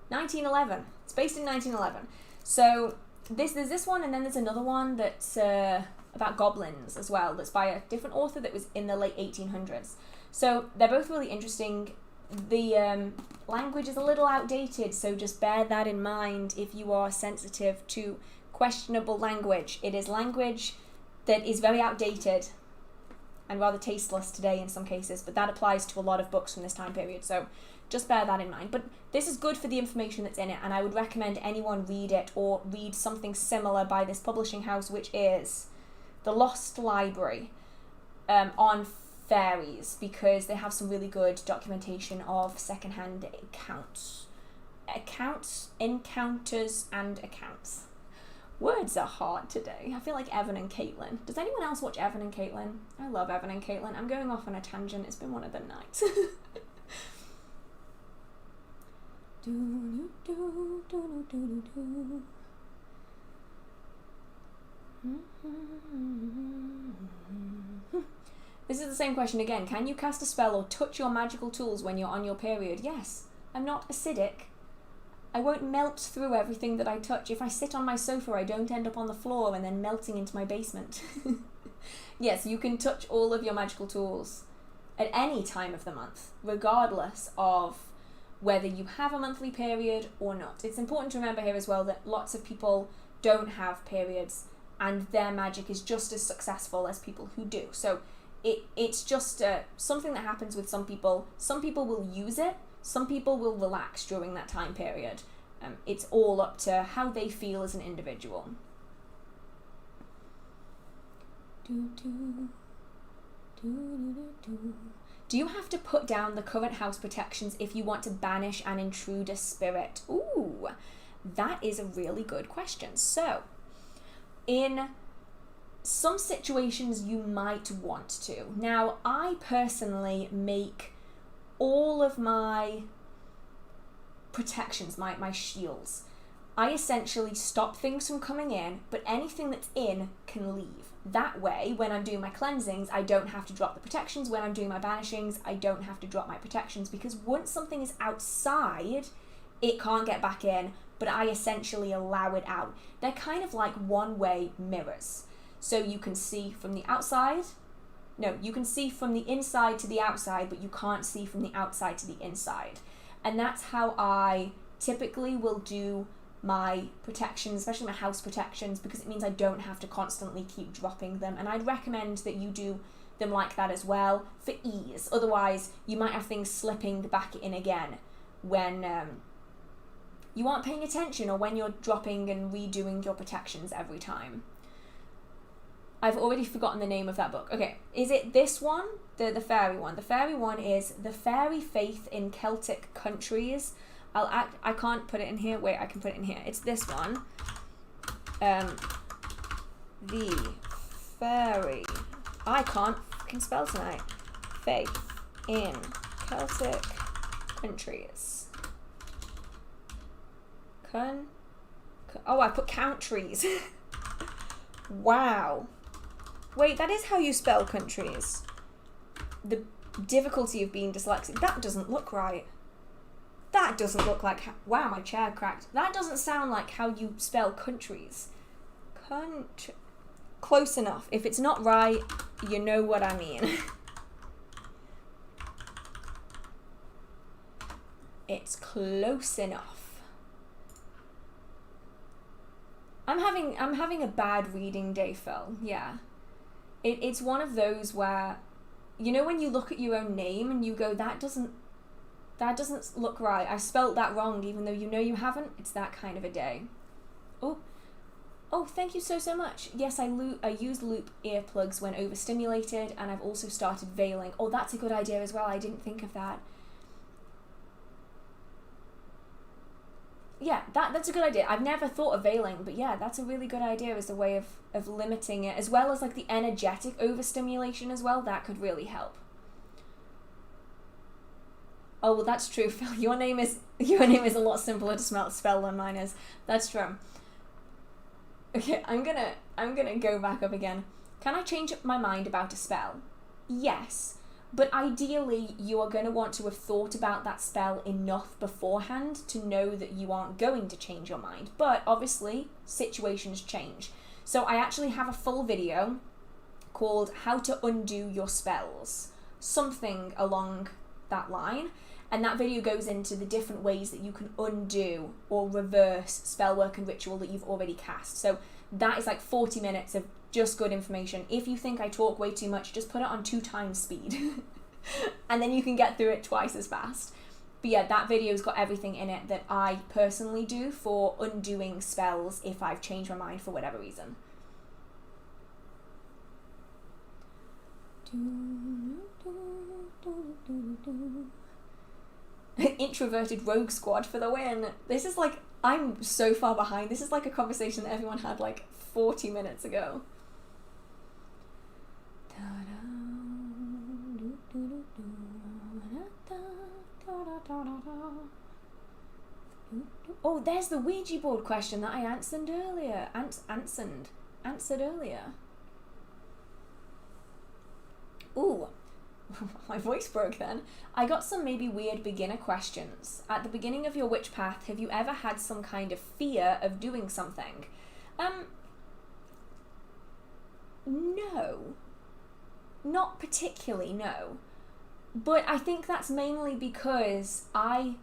1911. It's based in 1911. So there's this one, and then there's another one that's about goblins as well, that's by a different author that was in the late 1800s. So they're both really interesting. The language is a little outdated, so just bear that in mind if you are sensitive to questionable language. It is language that is very outdated and rather tasteless today in some cases, but that applies to a lot of books from this time period, so just bear that in mind. But this is good for the information that's in it, and I would recommend anyone read it or read something similar by this publishing house, which is The Lost Library, on fairies, because they have some really good documentation of secondhand encounters and accounts. Words are hard today. I feel like Evan and Caitlin. Does anyone else watch Evan and Caitlin? I love Evan and Caitlin. I'm going off on a tangent. It's been one of the nights. This is the same question again. Can you cast a spell or touch your magical tools when you're on your period? Yes. I'm not acidic. I won't melt through everything that I touch. If I sit on my sofa, I don't end up on the floor and then melting into my basement. Yes, you can touch all of your magical tools at any time of the month, regardless of whether you have a monthly period or not. It's important to remember here as well that lots of people don't have periods and their magic is just as successful as people who do. So it's just something that happens with some people. Some people will use it. Some people will relax during that time period. It's all up to how they feel as an individual. Do you have to put down the current house protections if you want to banish an intruder spirit? Ooh, that is a really good question. So, in some situations you might want to. Now, I personally make all of my protections, my shields, I essentially stop things from coming in, but anything that's in can leave. That way, when I'm doing my cleansings, I don't have to drop the protections. When I'm doing my banishings, I don't have to drop my protections, because once something is outside, it can't get back in, but I essentially allow it out. They're kind of like one-way mirrors. So you can see from the outside. No, you can see from the inside to the outside, but you can't see from the outside to the inside. And that's how I typically will do my protections, especially my house protections, because it means I don't have to constantly keep dropping them. And I'd recommend that you do them like that as well for ease. Otherwise, you might have things slipping back in again when you aren't paying attention, or when you're dropping and redoing your protections every time. I've already forgotten the name of that book. Okay, is it this one? The fairy one. The fairy one is The Fairy Faith in Celtic Countries I can't put it in here. Wait, I can put it in here. It's this one. The fairy. I can't fucking spell tonight. Faith in Celtic countries. Oh, I put countries. Wow. Wait, that is how you spell countries. The difficulty of being dyslexic. That doesn't look right. That doesn't look like... Wow, my chair cracked. That doesn't sound like how you spell countries. Close enough. If it's not right, you know what I mean. It's close enough. I'm having a bad reading day, Phil. Yeah. It's one of those where, you know, when you look at your own name and you go, that doesn't look right. I spelt that wrong, even though you know you haven't. It's that kind of a day. Oh, thank you so much. Yes, I use loop earplugs when overstimulated, and I've also started veiling. Oh, that's a good idea as well. I didn't think of that. Yeah, that's a good idea. I've never thought of veiling, but yeah, that's a really good idea as a way of limiting it, as well as like the energetic overstimulation as well. That could really help. Oh, well, that's true, Phil. Your name is a lot simpler to spell than mine is. That's true. Okay, I'm gonna go back up again. Can I change my mind about a spell? Yes. But ideally, you are going to want to have thought about that spell enough beforehand to know that you aren't going to change your mind. But obviously, situations change. So I actually have a full video called How to Undo Your Spells. Something along that line. And that video goes into the different ways that you can undo or reverse spellwork and ritual that you've already cast. So that is like 40 minutes of just good information. If you think I talk way too much, just put it on 2 times speed. And then you can get through it twice as fast. But yeah, that video's got everything in it that I personally do for undoing spells if I've changed my mind for whatever reason. Introverted rogue squad for the win. This is like, I'm so far behind. This is like a conversation that everyone had like 40 minutes ago. Oh, there's the Ouija board question that I answered earlier. Answered earlier. Ooh. My voice broke then. I got some maybe weird beginner questions. At the beginning of your witch path, have you ever had some kind of fear of doing something? No. Not particularly, no. But I think that's mainly because a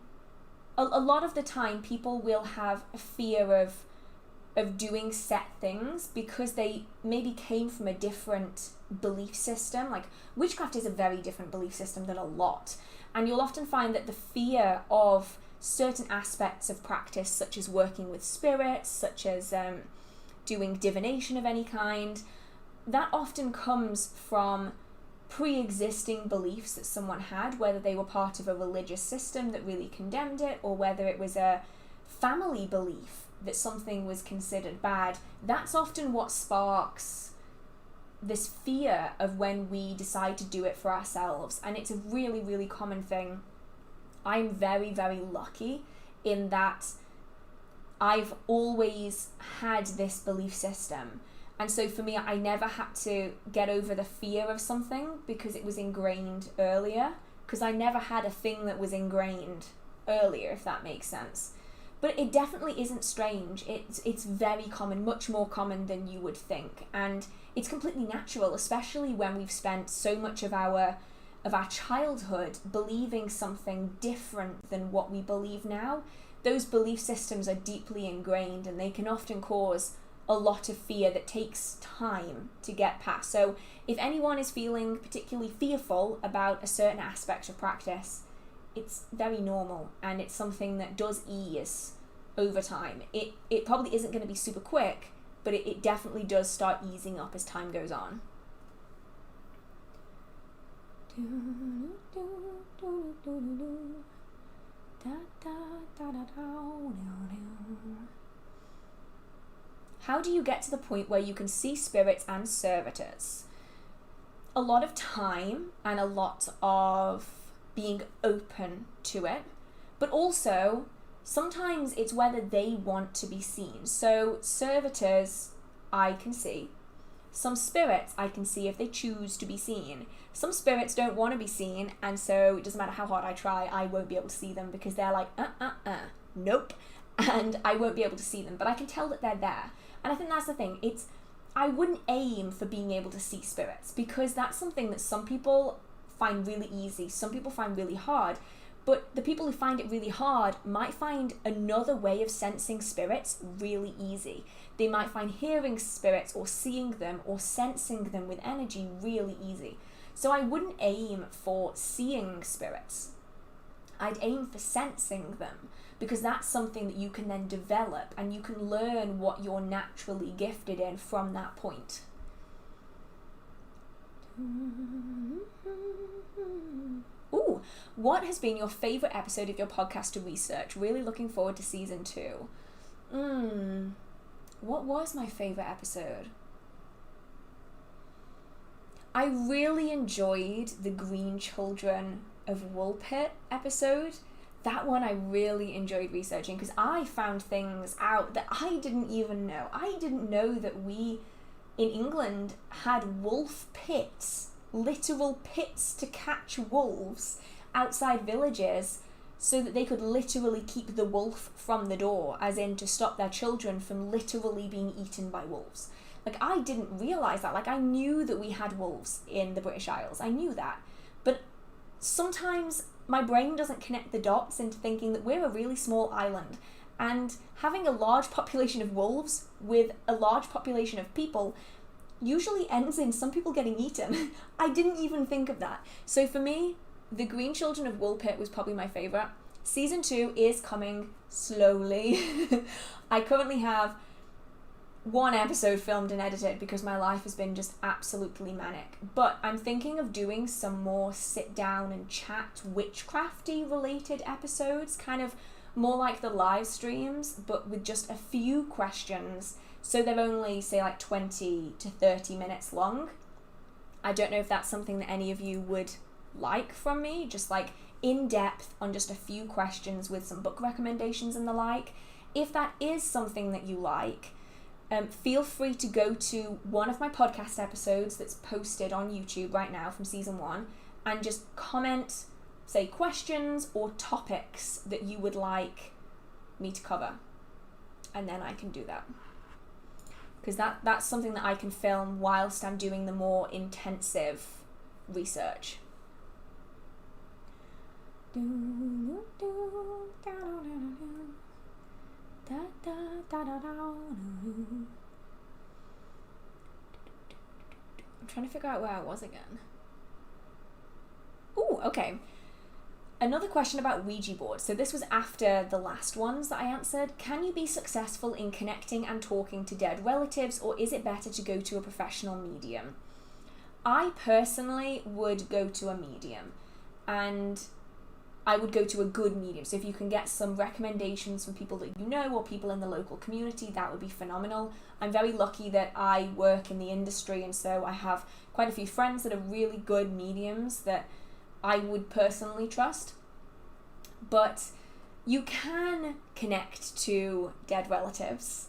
lot of the time people will have a fear of doing set things because they maybe came from a different belief system. Like, witchcraft is a very different belief system than a lot. And you'll often find that the fear of certain aspects of practice, such as working with spirits, such as doing divination of any kind, that often comes from pre-existing beliefs that someone had, whether they were part of a religious system that really condemned it, or whether it was a family belief that something was considered bad. That's often what sparks this fear of when we decide to do it for ourselves. And it's a really, really common thing. I'm very, very lucky in that I've always had this belief system. And so for me, I never had to get over the fear of something because it was ingrained earlier. Because I never had a thing that was ingrained earlier, if that makes sense. But it definitely isn't strange. It's very common, much more common than you would think. And it's completely natural, especially when we've spent so much of our childhood believing something different than what we believe now. Those belief systems are deeply ingrained and they can often cause a lot of fear that takes time to get past. So if anyone is feeling particularly fearful about a certain aspect of practice, it's very normal, and it's something that does ease over time. It probably isn't going to be super quick, but it definitely does start easing up as time goes on. How do you get to the point where you can see spirits and servitors? A lot of time and a lot of being open to it, but also sometimes it's whether they want to be seen. So servitors I can see. Some spirits I can see if they choose to be seen. Some spirits don't want to be seen, and so it doesn't matter how hard I try, I won't be able to see them because they're like, nope, and I won't be able to see them, but I can tell that they're there. And I think that's the thing, I wouldn't aim for being able to see spirits, because that's something that some people find really easy, some people find really hard, but the people who find it really hard might find another way of sensing spirits really easy. They might find hearing spirits or seeing them or sensing them with energy really easy. So I wouldn't aim for seeing spirits. I'd aim for sensing them, because that's something that you can then develop and you can learn what you're naturally gifted in from that point. Ooh, what has been your favourite episode of your podcast to research? Really looking forward to season 2. What was my favourite episode? I really enjoyed the Green Children of Woolpit episode. That one I really enjoyed researching because I found things out that I didn't even know. I didn't know that we in England had wolf pits, literal pits to catch wolves outside villages so that they could literally keep the wolf from the door, as in to stop their children from literally being eaten by wolves. Like, I didn't realise that. Like, I knew that we had wolves in the British Isles. I knew that. But sometimes my brain doesn't connect the dots into thinking that we're a really small island. And having a large population of wolves with a large population of people usually ends in some people getting eaten. I didn't even think of that. So for me, The Green Children of Woolpit was probably my favourite. Season 2 is coming slowly. I currently have 1 episode filmed and edited because my life has been just absolutely manic. But I'm thinking of doing some more sit down and chat witchcrafty related episodes, kind of more like the live streams, but with just a few questions. So they're only, say, like 20 to 30 minutes long. I don't know if that's something that any of you would like from me, just like in depth on just a few questions with some book recommendations and the like. If that is something that you like, feel free to go to one of my podcast episodes that's posted on YouTube right now from season 1 and just comment, say, questions or topics that you would like me to cover. And then I can do that. Because that's something that I can film whilst I'm doing the more intensive research. I'm trying to figure out where I was again. Ooh, okay. Another question about Ouija boards. So this was after the last ones that I answered. Can you be successful in connecting and talking to dead relatives, or is it better to go to a professional medium? I personally would go to a medium, and I would go to a good medium. So if you can get some recommendations from people that you know or people in the local community, that would be phenomenal. I'm very lucky that I work in the industry, and so I have quite a few friends that are really good mediums that I would personally trust. But you can connect to dead relatives.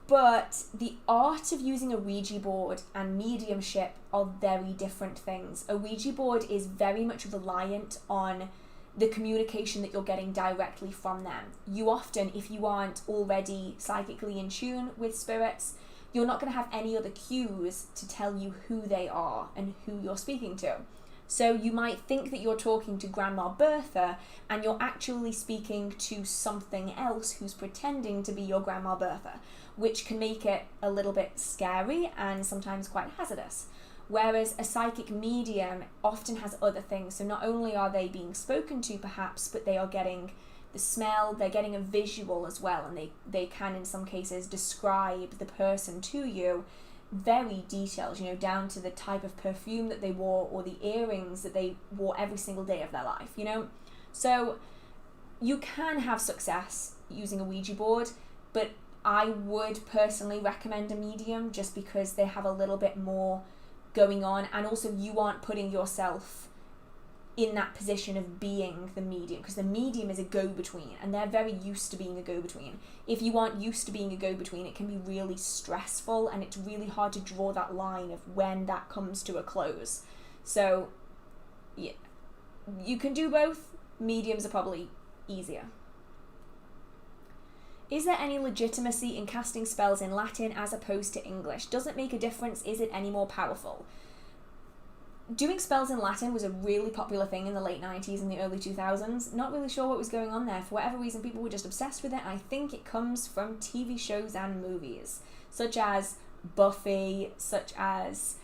But the art of using a Ouija board and mediumship are very different things. A Ouija board is very much reliant on the communication that you're getting directly from them. You often, if you aren't already psychically in tune with spirits, you're not going to have any other cues to tell you who they are and who you're speaking to. So you might think that you're talking to Grandma Bertha and you're actually speaking to something else who's pretending to be your Grandma Bertha, which can make it a little bit scary and sometimes quite hazardous. Whereas a psychic medium often has other things. So not only are they being spoken to perhaps, but they are getting the smell, they're getting a visual as well, and they can in some cases describe the person to you very detailed, you know, down to the type of perfume that they wore or the earrings that they wore every single day of their life, you know. So you can have success using a Ouija board, but I would personally recommend a medium just because they have a little bit more going on, and also you aren't putting yourself in that position of being the medium, because the medium is a go-between and they're very used to being a go-between. If you aren't used to being a go-between, it can be really stressful and it's really hard to draw that line of when that comes to a close. So yeah, you can do both. Mediums are probably easier. Is there any legitimacy in casting spells in Latin as opposed to English? Does it make a difference? Is it any more powerful? Doing spells in Latin was a really popular thing in the late 90s and the early 2000s. Not really sure what was going on there. For whatever reason, people were just obsessed with it. I think it comes from TV shows and movies, such as Buffy, such as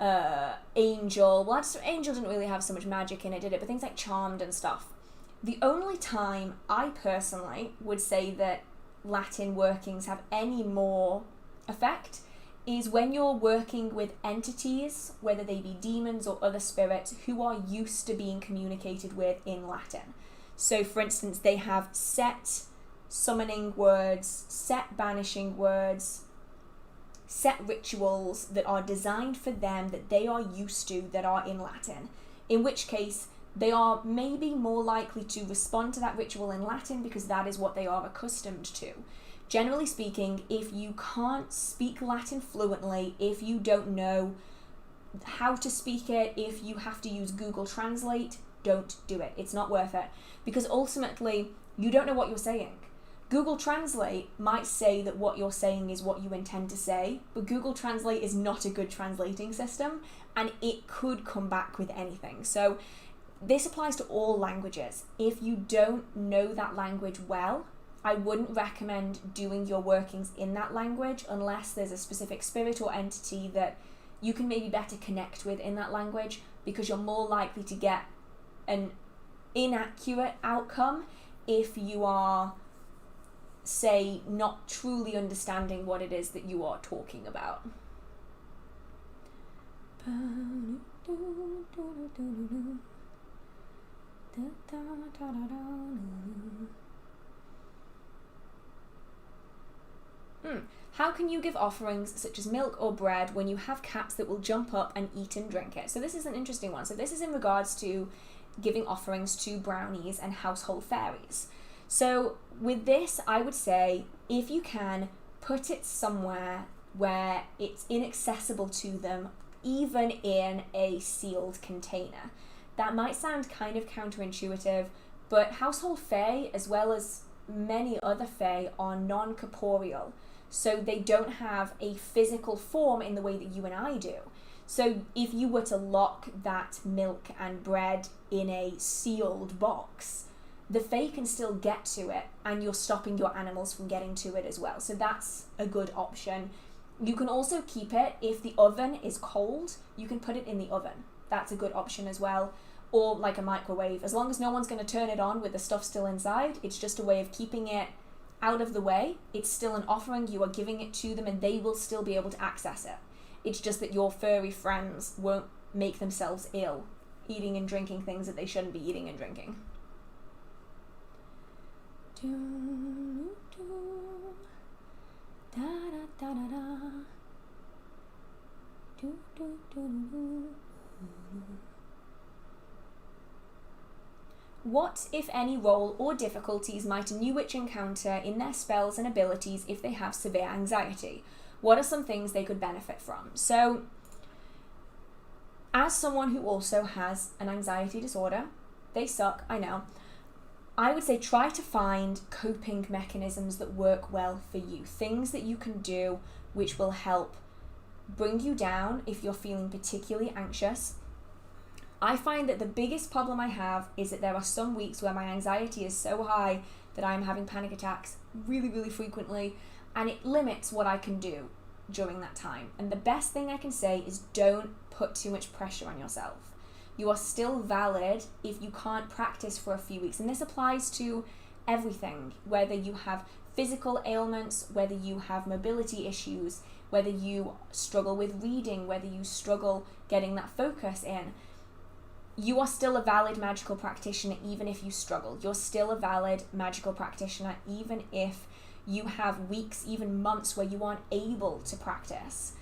Angel. Well, Angel didn't really have so much magic in it, did it? But things like Charmed and stuff. The only time I personally would say that Latin workings have any more effect is when you're working with entities, whether they be demons or other spirits, who are used to being communicated with in Latin. So, for instance, they have set summoning words, set banishing words, set rituals that are designed for them, that they are used to, that are in Latin. In which case, they are maybe more likely to respond to that ritual in Latin because that is what they are accustomed to. Generally speaking, if you can't speak Latin fluently, if you don't know how to speak it, if you have to use Google Translate, don't do it. It's not worth it. Because ultimately, you don't know what you're saying. Google Translate might say that what you're saying is what you intend to say, but Google Translate is not a good translating system, and it could come back with anything. So this applies to all languages. If you don't know that language well, I wouldn't recommend doing your workings in that language unless there's a specific spirit or entity that you can maybe better connect with in that language, because you're more likely to get an inaccurate outcome if you are, say, not truly understanding what it is that you are talking about. How can you give offerings such as milk or bread when you have cats that will jump up and eat and drink it? So this is an interesting one. So this is in regards to giving offerings to brownies and household fairies. So with this, I would say, if you can, put it somewhere where it's inaccessible to them, even in a sealed container. That might sound kind of counterintuitive, but household fae, as well as many other fae, are non-corporeal. So they don't have a physical form in the way that you and I do. So if you were to lock that milk and bread in a sealed box, the fae can still get to it, and you're stopping your animals from getting to it as well. So that's a good option. You can also keep it, if the oven is cold, you can put it in the oven. That's a good option as well. Or like a microwave. As long as no one's going to turn it on with the stuff still inside, it's just a way of keeping it out of the way. It's still an offering, you are giving it to them, and they will still be able to access it. It's just that your furry friends won't make themselves ill eating and drinking things that they shouldn't be eating and drinking. What, if any, role or difficulties might a new witch encounter in their spells and abilities if they have severe anxiety? What are some things they could benefit from? So, as someone who also has an anxiety disorder, they suck, I know, I would say try to find coping mechanisms that work well for you. Things that you can do which will help bring you down if you're feeling particularly anxious. I find that the biggest problem I have is that there are some weeks where my anxiety is so high that I'm having panic attacks really, really frequently, and it limits what I can do during that time. And the best thing I can say is don't put too much pressure on yourself. You are still valid if you can't practice for a few weeks. And this applies to everything, whether you have physical ailments, whether you have mobility issues, whether you struggle with reading, whether you struggle getting that focus in. you are still a valid magical practitioner even if you struggle. You're still a valid magical practitioner even if you have weeks, even months where you aren't able to practice.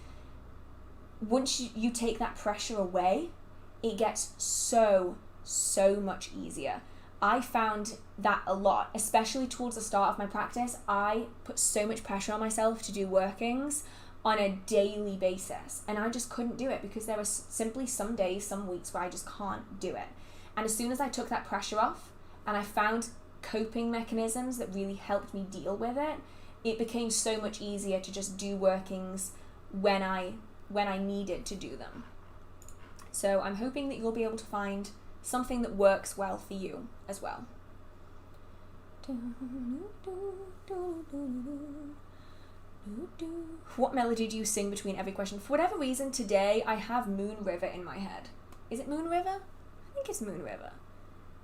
Once you take that pressure away, it gets so much easier. I found that a lot, especially towards the start of my practice. I put so much pressure on myself to do workings on a daily basis, and I just couldn't do it because there were simply some days, some weeks where I just can't do it. And as soon as I took that pressure off and I found coping mechanisms that really helped me deal with it, it became so much easier to just do workings when I needed to do them. So I'm hoping that you'll be able to find something that works well for you as well. What melody do you sing between every question? For whatever reason, today I have Moon River in my head. Is it Moon River? I think it's Moon River.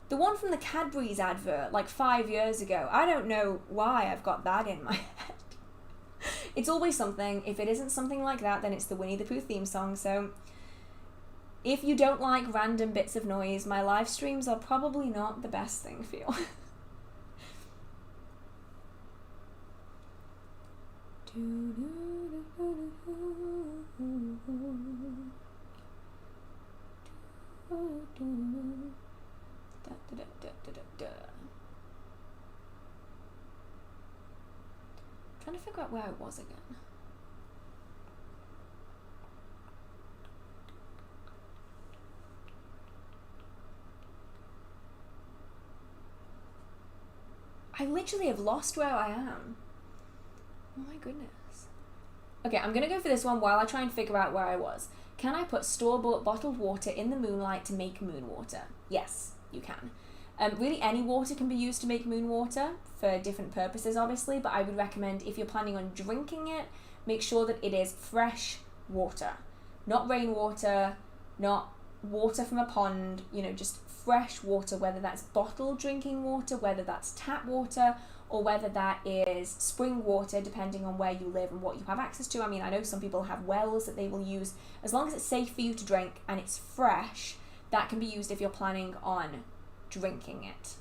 The one from the Cadbury's advert, like 5 years ago. I don't know why I've got that in my head. It's always something. If it isn't something like that, then it's the Winnie the Pooh theme song. So if you don't like random bits of noise, my live streams are probably not the best thing for you. Trying to figure out where I was again. I literally have lost where I am. Oh my goodness. Okay, I'm gonna go for this one while I try and figure out where I was. Can I put store-bought bottled water in the moonlight to make moon water? Yes, you can. Really any water can be used to make moon water for different purposes, obviously, but I would recommend if you're planning on drinking it, make sure that it is fresh water. Not rainwater, not water from a pond, just fresh water, whether that's bottled drinking water, whether that's tap water, or whether that is spring water, depending on where you live and what you have access to. I mean, I know some people have wells that they will use. As long as it's safe for you to drink and it's fresh, that can be used if you're planning on drinking it.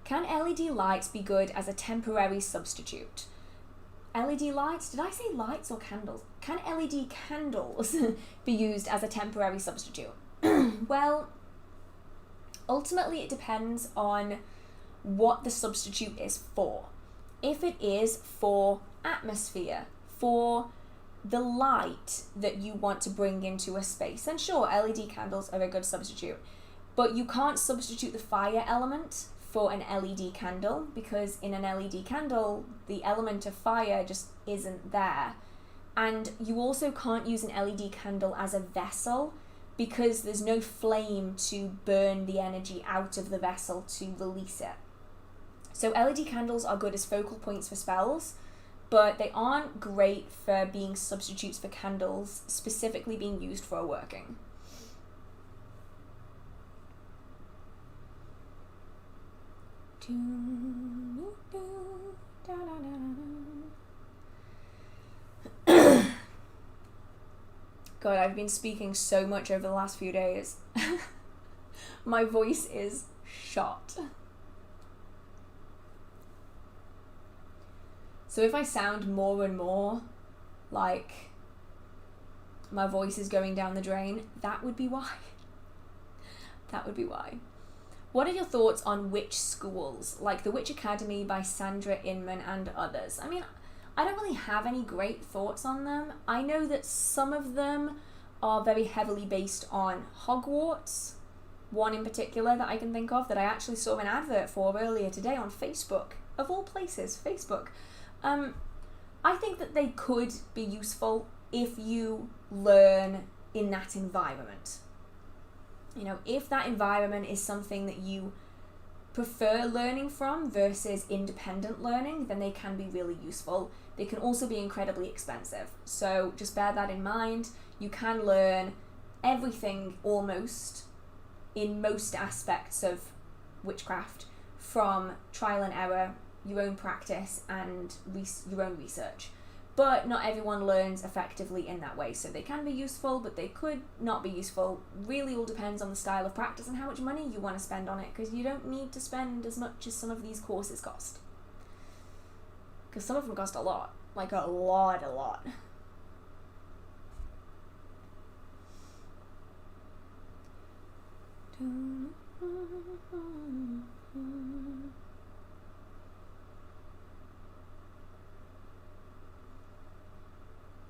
Can LED lights be good as a temporary substitute? LED lights? Did I say lights or candles? Can LED candles be used as a temporary substitute? Well, ultimately it depends on what the substitute is for. If it is for atmosphere, for the light that you want to bring into a space, then sure, LED candles are a good substitute. But you can't substitute the fire element for an LED candle, because in an LED candle, the element of fire just isn't there. And you also can't use an LED candle as a vessel, because there's no flame to burn the energy out of the vessel to release it. So LED candles are good as focal points for spells, but they aren't great for being substitutes for candles specifically being used for a working. God, I've been speaking so much over the last few days. My voice is shot. So if I sound more and more like my voice is going down the drain, that would be why. That would be why. What are your thoughts on witch schools, like the Witch Academy by Sandra Inman and others? I mean, I don't really have any great thoughts on them. I know that some of them are very heavily based on Hogwarts. One in particular that I can think of that I actually saw an advert for earlier today on Facebook. Of all places, Facebook. I think that they could be useful if you learn in that environment. If that environment is something that you prefer learning from versus independent learning, then they can be really useful. They can also be incredibly expensive. So just bear that in mind. You can learn everything almost in most aspects of witchcraft from trial and error, your own practice, and your own research. But not everyone learns effectively in that way, so they can be useful, but they could not be useful. Really all depends on the style of practice and how much money you want to spend on it, because you don't need to spend as much as some of these courses cost. Because some of them cost a lot. Like a lot.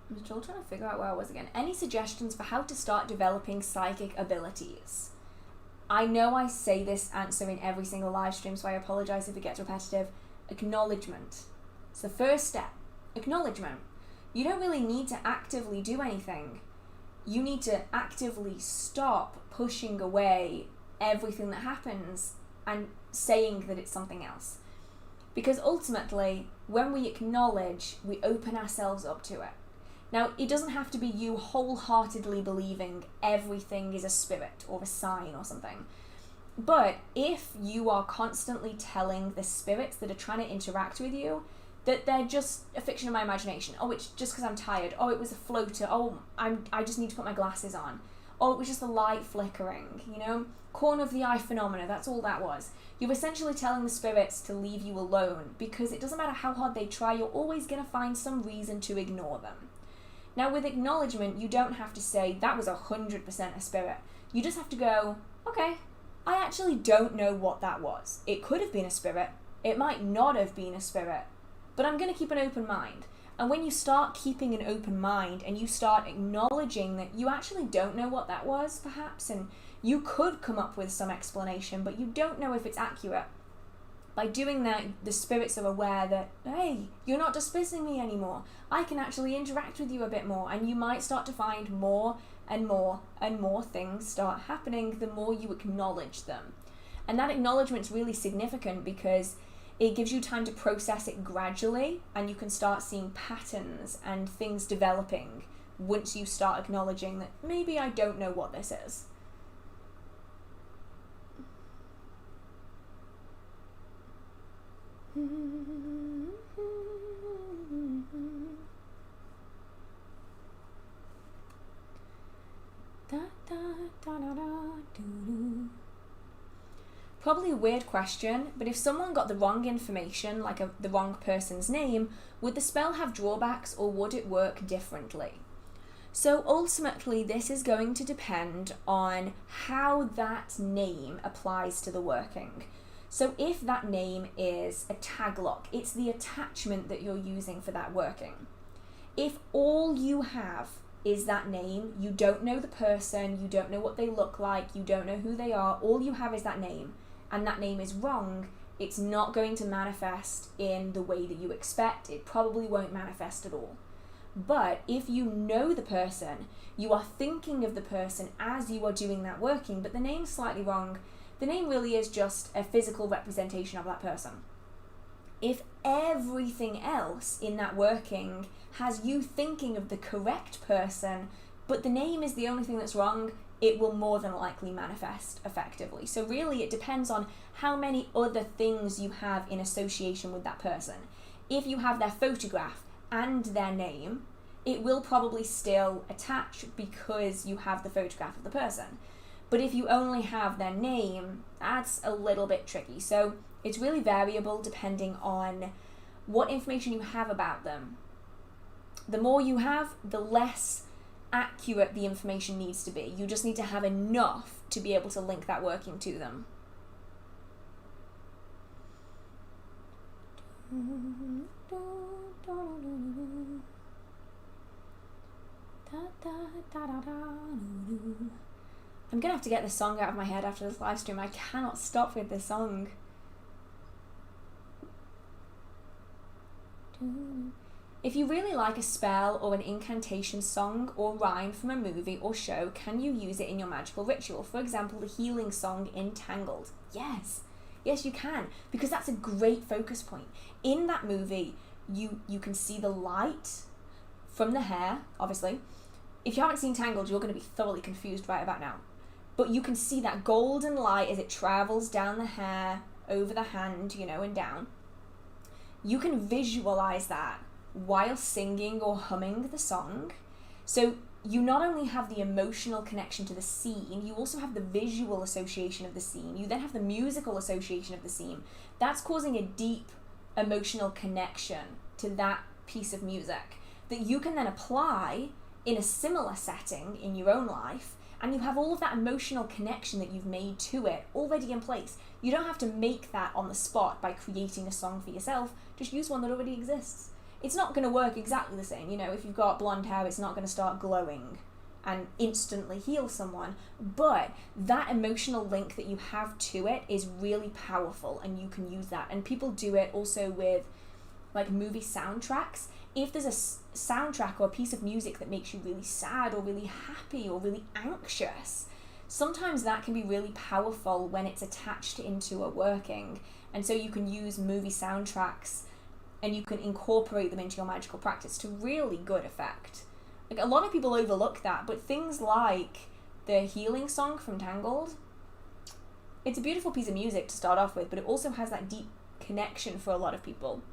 I'm still trying to figure out where I was again. Any suggestions for how to start developing psychic abilities? I know I say this answer in every single live stream, so I apologise if it gets repetitive. Acknowledgement. It's the first step. Acknowledgement. You don't really need to actively do anything. You need to actively stop pushing away everything that happens and saying that it's something else. Because ultimately, when we acknowledge, we open ourselves up to it. Now, it doesn't have to be you wholeheartedly believing everything is a spirit or a sign or something. But if you are constantly telling the spirits that are trying to interact with you that they're just a fiction of my imagination, oh, it's just because I'm tired, oh, it was a floater, oh, I just need to put my glasses on, oh, it was just the light flickering, you know, corner of the eye phenomena, that's all that was. You're essentially telling the spirits to leave you alone, because it doesn't matter how hard they try, you're always going to find some reason to ignore them. Now, with acknowledgement, you don't have to say, that was 100% a spirit. You just have to go, okay, I actually don't know what that was. It could have been a spirit. It might not have been a spirit. But I'm going to keep an open mind. And when you start keeping an open mind and you start acknowledging that you actually don't know what that was, perhaps, and you could come up with some explanation, but you don't know if it's accurate. By doing that, the spirits are aware that, hey, you're not dismissing me anymore. I can actually interact with you a bit more, and you might start to find more and more and more things start happening the more you acknowledge them. And that acknowledgement's really significant because it gives you time to process it gradually, and you can start seeing patterns and things developing once you start acknowledging that maybe I don't know what this is. Probably a weird question, but if someone got the wrong information, like the wrong person's name, would the spell have drawbacks or would it work differently? So ultimately, this is going to depend on how that name applies to the working. So if that name is a taglock, it's the attachment that you're using for that working. If all you have is that name, you don't know the person, you don't know what they look like, you don't know who they are, all you have is that name, and that name is wrong, it's not going to manifest in the way that you expect. It probably won't manifest at all. But if you know the person, you are thinking of the person as you are doing that working, but the name's slightly wrong, the name really is just a physical representation of that person. If everything else in that working has you thinking of the correct person, but the name is the only thing that's wrong, it will more than likely manifest effectively. So really it depends on how many other things you have in association with that person. If you have their photograph and their name, it will probably still attach because you have the photograph of the person. But if you only have their name, that's a little bit tricky. So it's really variable depending on what information you have about them. The more you have, the less accurate the information needs to be. You just need to have enough to be able to link that working to them. I'm gonna have to get this song out of my head after this live stream. I cannot stop with this song. If you really like a spell or an incantation song or rhyme from a movie or show, can you use it in your magical ritual? For example, the healing song Entangled. Yes, you can, because that's a great focus point. In that movie, you can see the light from the hair, obviously. If you haven't seen Tangled, you're going to be thoroughly confused right about now. But you can see that golden light as it travels down the hair over the hand, and down, you can visualize that while singing or humming the song. So you not only have the emotional connection to the scene, you also have the visual association of the scene. You then have the musical association of the scene. That's causing a deep emotional connection to that piece of music that you can then apply in a similar setting in your own life, and you have all of that emotional connection that you've made to it already in place. You don't have to make that on the spot by creating a song for yourself. Just use one that already exists. It's not going to work exactly the same. If you've got blonde hair, it's not going to start glowing and instantly heal someone, but that emotional link that you have to it is really powerful, and you can use that. And people do it also with like movie soundtracks. If there's a soundtrack or a piece of music that makes you really sad or really happy or really anxious, sometimes that can be really powerful when it's attached into a working. And so you can use movie soundtracks and you can incorporate them into your magical practice to really good effect. Like, a lot of people overlook that, but things like the healing song from Tangled, it's a beautiful piece of music to start off with, but it also has that deep connection for a lot of people.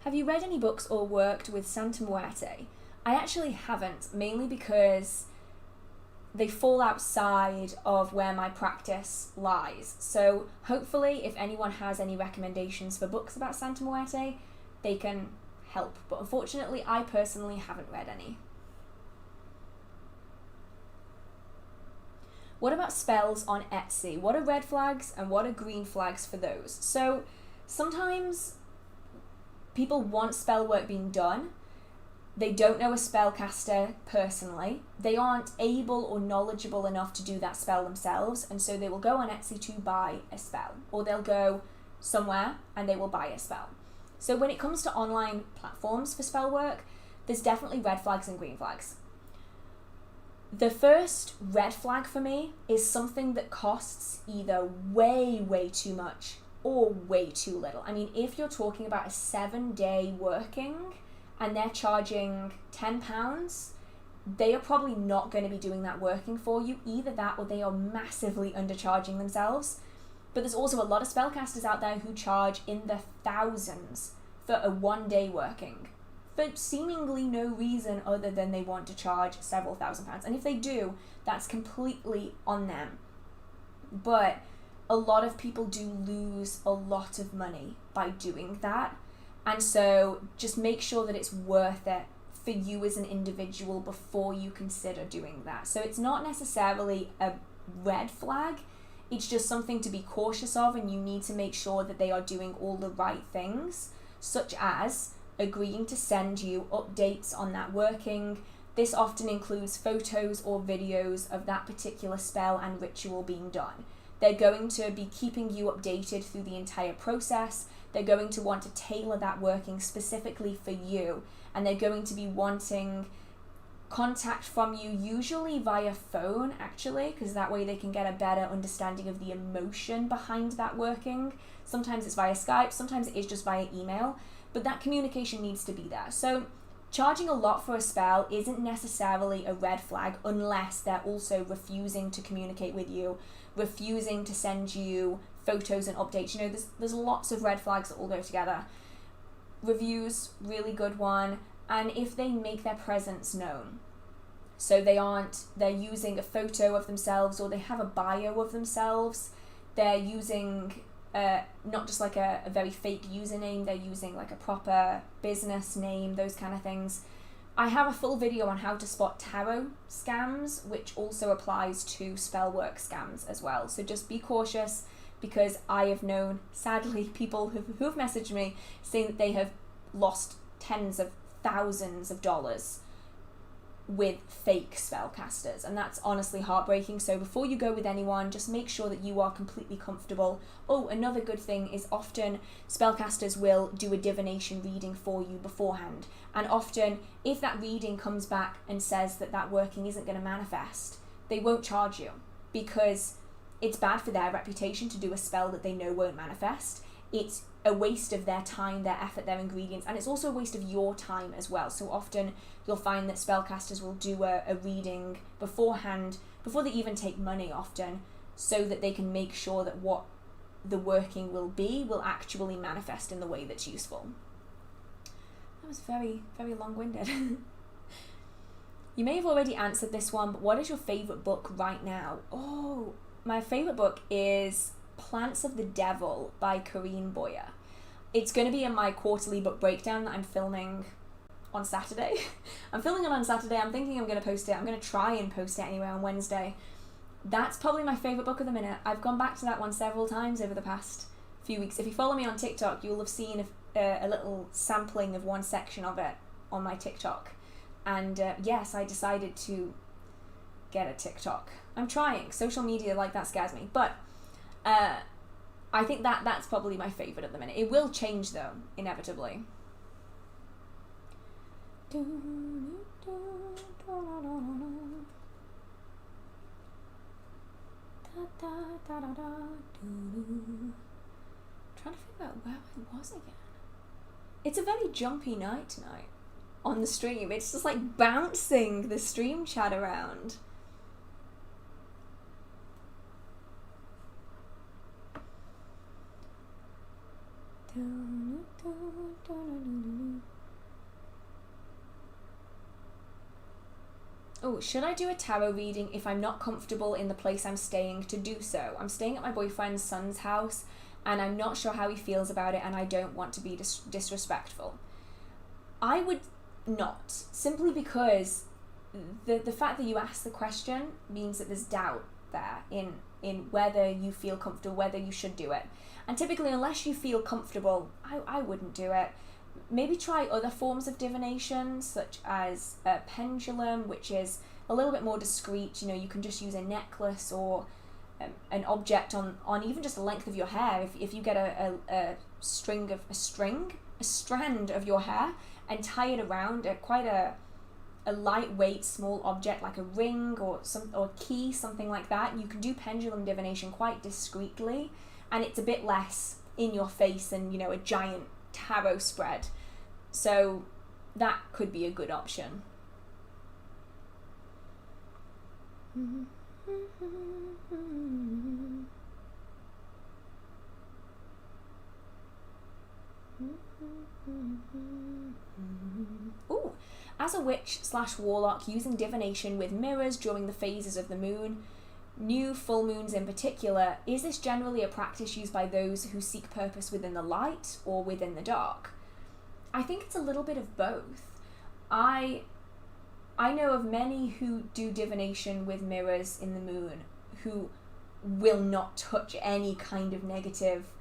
Have you read any books or worked with Santa Muerte? I actually haven't, mainly because they fall outside of where my practice lies. So hopefully if anyone has any recommendations for books about Santa Muerte, they can help. But unfortunately, I personally haven't read any. What about spells on Etsy? What are red flags and what are green flags for those? So sometimes people want spell work being done. They don't know a spellcaster personally. They aren't able or knowledgeable enough to do that spell themselves, and so they will go on Etsy to buy a spell, or they'll go somewhere and they will buy a spell. So when it comes to online platforms for spell work, there's definitely red flags and green flags. The first red flag for me is something that costs either way too much or way too little. I mean, if you're talking about a 7-day working and they're charging £10, they are probably not going to be doing that working for you. Either that or they are massively undercharging themselves. But there's also a lot of spellcasters out there who charge in the thousands for a 1-day working for seemingly no reason other than they want to charge several £1,000s. And if they do, that's completely on them. But a lot of people do lose a lot of money by doing that. And so just make sure that it's worth it for you as an individual before you consider doing that. So it's not necessarily a red flag. It's just something to be cautious of, and you need to make sure that they are doing all the right things, such as agreeing to send you updates on that working. This often includes photos or videos of that particular spell and ritual being done. They're going to be keeping you updated through the entire process. They're going to want to tailor that working specifically for you, and they're going to be wanting contact from you, usually via phone actually, because that way they can get a better understanding of the emotion behind that working. Sometimes it's via Skype, sometimes it is just via email, but that communication needs to be there. So charging a lot for a spell isn't necessarily a red flag unless they're also refusing to communicate with you, refusing to send you photos and updates. There's lots of red flags that all go together. Reviews, really good one. And if they make their presence known, so they're using a photo of themselves, or they have a bio of themselves, they're using not just like a very fake username, they're using like a proper business name, those kind of things. I have a full video on how to spot tarot scams, which also applies to spellwork scams as well. So just be cautious, because I have known, sadly, people who have messaged me saying that they have lost tens of thousands of dollars with fake spellcasters, and that's honestly heartbreaking. So before you go with anyone, just make sure that you are completely comfortable. Oh, another good thing is often spellcasters will do a divination reading for you beforehand, and often if that reading comes back and says that that working isn't going to manifest, they won't charge you, because it's bad for their reputation to do a spell that they know won't manifest. it's a waste of their time, their effort, their ingredients, and it's also a waste of your time as well. So often you'll find that spellcasters will do a reading beforehand, before they even take money often, so that they can make sure that what the working will actually manifest in the way that's useful. That was very, very long-winded. You may have already answered this one, but what is your favourite book right now? Oh, my favourite book is Plants of the Devil by Corinne Boyer. It's going to be in my quarterly book breakdown that I'm filming on Saturday. I'm filming it on Saturday. I'm thinking I'm going to post it. I'm going to try and post it anyway on Wednesday. That's probably my favourite book of the minute. I've gone back to that one several times over the past few weeks. If you follow me on TikTok, you'll have seen a little sampling of one section of it on my TikTok. And yes, I decided to get a TikTok. I'm trying. Social media like that scares me. But I think that's probably my favourite at the minute. It will change though, inevitably. Trying to figure out where I was again. It's a very jumpy night tonight on the stream. It's just like bouncing the stream chat around. Oh, should I do a tarot reading if I'm not comfortable in the place I'm staying to do so? I'm staying at my boyfriend's son's house and I'm not sure how he feels about it and I don't want to be disrespectful. I would not, simply because the fact that you asked the question means that there's doubt there in whether you feel comfortable, whether you should do it. And typically, unless you feel comfortable, I wouldn't do it. Maybe try other forms of divination, such as a pendulum, which is a little bit more discreet. You know, you can just use a necklace or an object on even just the length of your hair. If you get a strand of your hair and tie it around quite a lightweight small object like a ring or key, something like that, you can do pendulum divination quite discreetly, and it's a bit less in your face than, you know, a giant tarot spread. So that could be a good option. Ooh, as a witch/warlock using divination with mirrors during the phases of the moon, new full moons in particular, is this generally a practice used by those who seek purpose within the light or within the dark? I think it's a little bit of both. I know of many who do divination with mirrors in the moon who will not touch any kind of negative,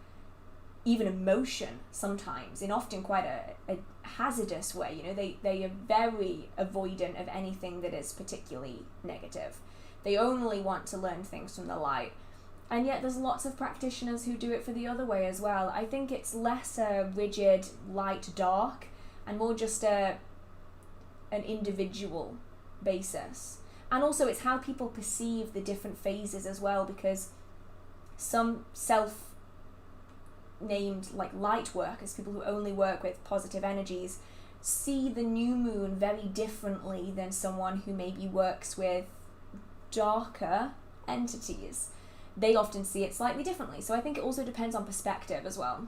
even emotion sometimes, in often quite a hazardous way. You know, they are very avoidant of anything that is particularly negative. They only want to learn things from the light. And yet there's lots of practitioners who do it for the other way as well. I think it's less a rigid light-dark and more just an individual basis. And also it's how people perceive the different phases as well, because some self-named like light workers, people who only work with positive energies, see the new moon very differently than someone who maybe works with darker entities. They often see it slightly differently. So I think it also depends on perspective as well.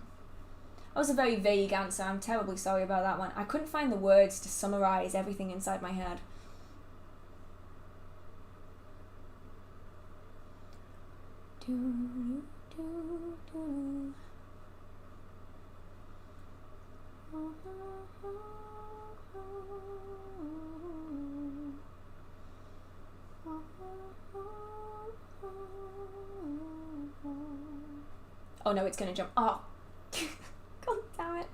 That was a very vague answer. I'm terribly sorry about that one. I couldn't find the words to summarize everything inside my head. Oh no, it's gonna jump. Oh, god damn it.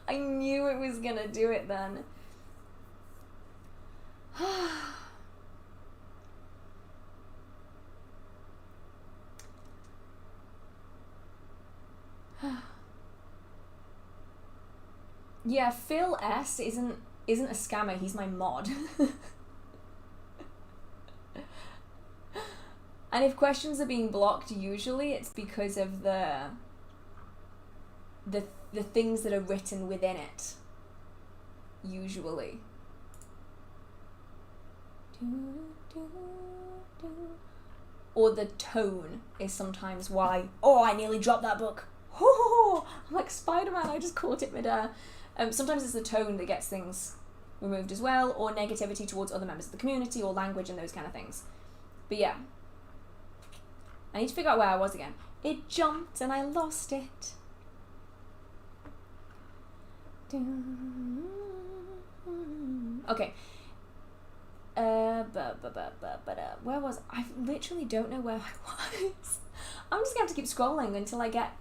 I knew it was gonna do it then. Yeah, Phil S isn't a scammer, he's my mod. And if questions are being blocked, usually it's because of the the things that are written within it, usually. Or the tone is sometimes why, oh, I nearly dropped that book. Oh, I'm like Spider-Man, I just caught it midair. Sometimes it's the tone that gets things removed as well, or negativity towards other members of the community, or language and those kind of things. But yeah. I need to figure out where I was again. It jumped and I lost it. Okay. Where was I? Literally don't know where I was. I'm just gonna have to keep scrolling until I get.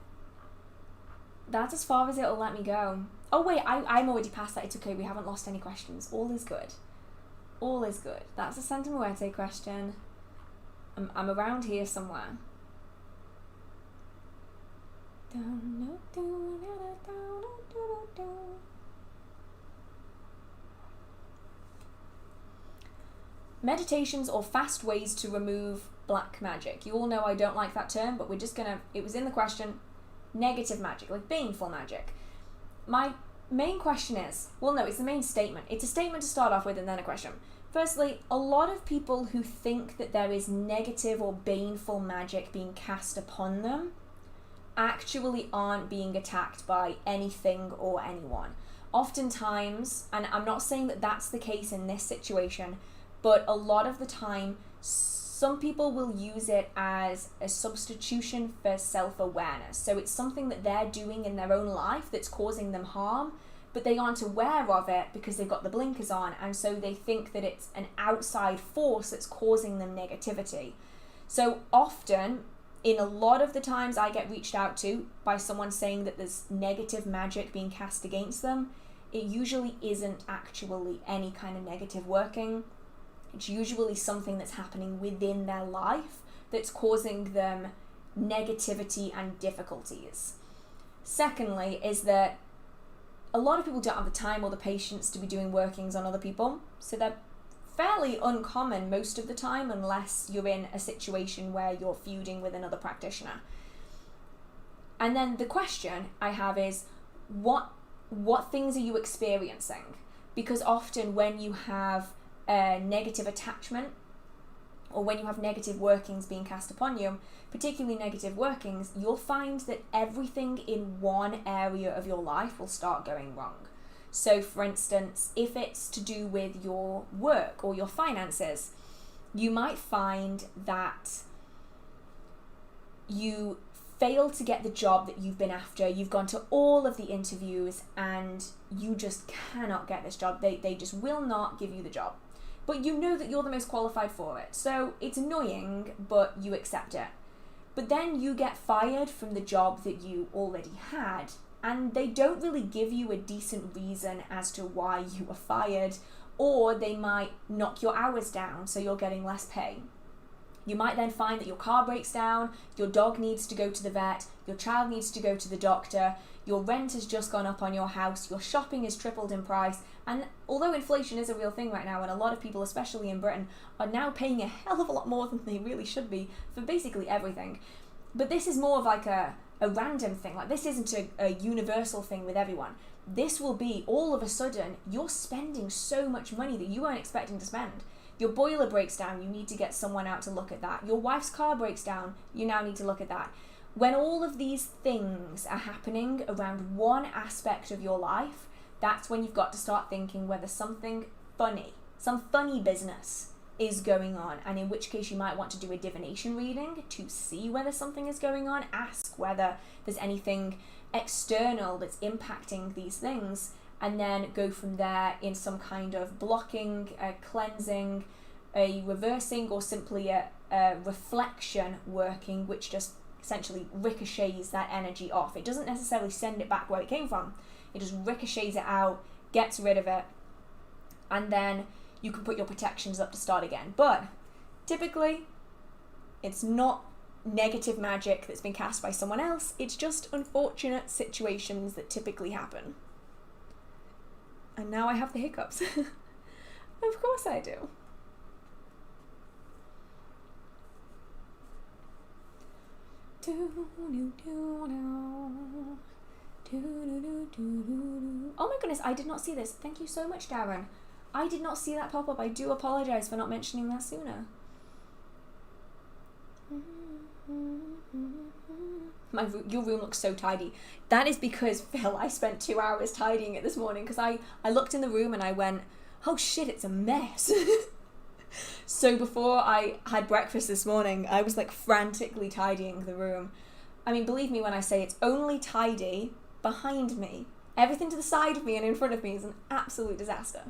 That's as far as it'll let me go. Oh wait, I'm already past that. It's okay. We haven't lost any questions. All is good. All is good. That's a Santa Muerte question. I'm around here somewhere. Meditations or fast ways to remove black magic. You all know I don't like that term, but we're just gonna, it was in the question, negative magic, like baneful magic. My main question is, well no, it's the main statement. It's a statement to start off with and then a question. Firstly, a lot of people who think that there is negative or baneful magic being cast upon them actually aren't being attacked by anything or anyone. Oftentimes, and I'm not saying that that's the case in this situation, but a lot of the time, some people will use it as a substitution for self-awareness. So it's something that they're doing in their own life that's causing them harm, but they aren't aware of it because they've got the blinkers on, and so they think that it's an outside force that's causing them negativity. So often, in a lot of the times I get reached out to by someone saying that there's negative magic being cast against them, it usually isn't actually any kind of negative working. It's usually something that's happening within their life that's causing them negativity and difficulties. Secondly, is that a lot of people don't have the time or the patience to be doing workings on other people, so they're fairly uncommon most of the time unless you're in a situation where you're feuding with another practitioner. And then the question I have is, what things are you experiencing? Because often when you have a negative attachment, or when you have negative workings being cast upon you, particularly negative workings, you'll find that everything in one area of your life will start going wrong. So for instance, if it's to do with your work or your finances, you might find that you fail to get the job that you've been after. You've gone to all of the interviews and you just cannot get this job. They just will not give you the job. But you know that you're the most qualified for it. So it's annoying, but you accept it. But then you get fired from the job that you already had, and they don't really give you a decent reason as to why you were fired, or they might knock your hours down so you're getting less pay. You might then find that your car breaks down, your dog needs to go to the vet, your child needs to go to the doctor, your rent has just gone up on your house, your shopping has tripled in price, and although inflation is a real thing right now, and a lot of people, especially in Britain, are now paying a hell of a lot more than they really should be for basically everything. But this is more of like a random thing. Like, this isn't a universal thing with everyone. This will be, all of a sudden, you're spending so much money that you weren't expecting to spend. Your boiler breaks down, you need to get someone out to look at that. Your wife's car breaks down, you now need to look at that. When all of these things are happening around one aspect of your life, that's when you've got to start thinking whether something funny, some funny business is going on, and in which case you might want to do a divination reading to see whether something is going on, ask whether there's anything external that's impacting these things, and then go from there in some kind of blocking, a cleansing, a reversing, or simply a reflection working, which just essentially ricochets that energy off. It doesn't necessarily send it back where it came from. It just ricochets it out, gets rid of it, and then you can put your protections up to start again. But typically, it's not negative magic that's been cast by someone else. It's just unfortunate situations that typically happen. And now I have the hiccups. Of course I do. Oh my goodness, I did not see this. Thank you so much, Darren. I did not see that pop up. I do apologise for not mentioning that sooner. Your room looks so tidy. That is because, Phil, I spent 2 hours tidying it this morning because I looked in the room and I went, oh shit, it's a mess. So before I had breakfast this morning, I was like frantically tidying the room. I mean, believe me when I say it's only tidy behind me. Everything to the side of me and in front of me is an absolute disaster.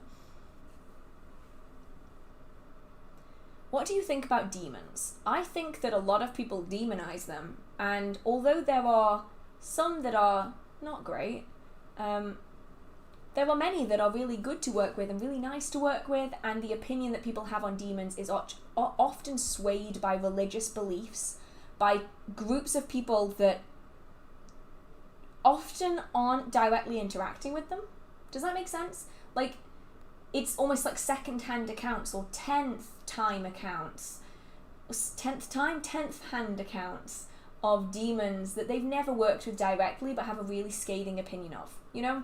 What do you think about demons? I think that a lot of people demonize them, and although there are some that are not great, there are many that are really good to work with and really nice to work with, and the opinion that people have on demons is often swayed by religious beliefs, by groups of people that often aren't directly interacting with them. Does that make sense? Like, it's almost like second-hand accounts or 10th hand accounts of demons that they've never worked with directly but have a really scathing opinion of, you know?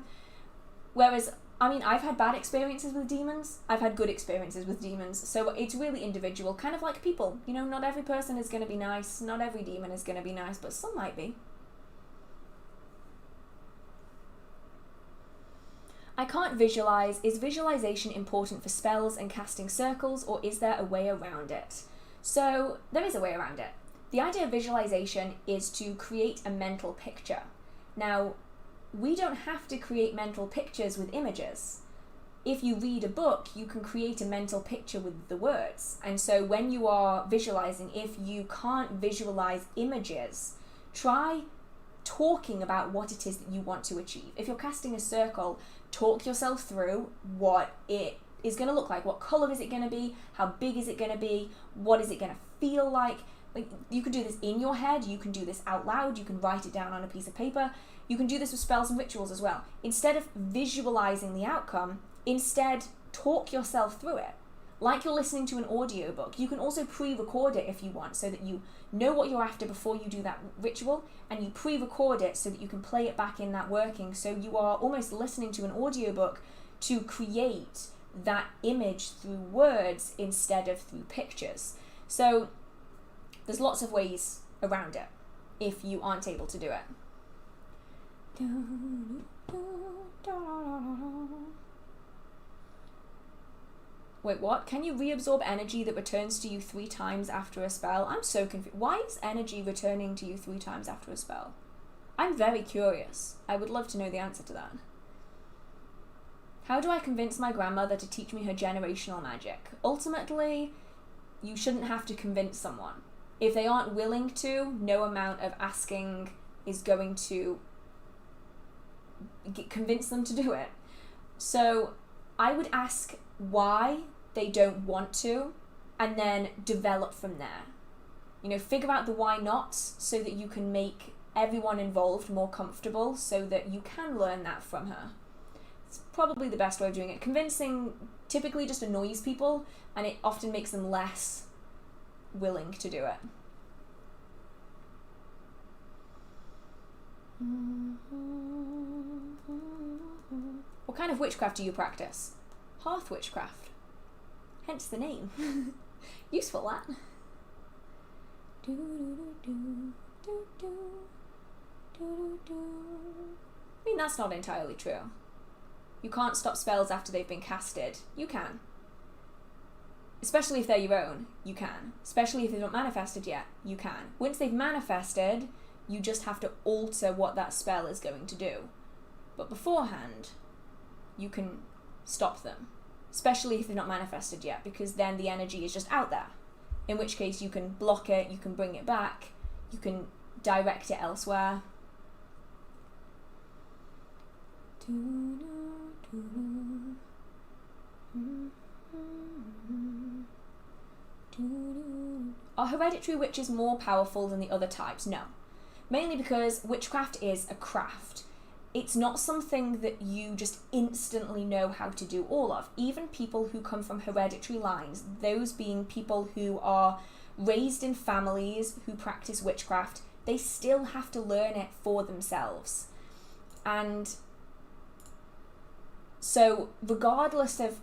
Whereas, I mean, I've had bad experiences with demons, I've had good experiences with demons, so it's really individual, kind of like people, you know, not every person is going to be nice, not every demon is going to be nice, but some might be. I can't visualize. Is visualization important for spells and casting circles, or is there a way around it? So, there is a way around it. The idea of visualization is to create a mental picture. Now, we don't have to create mental pictures with images. If you read a book, you can create a mental picture with the words. And so when you are visualizing, if you can't visualize images, try talking about what it is that you want to achieve. If you're casting a circle, talk yourself through what it is going to look like. What color is it going to be? How big is it going to be? What is it going to feel like? Like, you can do this in your head, you can do this out loud, you can write it down on a piece of paper. You can do this with spells and rituals as well. Instead of visualizing the outcome, instead talk yourself through it. Like you're listening to an audiobook. You can also pre-record it if you want, so that you know what you're after before you do that ritual, and you pre-record it so that you can play it back in that working. So you are almost listening to an audiobook to create that image through words instead of through pictures. So there's lots of ways around it if you aren't able to do it. Wait, what? Can you reabsorb energy that returns to you 3 times after a spell? I'm so confused. Why is energy returning to you 3 times after a spell? I'm very curious. I would love to know the answer to that. How do I convince my grandmother to teach me her generational magic? Ultimately, you shouldn't have to convince someone. If they aren't willing to, no amount of asking is going to convince them to do it. So I would ask why they don't want to, and then develop from there. You know, figure out the why nots so that you can make everyone involved more comfortable, so that you can learn that from her. It's probably the best way of doing it. Convincing typically just annoys people, and it often makes them less willing to do it. What kind of witchcraft do you practice? HearthWitchcraft. Hence the name. Useful, that. I mean, that's not entirely true. You can't stop spells after they've been casted. You can. Especially if they're your own, you can. Especially if they've not manifested yet, you can. Once they've manifested, you just have to alter what that spell is going to do. But beforehand, you can stop them. Especially if they've not manifested yet, because then the energy is just out there. In which case you can block it, you can bring it back, you can direct it elsewhere. Are hereditary witches more powerful than the other types? No. Mainly because witchcraft is a craft. It's not something that you just instantly know how to do all of. Even people who come from hereditary lines, those being people who are raised in families who practice witchcraft, they still have to learn it for themselves. And so regardless of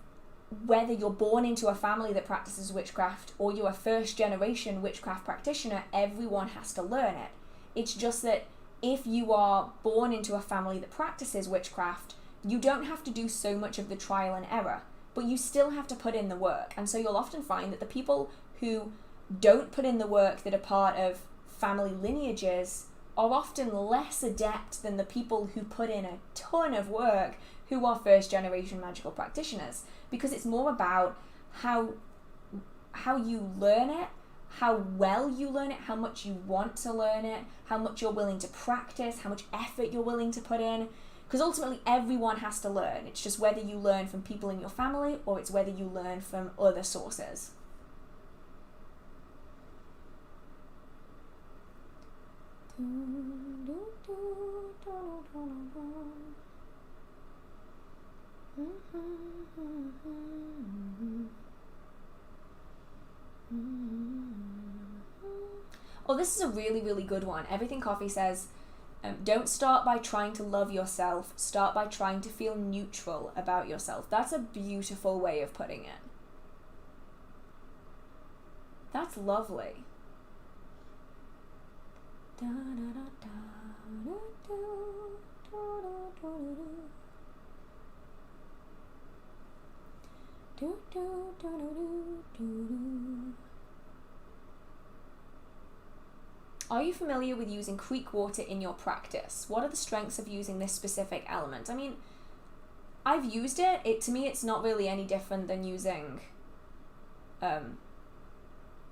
whether you're born into a family that practices witchcraft or you're a first generation witchcraft practitioner, everyone has to learn it. It's just that if you are born into a family that practices witchcraft, you don't have to do so much of the trial and error, but you still have to put in the work. And so you'll often find that the people who don't put in the work that are part of family lineages are often less adept than the people who put in a ton of work who are first generation magical practitioners, because it's more about how you learn it, how well you learn it, how much you want to learn it, how much you're willing to practice, how much effort you're willing to put in, because ultimately everyone has to learn. It's just whether you learn from people in your family or it's whether you learn from other sources. Oh, this is a really, really good one. Everything Coffee says, don't start by trying to love yourself, start by trying to feel neutral about yourself. That's a beautiful way of putting it. That's lovely. Are you familiar with using creek water in your practice? What are the strengths of using this specific element? I mean, I've used it. To me, it's not really any different than using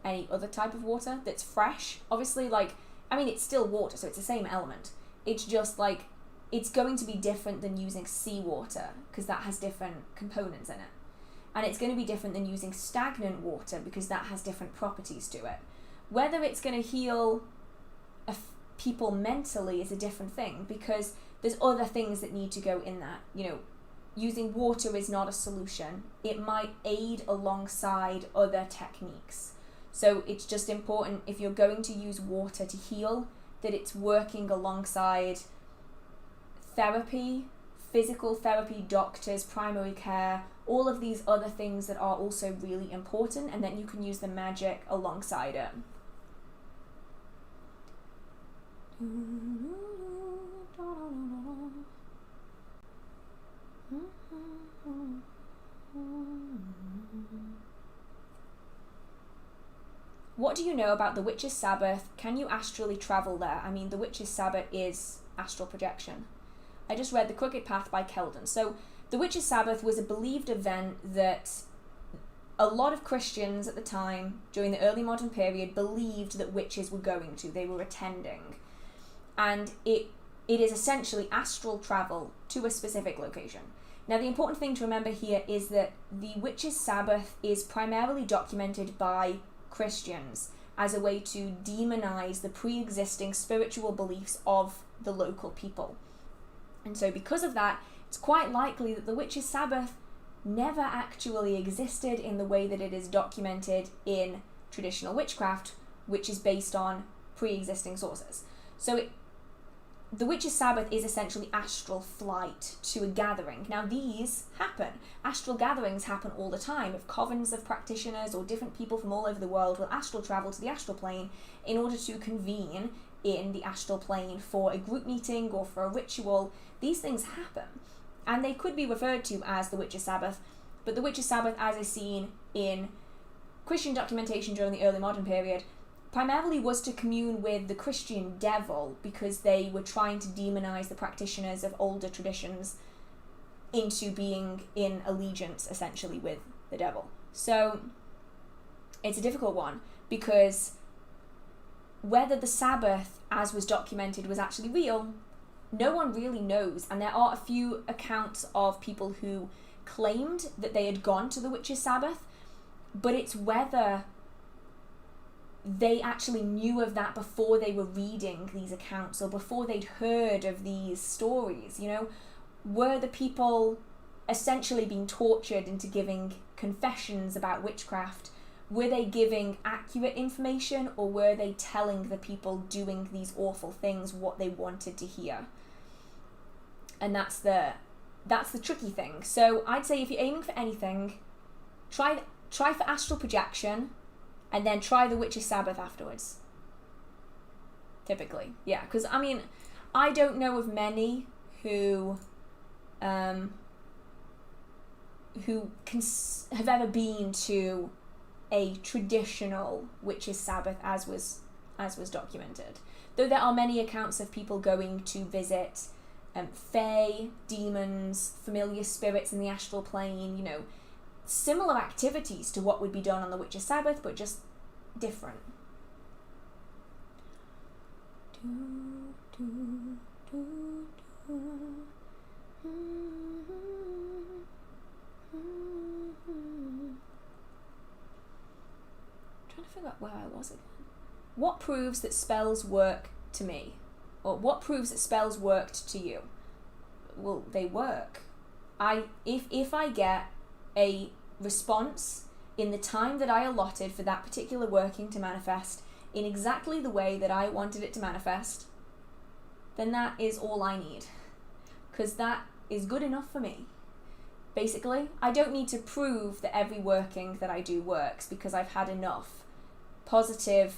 any other type of water that's fresh. Obviously, it's still water, so it's the same element. It's just it's going to be different than using seawater because that has different components in it. And it's going to be different than using stagnant water because that has different properties to it. Whether it's going to heal people mentally is a different thing, because there's other things that need to go in that. Using water is not a solution. It might aid alongside other techniques. So it's just important, if you're going to use water to heal, that it's working alongside therapy, physical therapy, doctors, primary care, all of these other things that are also really important, and then you can use the magic alongside it. What do you know about the Witch's Sabbath? Can you astrally travel there? I mean, the Witch's Sabbath is astral projection. I just read The Crooked Path by Keldon. So the Witch's Sabbath was a believed event that a lot of Christians at the time, during the early modern period, believed that witches were going to. They were attending. And it is essentially astral travel to a specific location. Now, the important thing to remember here is that the Witch's Sabbath is primarily documented by Christians as a way to demonize the pre-existing spiritual beliefs of the local people. And so because of that, it's quite likely that the Witch's Sabbath never actually existed in the way that it is documented in traditional witchcraft, which is based on pre-existing sources. So the Witch's Sabbath is essentially astral flight to a gathering. Now these happen. Astral gatherings happen all the time. If covens of practitioners or different people from all over the world will astral travel to the astral plane in order to convene in the astral plane for a group meeting or for a ritual, these things happen. And they could be referred to as the Witch's Sabbath, but the Witch's Sabbath, as is seen in Christian documentation during the early modern period, primarily was to commune with the Christian devil, because they were trying to demonize the practitioners of older traditions into being in allegiance, essentially, with the devil. So it's a difficult one, because whether the Sabbath, as was documented, was actually real, no one really knows. And there are a few accounts of people who claimed that they had gone to the Witch's Sabbath, but it's whether they actually knew of that before they were reading these accounts or before they'd heard of these stories. Were the people essentially being tortured into giving confessions about witchcraft? Were they giving accurate information, or were they telling the people doing these awful things what they wanted to hear? And that's the tricky thing. So I'd say if you're aiming for anything, try for astral projection, and then try the Witch's Sabbath afterwards. Typically, yeah, because I mean, I don't know of many who have ever been to a traditional Witch's Sabbath as was documented. Though there are many accounts of people going to visit fae, demons, familiar spirits in the astral plane, you know, similar activities to what would be done on the Witch's Sabbath, but just different. Trying to figure out where I was again. What proves that spells work to me? Or what proves that spells worked to you? Well, they work. If I get a response in the time that I allotted for that particular working to manifest in exactly the way that I wanted it to manifest, then that is all I need. Because that is good enough for me. Basically, I don't need to prove that every working that I do works, because I've had enough positive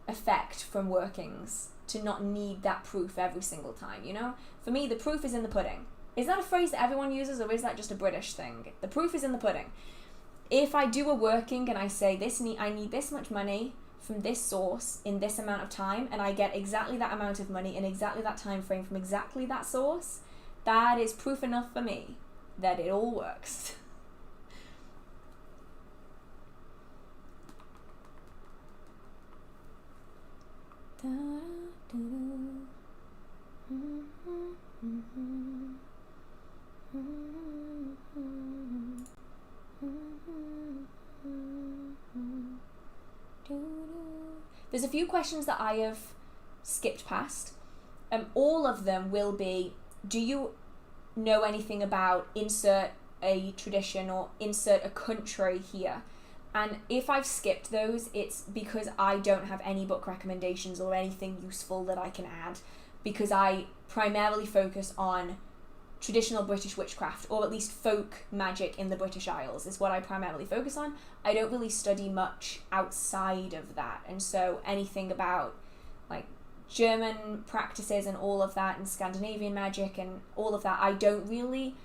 effect from workings to not need that proof every single time, you know? For me, the proof is in the pudding. Is that a phrase that everyone uses, or is that just a British thing? The proof is in the pudding. If I do a working and I say, I need this much money from this source in this amount of time, and I get exactly that amount of money in exactly that time frame from exactly that source, that is proof enough for me that it all works. There's a few questions that I have skipped past. All of them will be, do you know anything about insert a tradition or insert a country here? And if I've skipped those, it's because I don't have any book recommendations or anything useful that I can add, because I primarily focus on traditional British witchcraft, or at least folk magic in the British Isles is what I primarily focus on. I don't really study much outside of that, and so anything about like German practices and all of that, and Scandinavian magic and all of that, I don't really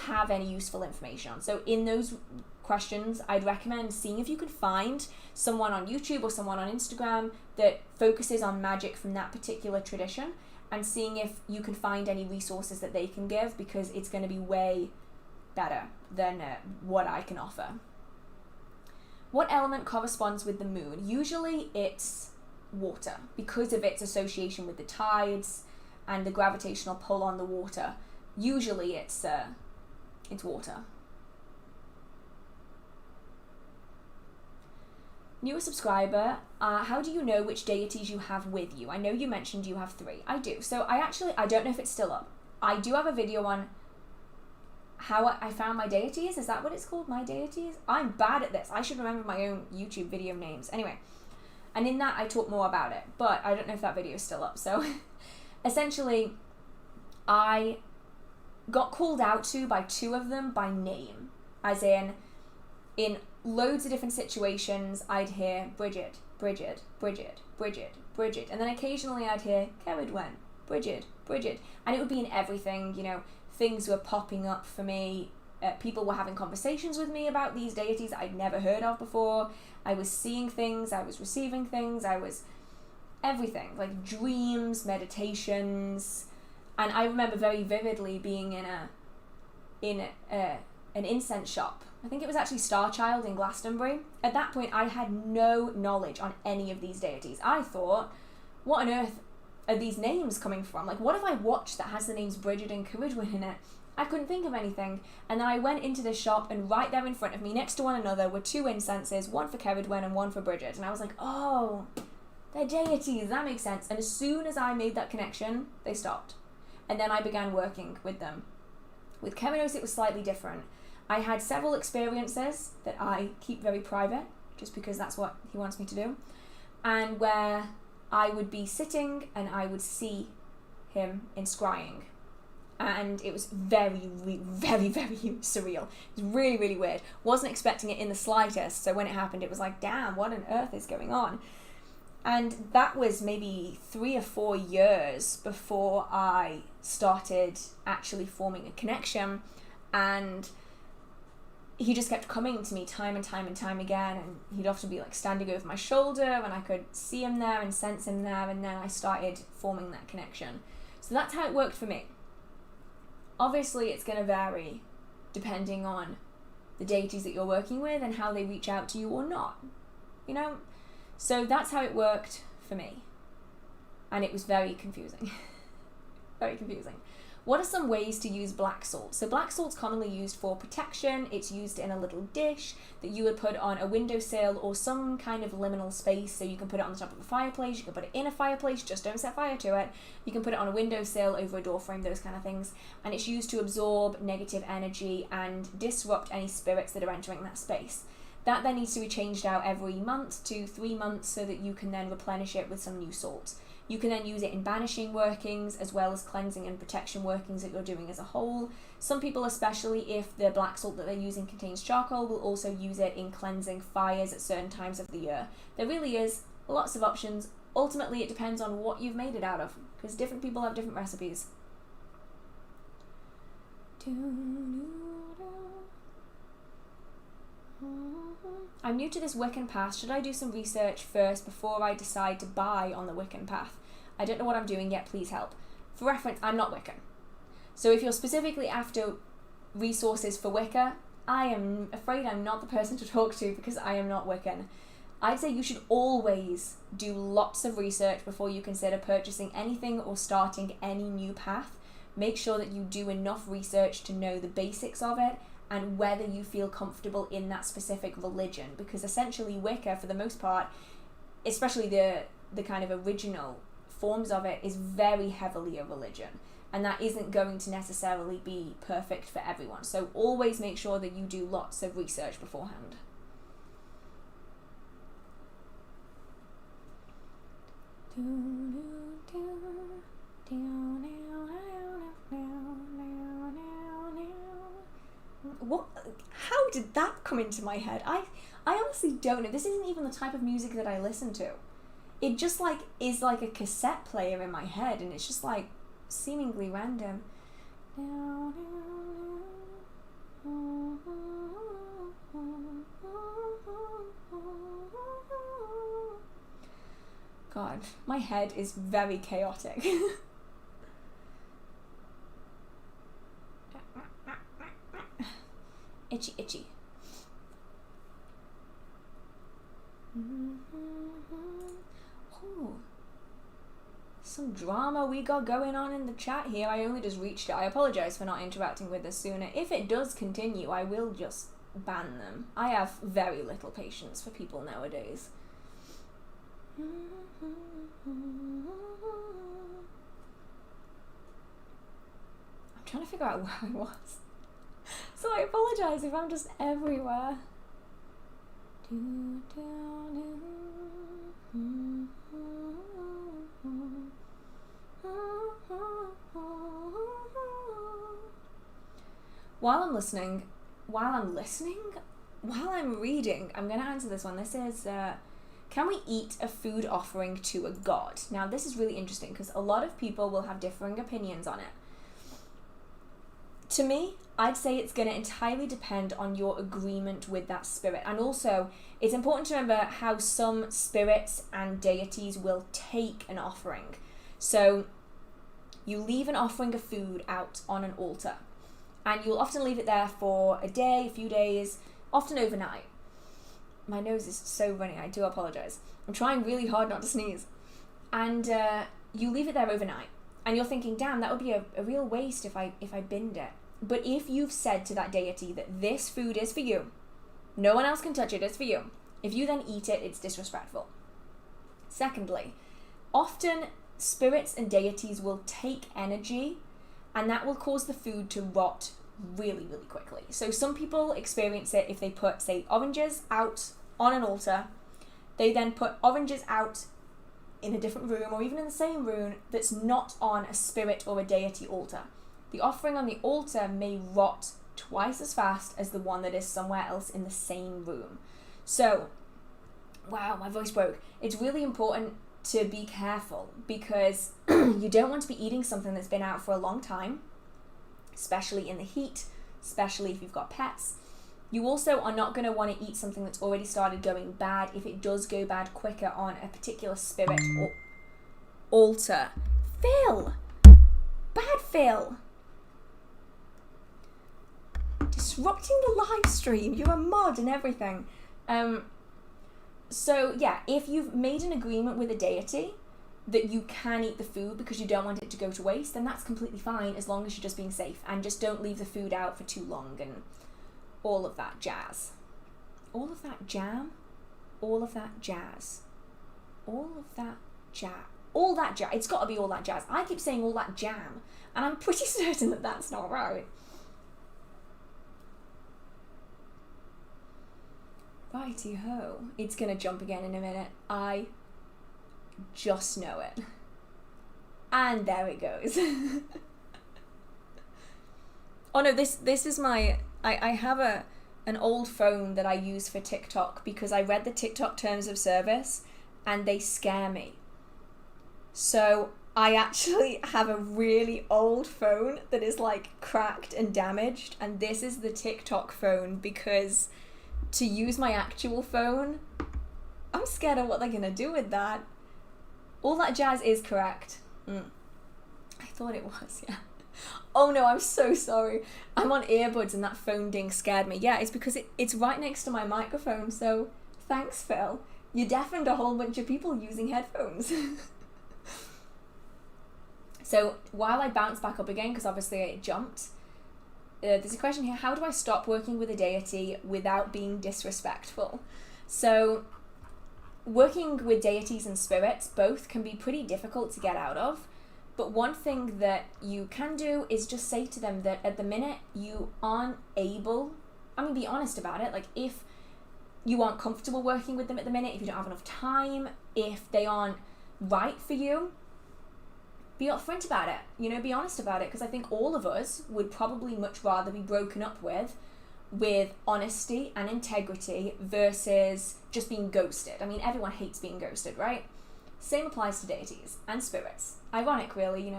have any useful information on. So in those questions, I'd recommend seeing if you could find someone on YouTube or someone on Instagram that focuses on magic from that particular tradition, and seeing if you can find any resources that they can give, because it's going to be way better than what I can offer. What element corresponds with the moon? Usually it's water, because of its association with the tides and the gravitational pull on the water. Usually it's water. Newer subscriber, how do you know which deities you have with you? I know you mentioned you have 3. I do. So I don't know if it's still up. I do have a video on how I found my deities. Is that what it's called? My deities? I'm bad at this. I should remember my own YouTube video names. Anyway, and in that I talk more about it, but I don't know if that video is still up. So essentially, I got called out to by 2 of them by name, as in loads of different situations. I'd hear Bridget, Bridget, Bridget, Bridget, Bridget, and then occasionally I'd hear Ceridwen, Bridget, Bridget, and it would be in everything, you know, things were popping up for me, people were having conversations with me about these deities I'd never heard of before, I was seeing things, I was receiving things, I was everything, like dreams, meditations, and I remember very vividly being in an incense shop. I think it was actually Starchild in Glastonbury. At that point, I had no knowledge on any of these deities. I thought, what on earth are these names coming from? Like, what have I watched that has the names Bridget and Ceridwen in it? I couldn't think of anything. And then I went into this shop, and right there in front of me, next to one another, were 2 incenses, one for Ceridwen and one for Bridget. And I was like, oh, they're deities, that makes sense. And as soon as I made that connection, they stopped. And then I began working with them. With Ceridwen, it was slightly different. I had several experiences that I keep very private, just because that's what he wants me to do, and where I would be sitting and I would see him in scrying, and it was very, very, very surreal. It was really, really weird. Wasn't expecting it in the slightest, so when it happened, it was like, damn, what on earth is going on? And that was maybe 3 or 4 years before I started actually forming a connection, and he just kept coming to me time and time and time again, and he'd often be like standing over my shoulder, and I could see him there and sense him there, and then I started forming that connection. So that's how it worked for me. Obviously, it's going to vary depending on the deities that you're working with and how they reach out to you or not, you know? So that's how it worked for me. And it was very confusing. Very confusing. What are some ways to use black salt? So black salt's commonly used for protection. It's used in a little dish that you would put on a windowsill or some kind of liminal space. So you can put it on the top of a fireplace, you can put it in a fireplace, just don't set fire to it. You can put it on a windowsill, over a door frame, those kind of things. And it's used to absorb negative energy and disrupt any spirits that are entering that space. That then needs to be changed out every month to 3 months so that you can then replenish it with some new salt. You can then use it in banishing workings as well as cleansing and protection workings that you're doing as a whole. Some people, especially if the black salt that they're using contains charcoal, will also use it in cleansing fires at certain times of the year. There really is lots of options. Ultimately, it depends on what you've made it out of, because different people have different recipes. I'm new to this Wiccan path. Should I do some research first before I decide to buy on the Wiccan path? I don't know what I'm doing yet, please help. For reference, I'm not Wiccan. So if you're specifically after resources for Wicca, I am afraid I'm not the person to talk to because I am not Wiccan. I'd say you should always do lots of research before you consider purchasing anything or starting any new path. Make sure that you do enough research to know the basics of it and whether you feel comfortable in that specific religion, because essentially Wicca, for the most part, especially the kind of original forms of it, is very heavily a religion, and that isn't going to necessarily be perfect for everyone. So always make sure that you do lots of research beforehand. What? How did that come into my head? I honestly don't know. This isn't even the type of music that I listen to. It just like is like a cassette player in my head, and it's just like seemingly random. God, my head is very chaotic. Itchy, itchy. Oh, some drama we got going on in the chat here. I only just reached it. I apologize for not interacting with this sooner. If it does continue, I will just ban them. I have very little patience for people nowadays. I'm trying to figure out where I was. So I apologize if I'm just everywhere. While I'm reading, I'm going to answer this one. This is, can we eat a food offering to a god? Now, this is really interesting because a lot of people will have differing opinions on it. To me, I'd say it's going to entirely depend on your agreement with that spirit. And also, it's important to remember how some spirits and deities will take an offering. So, you leave an offering of food out on an altar. And you'll often leave it there for a day, a few days, often overnight. My nose is so runny, I do apologize. I'm trying really hard not to sneeze. And you leave it there overnight. And you're thinking, damn, that would be a real waste if I binned it. But if you've said to that deity that this food is for you, no one else can touch it, it's for you. If you then eat it, it's disrespectful. Secondly, often spirits and deities will take energy, and that will cause the food to rot really, really quickly. So some people experience it if they put, say, oranges out on an altar. They then put oranges out in a different room or even in the same room that's not on a spirit or a deity altar. The offering on the altar may rot twice as fast as the one that is somewhere else in the same room. So, wow, my voice broke. It's really important to be careful because you don't want to be eating something that's been out for a long time, especially in the heat, especially if you've got pets. You also are not going to want to eat something that's already started going bad if it does go bad quicker on a particular spirit or altar. Phil! Bad Phil! Disrupting the live stream. You're a mod and everything. So yeah, if you've made an agreement with a deity that you can eat the food because you don't want it to go to waste, then that's completely fine as long as you're just being safe and just don't leave the food out for too long and all of that jazz. All of that jam, all of that jazz, all of that jazz, all that jazz. It's got to be all that jazz. I keep saying all that jam, and I'm pretty certain that that's not right. Righty-ho. It's going to jump again in a minute. I just know it. And there it goes. Oh no, this is my... I have an old phone that I use for TikTok because I read the TikTok terms of service and they scare me. So I actually have a really old phone that is like cracked and damaged, and this is the TikTok phone because to use my actual phone, I'm scared of what they're gonna do with that. All that jazz is correct. I thought it was, yeah. Oh no, I'm so sorry. I'm on earbuds and that phone ding scared me. Yeah, it's because it's right next to my microphone, so thanks, Phil. You deafened a whole bunch of people using headphones. So while I bounce back up again, because obviously it jumped, there's a question here: how do I stop working with a deity without being disrespectful? So working with deities and spirits both can be pretty difficult to get out of. But one thing that you can do is just say to them that at the minute you aren't able, be honest about it. Like if you aren't comfortable working with them at the minute, if you don't have enough time, if they aren't right for you, be upfront about it, be honest about it. Because I think all of us would probably much rather be broken up with honesty and integrity versus just being ghosted. Everyone hates being ghosted, right? Same applies to deities and spirits. Ironic, really,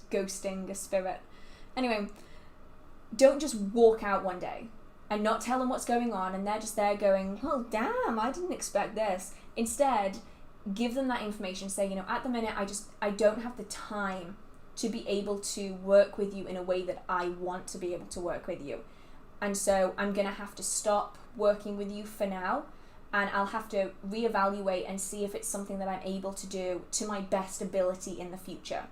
ghosting a spirit. Anyway, don't just walk out one day and not tell them what's going on and they're just there going, oh, damn, I didn't expect this. Instead, give them that information. Say, at the minute, I don't have the time to be able to work with you in a way that I want to be able to work with you. And so I'm going to have to stop working with you for now. And I'll have to reevaluate and see if it's something that I'm able to do to my best ability in the future.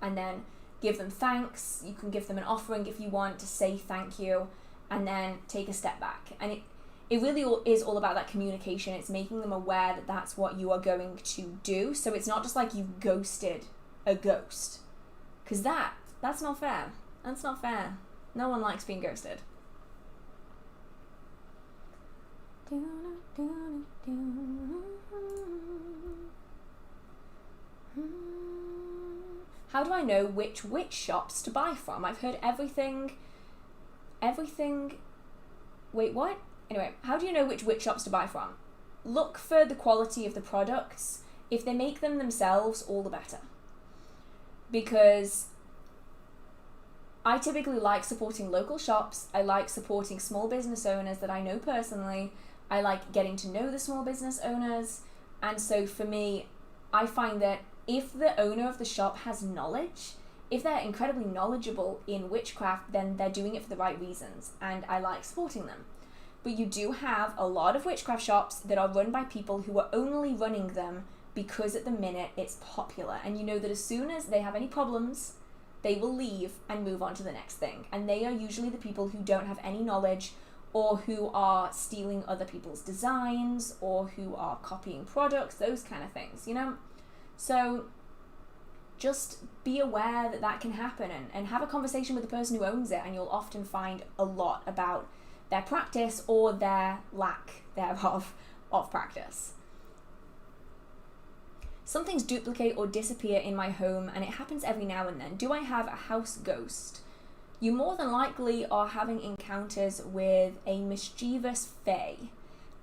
And then give them thanks. You can give them an offering if you want to say thank you, and then take a step back. And it really is all about that communication. It's making them aware that that's what you are going to do. So it's not just like you've ghosted a ghost. Because that's not fair. That's not fair. No one likes being ghosted. How do I know which witch shops to buy from? I've heard everything. Wait, what? Anyway, how do you know which witch shops to buy from? Look for the quality of the products. If they make them themselves, all the better. Because I typically like supporting local shops. I like supporting small business owners that I know personally. I like getting to know the small business owners. And so for me, I find that if the owner of the shop has knowledge, if they're incredibly knowledgeable in witchcraft, then they're doing it for the right reasons. And I like supporting them. But you do have a lot of witchcraft shops that are run by people who are only running them because at the minute it's popular. And you know that as soon as they have any problems, they will leave and move on to the next thing. And they are usually the people who don't have any knowledge, or who are stealing other people's designs, or who are copying products, those kind of things, So just be aware that can happen, and have a conversation with the person who owns it, and you'll often find a lot about their practice or their lack thereof of practice. Some things duplicate or disappear in my home, and it happens every now and then. Do I have a house ghost? You more than likely are having encounters with a mischievous fae.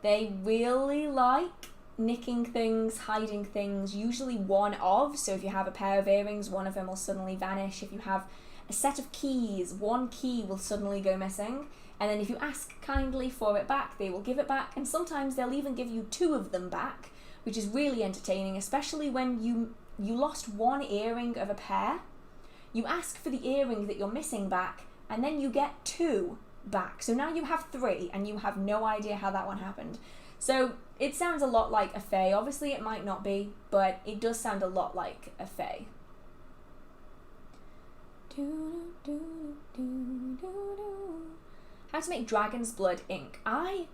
They really like nicking things, hiding things, usually one of. So if you have a pair of earrings, one of them will suddenly vanish. If you have a set of keys, one key will suddenly go missing. And then if you ask kindly for it back, they will give it back. And sometimes they'll even give you two of them back, which is really entertaining, especially when you lost one earring of a pair. You ask for the earring that you're missing back, and then you get two back. So now you have three, and you have no idea how that one happened. So it sounds a lot like a fae. Obviously it might not be, but it does sound a lot like a fae. How to make dragon's blood ink. I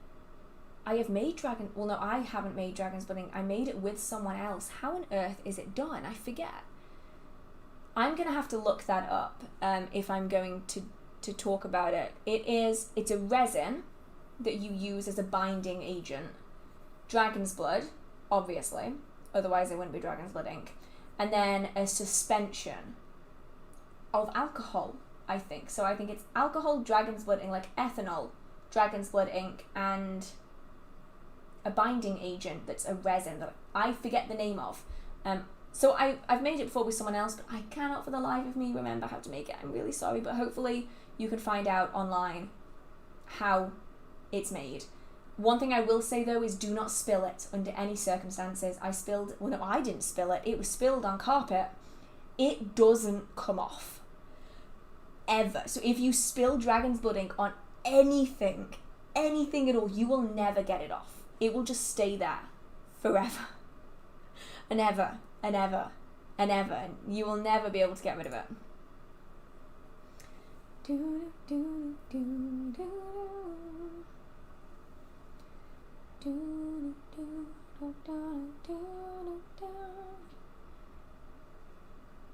have made I haven't made dragon's blood ink. I made it with someone else. How on earth is it done? I forget. I'm gonna have to look that up if I'm going to talk about it. It's a resin that you use as a binding agent. Dragon's blood, obviously, otherwise it wouldn't be dragon's blood ink. And then a suspension of alcohol, I think. So I think it's alcohol, dragon's blood ink, like ethanol, dragon's blood ink, and a binding agent that's a resin that I forget the name of. So I've made it before with someone else, but I cannot for the life of me remember how to make it. I'm really sorry, but hopefully you can find out online how it's made. One thing I will say though is do not spill it under any circumstances. I didn't spill it. It was spilled on carpet. It doesn't come off. Ever. So if you spill dragon's blood ink on anything at all, you will never get it off. It will just stay there forever. And ever, and ever, and ever. And you will never be able to get rid of it.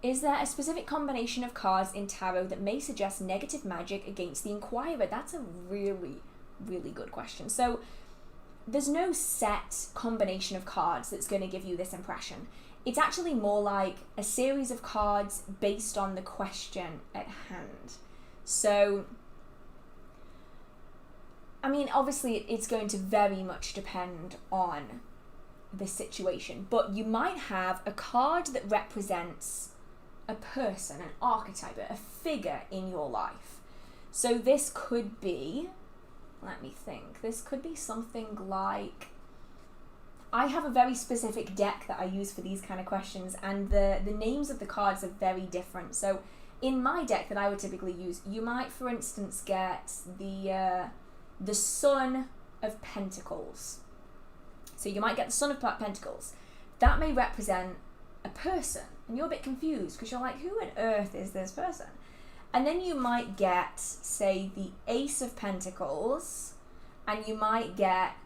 Is there a specific combination of cards in tarot that may suggest negative magic against the inquirer? That's a really, really good question. So there's no set combination of cards that's going to give you this impression. It's actually more like a series of cards based on the question at hand. So, I mean, obviously it's going to very much depend on the situation, but you might have a card that represents a person, an archetype, a figure in your life. So this could be, let me think, this could be something like, I have a very specific deck that I use for these kind of questions, and the names of the cards are very different. So in my deck that I would typically use, you might, for instance, get the Son of Pentacles. So you might get the Son of Pentacles. That may represent a person, and you're a bit confused because you're like, who on earth is this person? And then you might get, say, the Ace of Pentacles, and you might get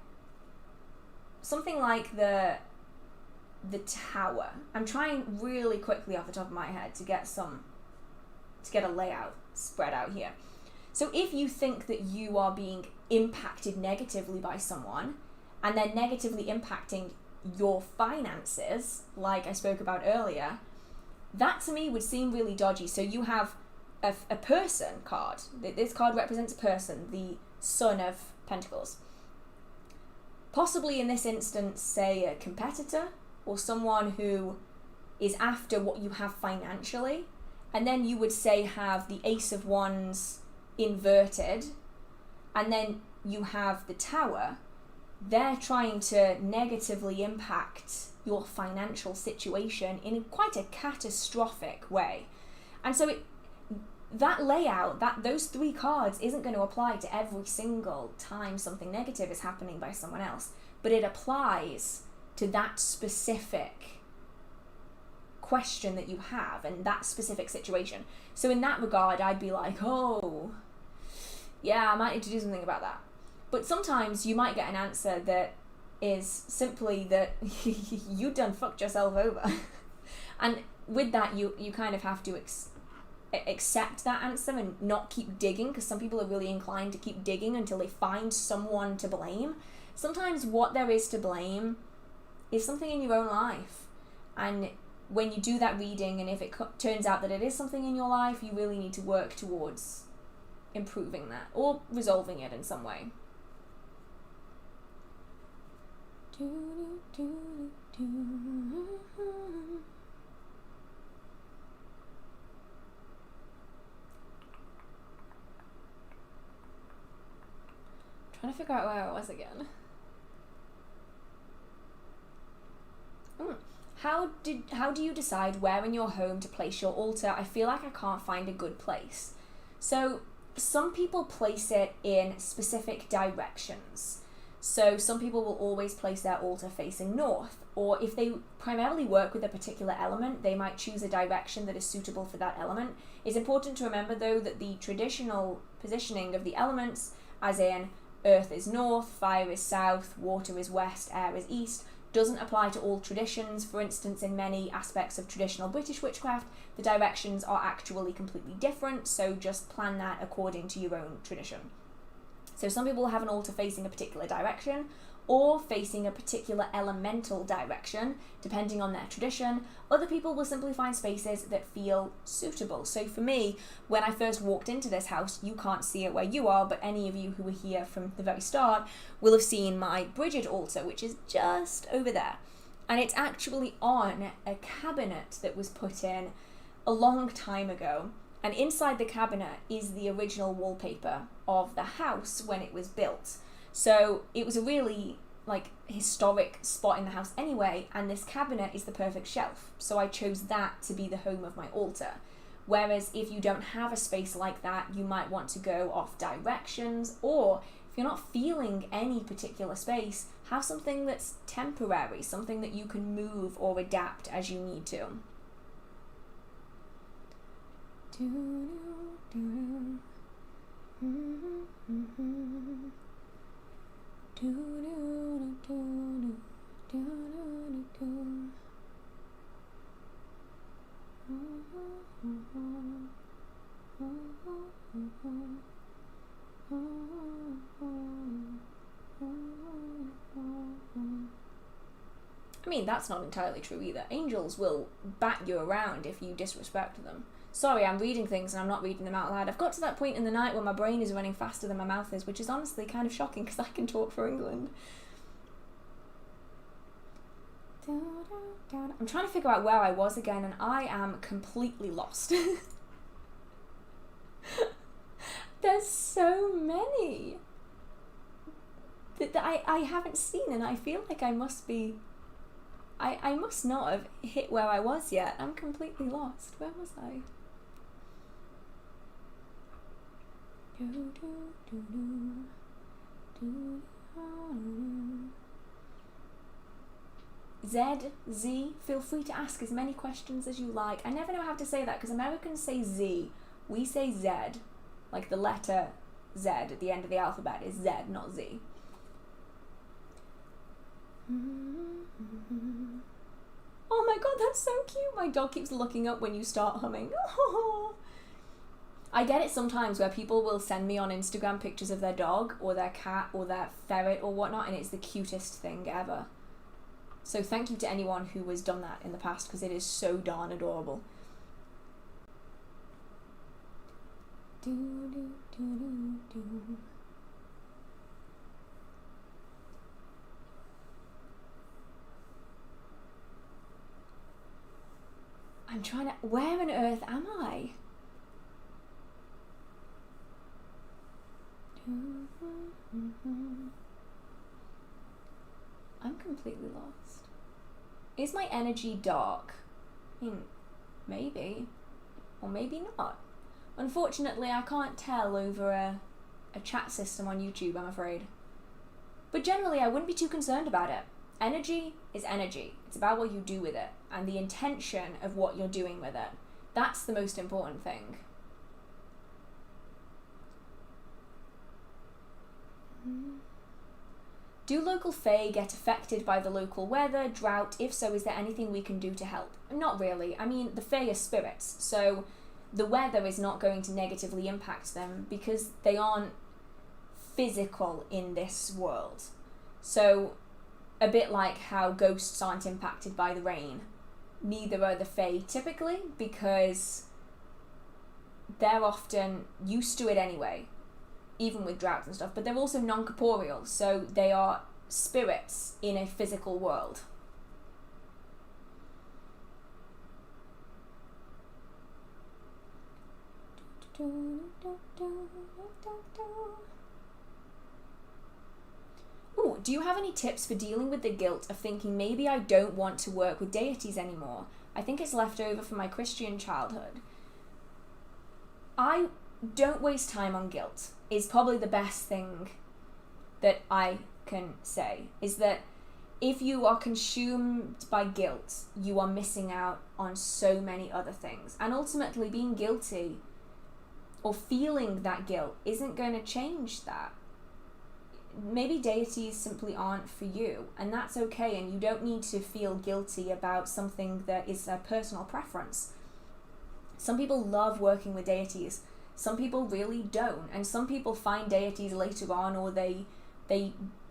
something like the Tower. I'm trying really quickly off the top of my head to get a layout spread out here. So if you think that you are being impacted negatively by someone, and they're negatively impacting your finances, like I spoke about earlier, that to me would seem really dodgy. So you have a person card. This card represents a person, the Son of Pentacles. Possibly in this instance, say a competitor or someone who is after what you have financially. And then you would say have the Ace of Wands inverted, and then you have the Tower. They're trying to negatively impact your financial situation in quite a catastrophic way. And so that layout, those three cards isn't going to apply to every single time something negative is happening by someone else, but it applies to that specific question that you have and that specific situation. So in that regard, I'd be like, oh, yeah, I might need to do something about that. But sometimes you might get an answer that is simply that you done fucked yourself over. And with that, you kind of have to accept that answer and not keep digging, because some people are really inclined to keep digging until they find someone to blame. Sometimes what there is to blame is something in your own life. And when you do that reading, and if it turns out that it is something in your life, you really need to work towards improving that or resolving it in some way. Trying to figure out where I was again. How do you decide where in your home to place your altar? I feel like I can't find a good place. So some people place it in specific directions. So some people will always place their altar facing north, or if they primarily work with a particular element, they might choose a direction that is suitable for that element. It's important to remember though that the traditional positioning of the elements, as in earth is north, fire is south, water is west, air is east, doesn't apply to all traditions. For instance, in many aspects of traditional British witchcraft, the directions are actually completely different, so just plan that according to your own tradition. So some people will have an altar facing a particular direction, or facing a particular elemental direction, depending on their tradition. Other people will simply find spaces that feel suitable. So for me, when I first walked into this house, you can't see it where you are, but any of you who were here from the very start will have seen my Bridget altar, which is just over there. And it's actually on a cabinet that was put in a long time ago. And inside the cabinet is the original wallpaper of the house when it was built. So it was a really historic spot in the house anyway, and this cabinet is the perfect shelf. So I chose that to be the home of my altar. Whereas if you don't have a space like that, you might want to go off directions, or if you're not feeling any particular space, have something that's temporary, something that you can move or adapt as you need to. I mean, that's not entirely true either. Angels will bat you around if you disrespect them. Sorry, I'm reading things and I'm not reading them out loud. I've got to that point in the night where my brain is running faster than my mouth is, which is honestly kind of shocking because I can talk for England. I'm trying to figure out where I was again, and I am completely lost. There's so many that I haven't seen, and I feel like I must be... I must not have hit where I was yet. I'm completely lost. Where was I? Z, feel free to ask as many questions as you like. I never know how to say that because Americans say Z. We say Z. Like the letter Z at the end of the alphabet is Z, not Z. Oh my god, that's so cute. My dog keeps looking up when you start humming. Oh. I get it sometimes where people will send me on Instagram pictures of their dog or their cat or their ferret or whatnot, and it's the cutest thing ever. So thank you to anyone who has done that in the past, because it is so darn adorable. I'm trying to... Where on earth am I? I'm completely lost. Is my energy dark? I mean, maybe. Or maybe not. Unfortunately, I can't tell over a chat system on YouTube, I'm afraid. But generally, I wouldn't be too concerned about it. Energy is energy. It's about what you do with it and the intention of what you're doing with it. That's the most important thing. Do local fae get affected by the local weather, drought? If so, is there anything we can do to help? Not really. I mean, the fae are spirits, so the weather is not going to negatively impact them because they aren't physical in this world. So, a bit like how ghosts aren't impacted by the rain. neither are the Fae typically, because they're often used to it anyway, even with droughts and stuff, but they're also non-corporeal, so they are spirits in a physical world. Ooh, do you have any tips for dealing with the guilt of thinking maybe I don't want to work with deities anymore? I think it's left over from my Christian childhood. I don't waste time on guilt is probably the best thing that I can say, is that if you are consumed by guilt, you are missing out on so many other things. And ultimately, being guilty or feeling that guilt isn't going to change that. Maybe deities simply aren't for you, and that's okay, and you don't need to feel guilty about something that is a personal preference. Some people love working with deities, some people really don't, and some people find deities later on, or they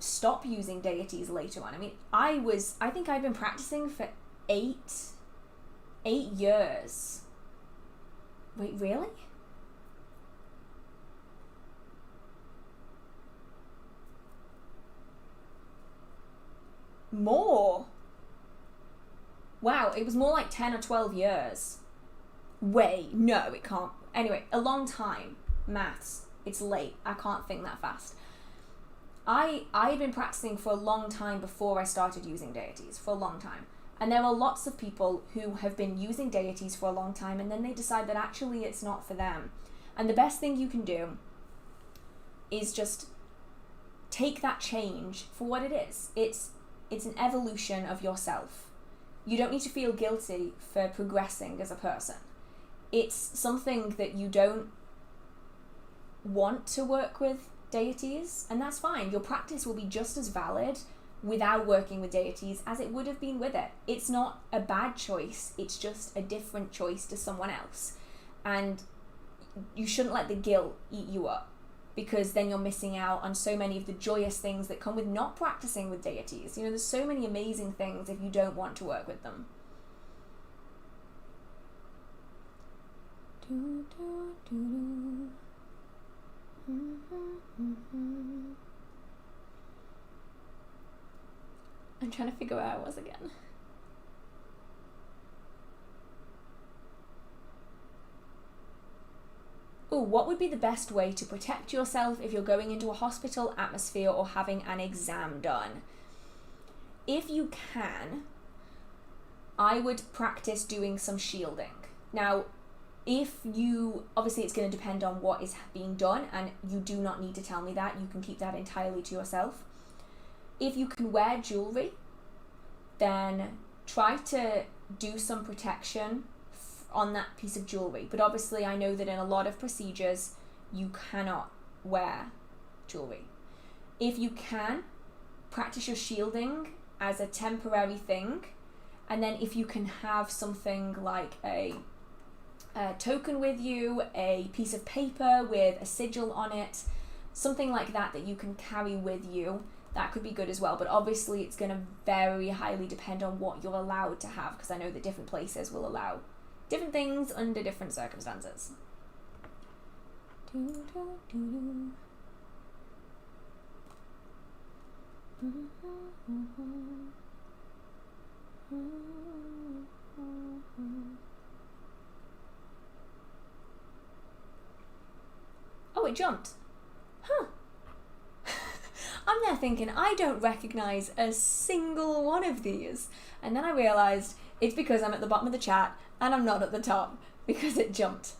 stop using deities later on. I mean, I think I've been practicing for 8 years. Wait, really? More? Wow, it was more like 10 or 12 years. Wait, no, it can't. Anyway, a long time. Maths. It's late. I can't think that fast. I had been practicing for a long time before I started using deities, for a long time. And there are lots of people who have been using deities for a long time, and then they decide that actually it's not for them. And the best thing you can do is just take that change for what it is. It's an evolution of yourself. You don't need to feel guilty for progressing as a person. It's something that you don't want to work with deities, and that's fine. Your practice will be just as valid without working with deities as it would have been with it. It's not a bad choice, it's just a different choice to someone else. And you shouldn't let the guilt eat you up, because then you're missing out on so many of the joyous things that come with not practicing with deities. You know, there's so many amazing things if you don't want to work with them. I'm trying to figure out where I was again. Ooh, what would be the best way to protect yourself if you're going into a hospital atmosphere or having an exam done? If you can, I would practice doing some shielding. Now, obviously it's going to depend on what is being done, and you do not need to tell me that. You can keep that entirely to yourself. If you can wear jewelry, then try to do some protection on that piece of jewelry. But obviously I know that in a lot of procedures you cannot wear jewelry. If you can, practice your shielding as a temporary thing, and then if you can have something like a token with you, a piece of paper with a sigil on it, something like that that you can carry with you, that could be good as well. But obviously it's going to very highly depend on what you're allowed to have, because I know that different places will allow different things under different circumstances. Oh, it jumped. Huh. I'm there thinking, I don't recognise a single one of these. And then I realised it's because I'm at the bottom of the chat and I'm not at the top, because it jumped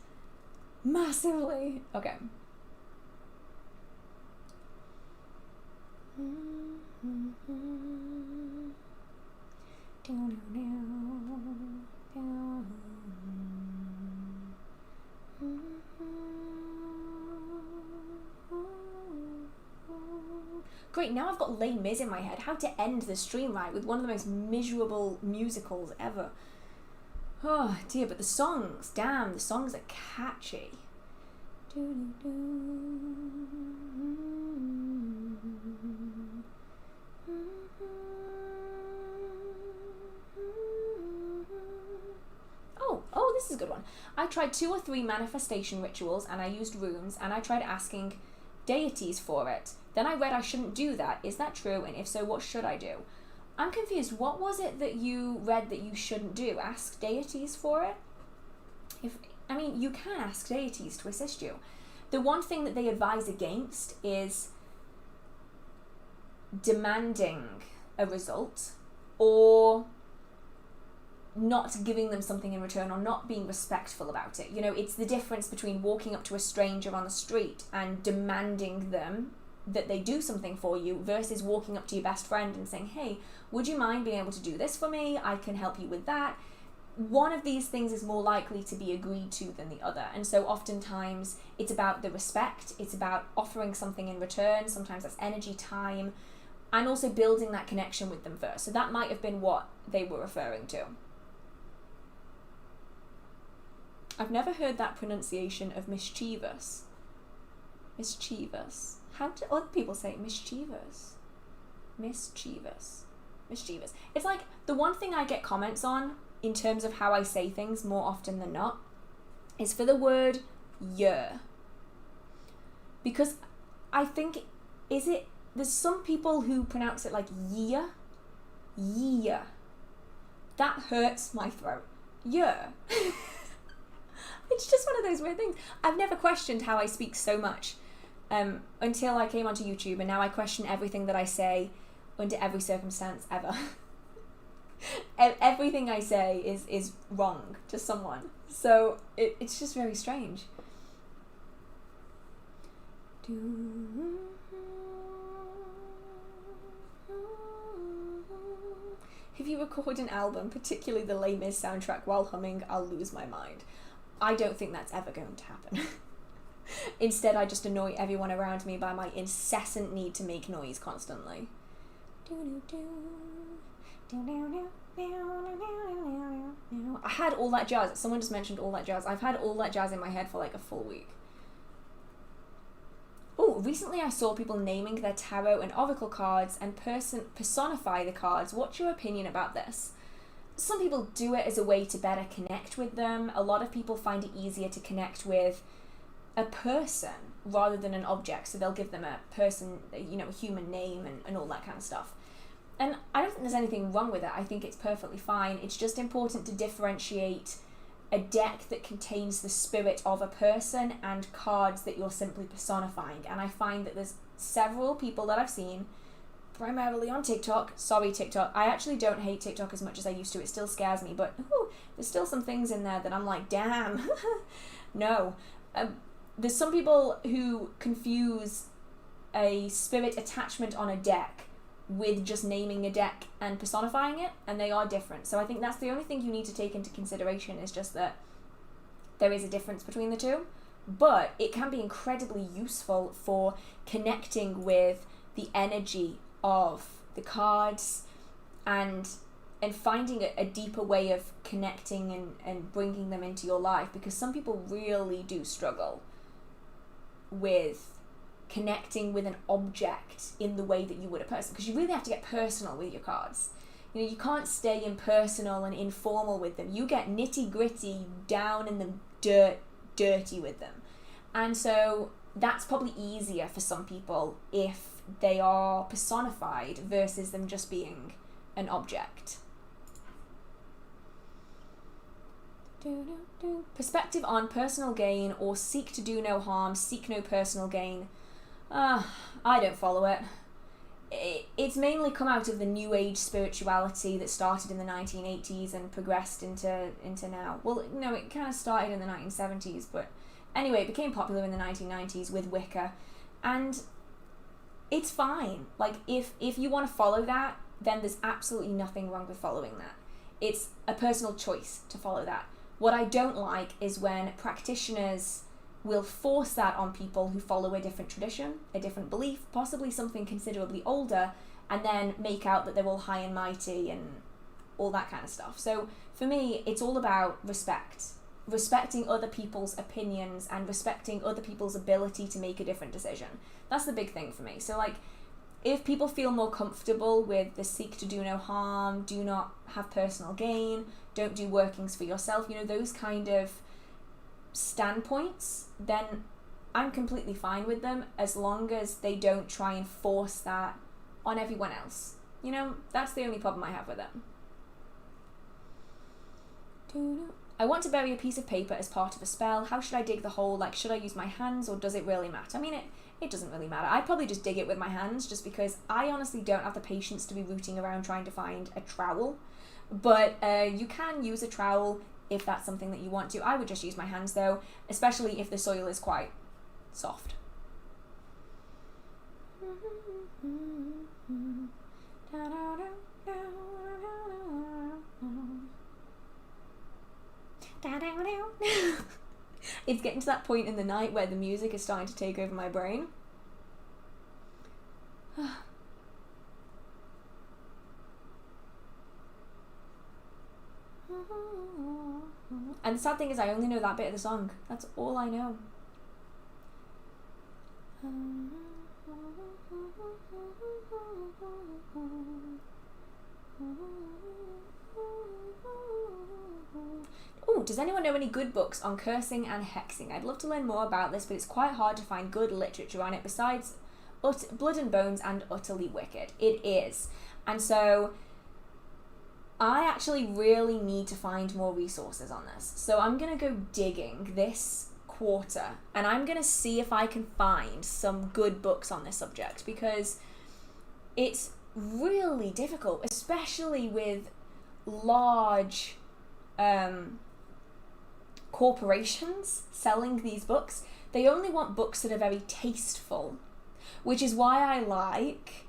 massively. Okay. Great, now I've got Les Mis in my head. How to end the stream right with one of the most miserable musicals ever. Oh dear, but the songs, damn, the songs are catchy. this is a good one. I tried 2 or 3 manifestation rituals and I used runes and I tried asking deities for it. Then I read I shouldn't do that. Is that true? And if so, what should I do? I'm confused. What was it that you read that you shouldn't do? Ask deities for it? You can ask deities to assist you. The one thing that they advise against is demanding a result or not giving them something in return or not being respectful about it. It's the difference between walking up to a stranger on the street and demanding them that they do something for you versus walking up to your best friend and saying, hey, would you mind being able to do this for me? I can help you with that. One of these things is more likely to be agreed to than the other. And so oftentimes it's about the respect, it's about offering something in return. Sometimes that's energy, time, and also building that connection with them first. So that might have been what they were referring to. I've never heard that pronunciation of mischievous. Mischievous. How do other people say mischievous? Mischievous. Mischievous. It's like the one thing I get comments on in terms of how I say things more often than not is for the word year. Because I think, there's some people who pronounce it like year. Year. That hurts my throat. Year. It's just one of those weird things. I've never questioned how I speak so much until I came onto YouTube, and now I question everything that I say under every circumstance ever. Everything I say is wrong to someone. So it's just very strange. If you record an album, particularly the Les Mis soundtrack, while humming, I'll lose my mind. I don't think that's ever going to happen. Instead, I just annoy everyone around me by my incessant need to make noise constantly. I had all that jazz. Someone just mentioned all that jazz. I've had all that jazz in my head for like a full week. Oh, recently I saw people naming their tarot and oracle cards and personify the cards. What's your opinion about this? Some people do it as a way to better connect with them. A lot of people find it easier to connect with a person rather than an object. So they'll give them a person, a human name and all that kind of stuff. And I don't think there's anything wrong with it. I think it's perfectly fine. It's just important to differentiate a deck that contains the spirit of a person and cards that you're simply personifying. And I find that there's several people that I've seen, primarily on TikTok. Sorry, TikTok. I actually don't hate TikTok as much as I used to. It still scares me, but there's still some things in there that I'm like, damn. No. There's some people who confuse a spirit attachment on a deck with just naming a deck and personifying it, and they are different. So I think that's the only thing you need to take into consideration, is just that there is a difference between the two, but it can be incredibly useful for connecting with the energy of the cards and finding a deeper way of connecting and bringing them into your life, because some people really do struggle with connecting with an object in the way that you would a person, because you really have to get personal with your cards. You can't stay impersonal and informal with them. You get nitty gritty, down in the dirty with them. And so that's probably easier for some people if they are personified versus them just being an object. Perspective on personal gain or seek to do no harm, seek no personal gain. I don't follow it. It's mainly come out of the New Age spirituality that started in the 1980s and progressed into now. Well, no, it kind of started in the 1970s, but anyway, it became popular in the 1990s with Wicca, and it's fine. Like, if you want to follow that, then there's absolutely nothing wrong with following that. It's a personal choice to follow that. What I don't like is when practitioners will force that on people who follow a different tradition, a different belief, possibly something considerably older, and then make out that they're all high and mighty and all that kind of stuff. So for me, it's all about respect. Respecting other people's opinions and respecting other people's ability to make a different decision. That's the big thing for me. So like, if people feel more comfortable with the seek to do no harm, do not have personal gain, don't do workings for yourself, you know, those kind of standpoints, then I'm completely fine with them as long as they don't try and force that on everyone else. You know, that's the only problem I have with them. I want to bury a piece of paper as part of a spell. How should I dig the hole? Like, should I use my hands or does it really matter? I mean, it doesn't really matter. I'd probably just dig it with my hands just because I honestly don't have the patience to be rooting around trying to find a trowel. But you can use a trowel if that's something that you want to. I would just use my hands though, especially if the soil is quite soft. It's getting to that point in the night where the music is starting to take over my brain. And the sad thing is I only know that bit of the song. That's all I know. Oh, does anyone know any good books on cursing and hexing? I'd love to learn more about this, but it's quite hard to find good literature on it besides Blood and Bones and Utterly Wicked. It is. And so I actually really need to find more resources on this. So I'm going to go digging this quarter and I'm going to see if I can find some good books on this subject, because it's really difficult, especially with large corporations selling these books. They only want books that are very tasteful, which is why I like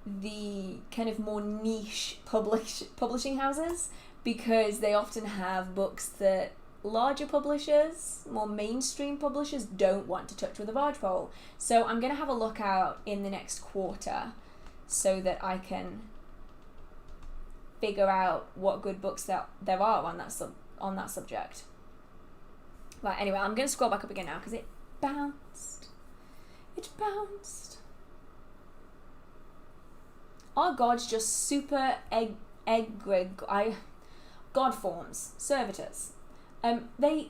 the kind of more niche publishing houses, because they often have books that larger publishers, more mainstream publishers, don't want to touch with a barge pole. So I'm going to have a look out in the next quarter so that I can figure out what good books there are on that subject. Right, anyway, I'm going to scroll back up again now because it bounced. It bounced. Are gods just super god forms? Servitors. Many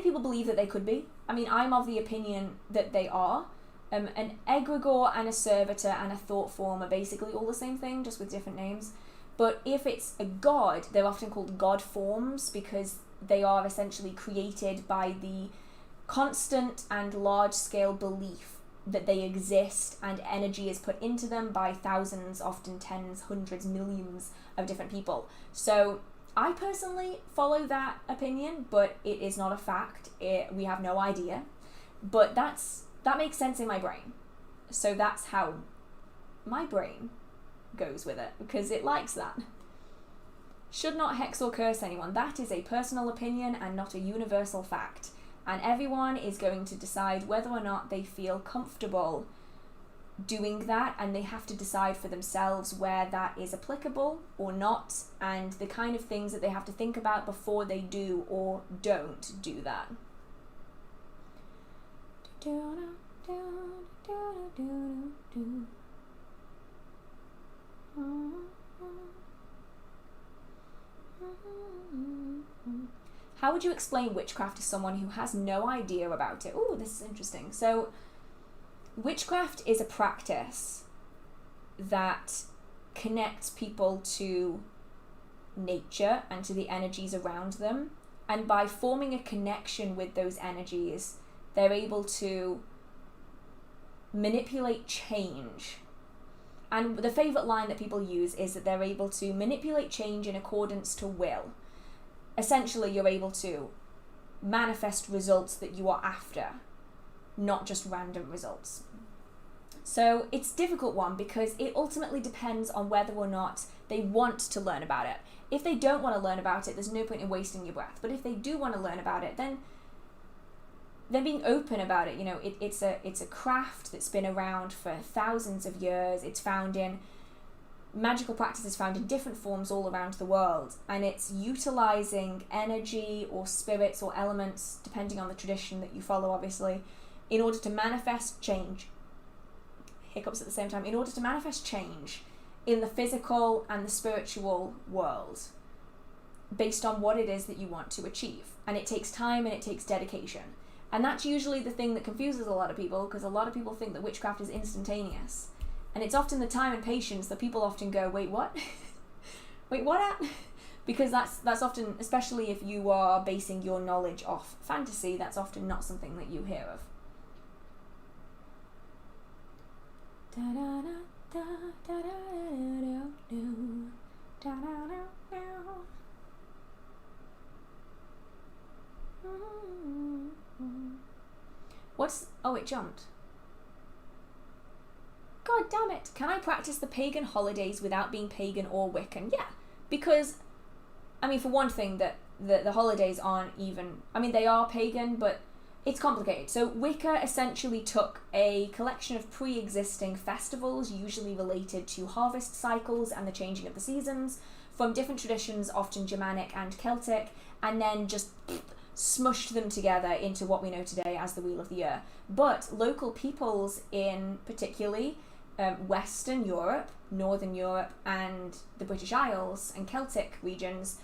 people believe that they could be. I mean, I'm of the opinion that they are. An egregore and a servitor and a thought form are basically all the same thing, just with different names. But if it's a god, they're often called god forms because they are essentially created by the constant and large-scale belief that they exist, and energy is put into them by thousands, often tens, hundreds, millions of different people. So I personally follow that opinion, but it is not a fact. We have no idea. But that makes sense in my brain. So that's how my brain goes with it, because it likes that. Should not hex or curse anyone. That is a personal opinion and not a universal fact. And everyone is going to decide whether or not they feel comfortable doing that, and they have to decide for themselves where that is applicable or not, and the kind of things that they have to think about before they do or don't do that. How would you explain witchcraft to someone who has no idea about it? Oh, this is interesting. So, witchcraft is a practice that connects people to nature and to the energies around them. And by forming a connection with those energies, they're able to manipulate change. And the favourite line that people use is that they're able to manipulate change in accordance to will. Essentially, you're able to manifest results that you are after, not just random results. So it's a difficult one because it ultimately depends on whether or not they want to learn about it. If they don't want to learn about it, there's no point in wasting your breath. But if they do want to learn about it, then they're being open about it. You know, it's a craft that's been around for thousands of years. It's found in magical practices, found in different forms all around the world, and it's utilizing energy or spirits or elements, depending on the tradition that you follow, obviously, in order to manifest change hiccups at the same time, in order to manifest change in the physical and the spiritual world based on what it is that you want to achieve. And it takes time and it takes dedication. And that's usually the thing that confuses a lot of people, because a lot of people think that witchcraft is instantaneous. And it's often the time and patience that people often go, wait, what? Wait, what at? Because that's often, especially if you are basing your knowledge off fantasy, that's often not something that you hear of. Oh, it jumped. God damn it. Can I practice the pagan holidays without being pagan or Wiccan? Yeah, because, I mean, for one thing, that the holidays aren't even, I mean, they are pagan, but it's complicated. So Wicca essentially took a collection of pre-existing festivals, usually related to harvest cycles and the changing of the seasons, from different traditions, often Germanic and Celtic, and then just smushed them together into what we know today as the Wheel of the Year. But local peoples in particularly Western Europe, Northern Europe, and the British Isles and Celtic regions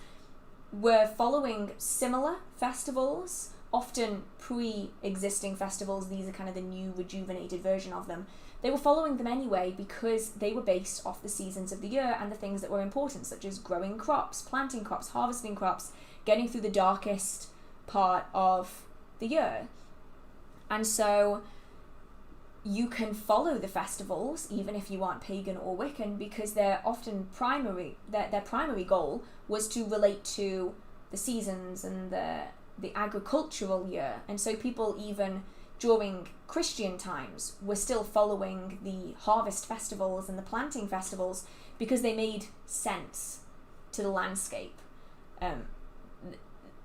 were following similar festivals, often pre-existing festivals. These are kind of the new rejuvenated version of them. They were following them anyway because they were based off the seasons of the year and the things that were important, such as growing crops, planting crops, harvesting crops, getting through the darkest part of the year. And so you can follow the festivals even if you aren't pagan or Wiccan, because they're often their primary goal was to relate to the seasons and the agricultural year. And so people, even during Christian times, were still following the harvest festivals and the planting festivals because they made sense to the landscape.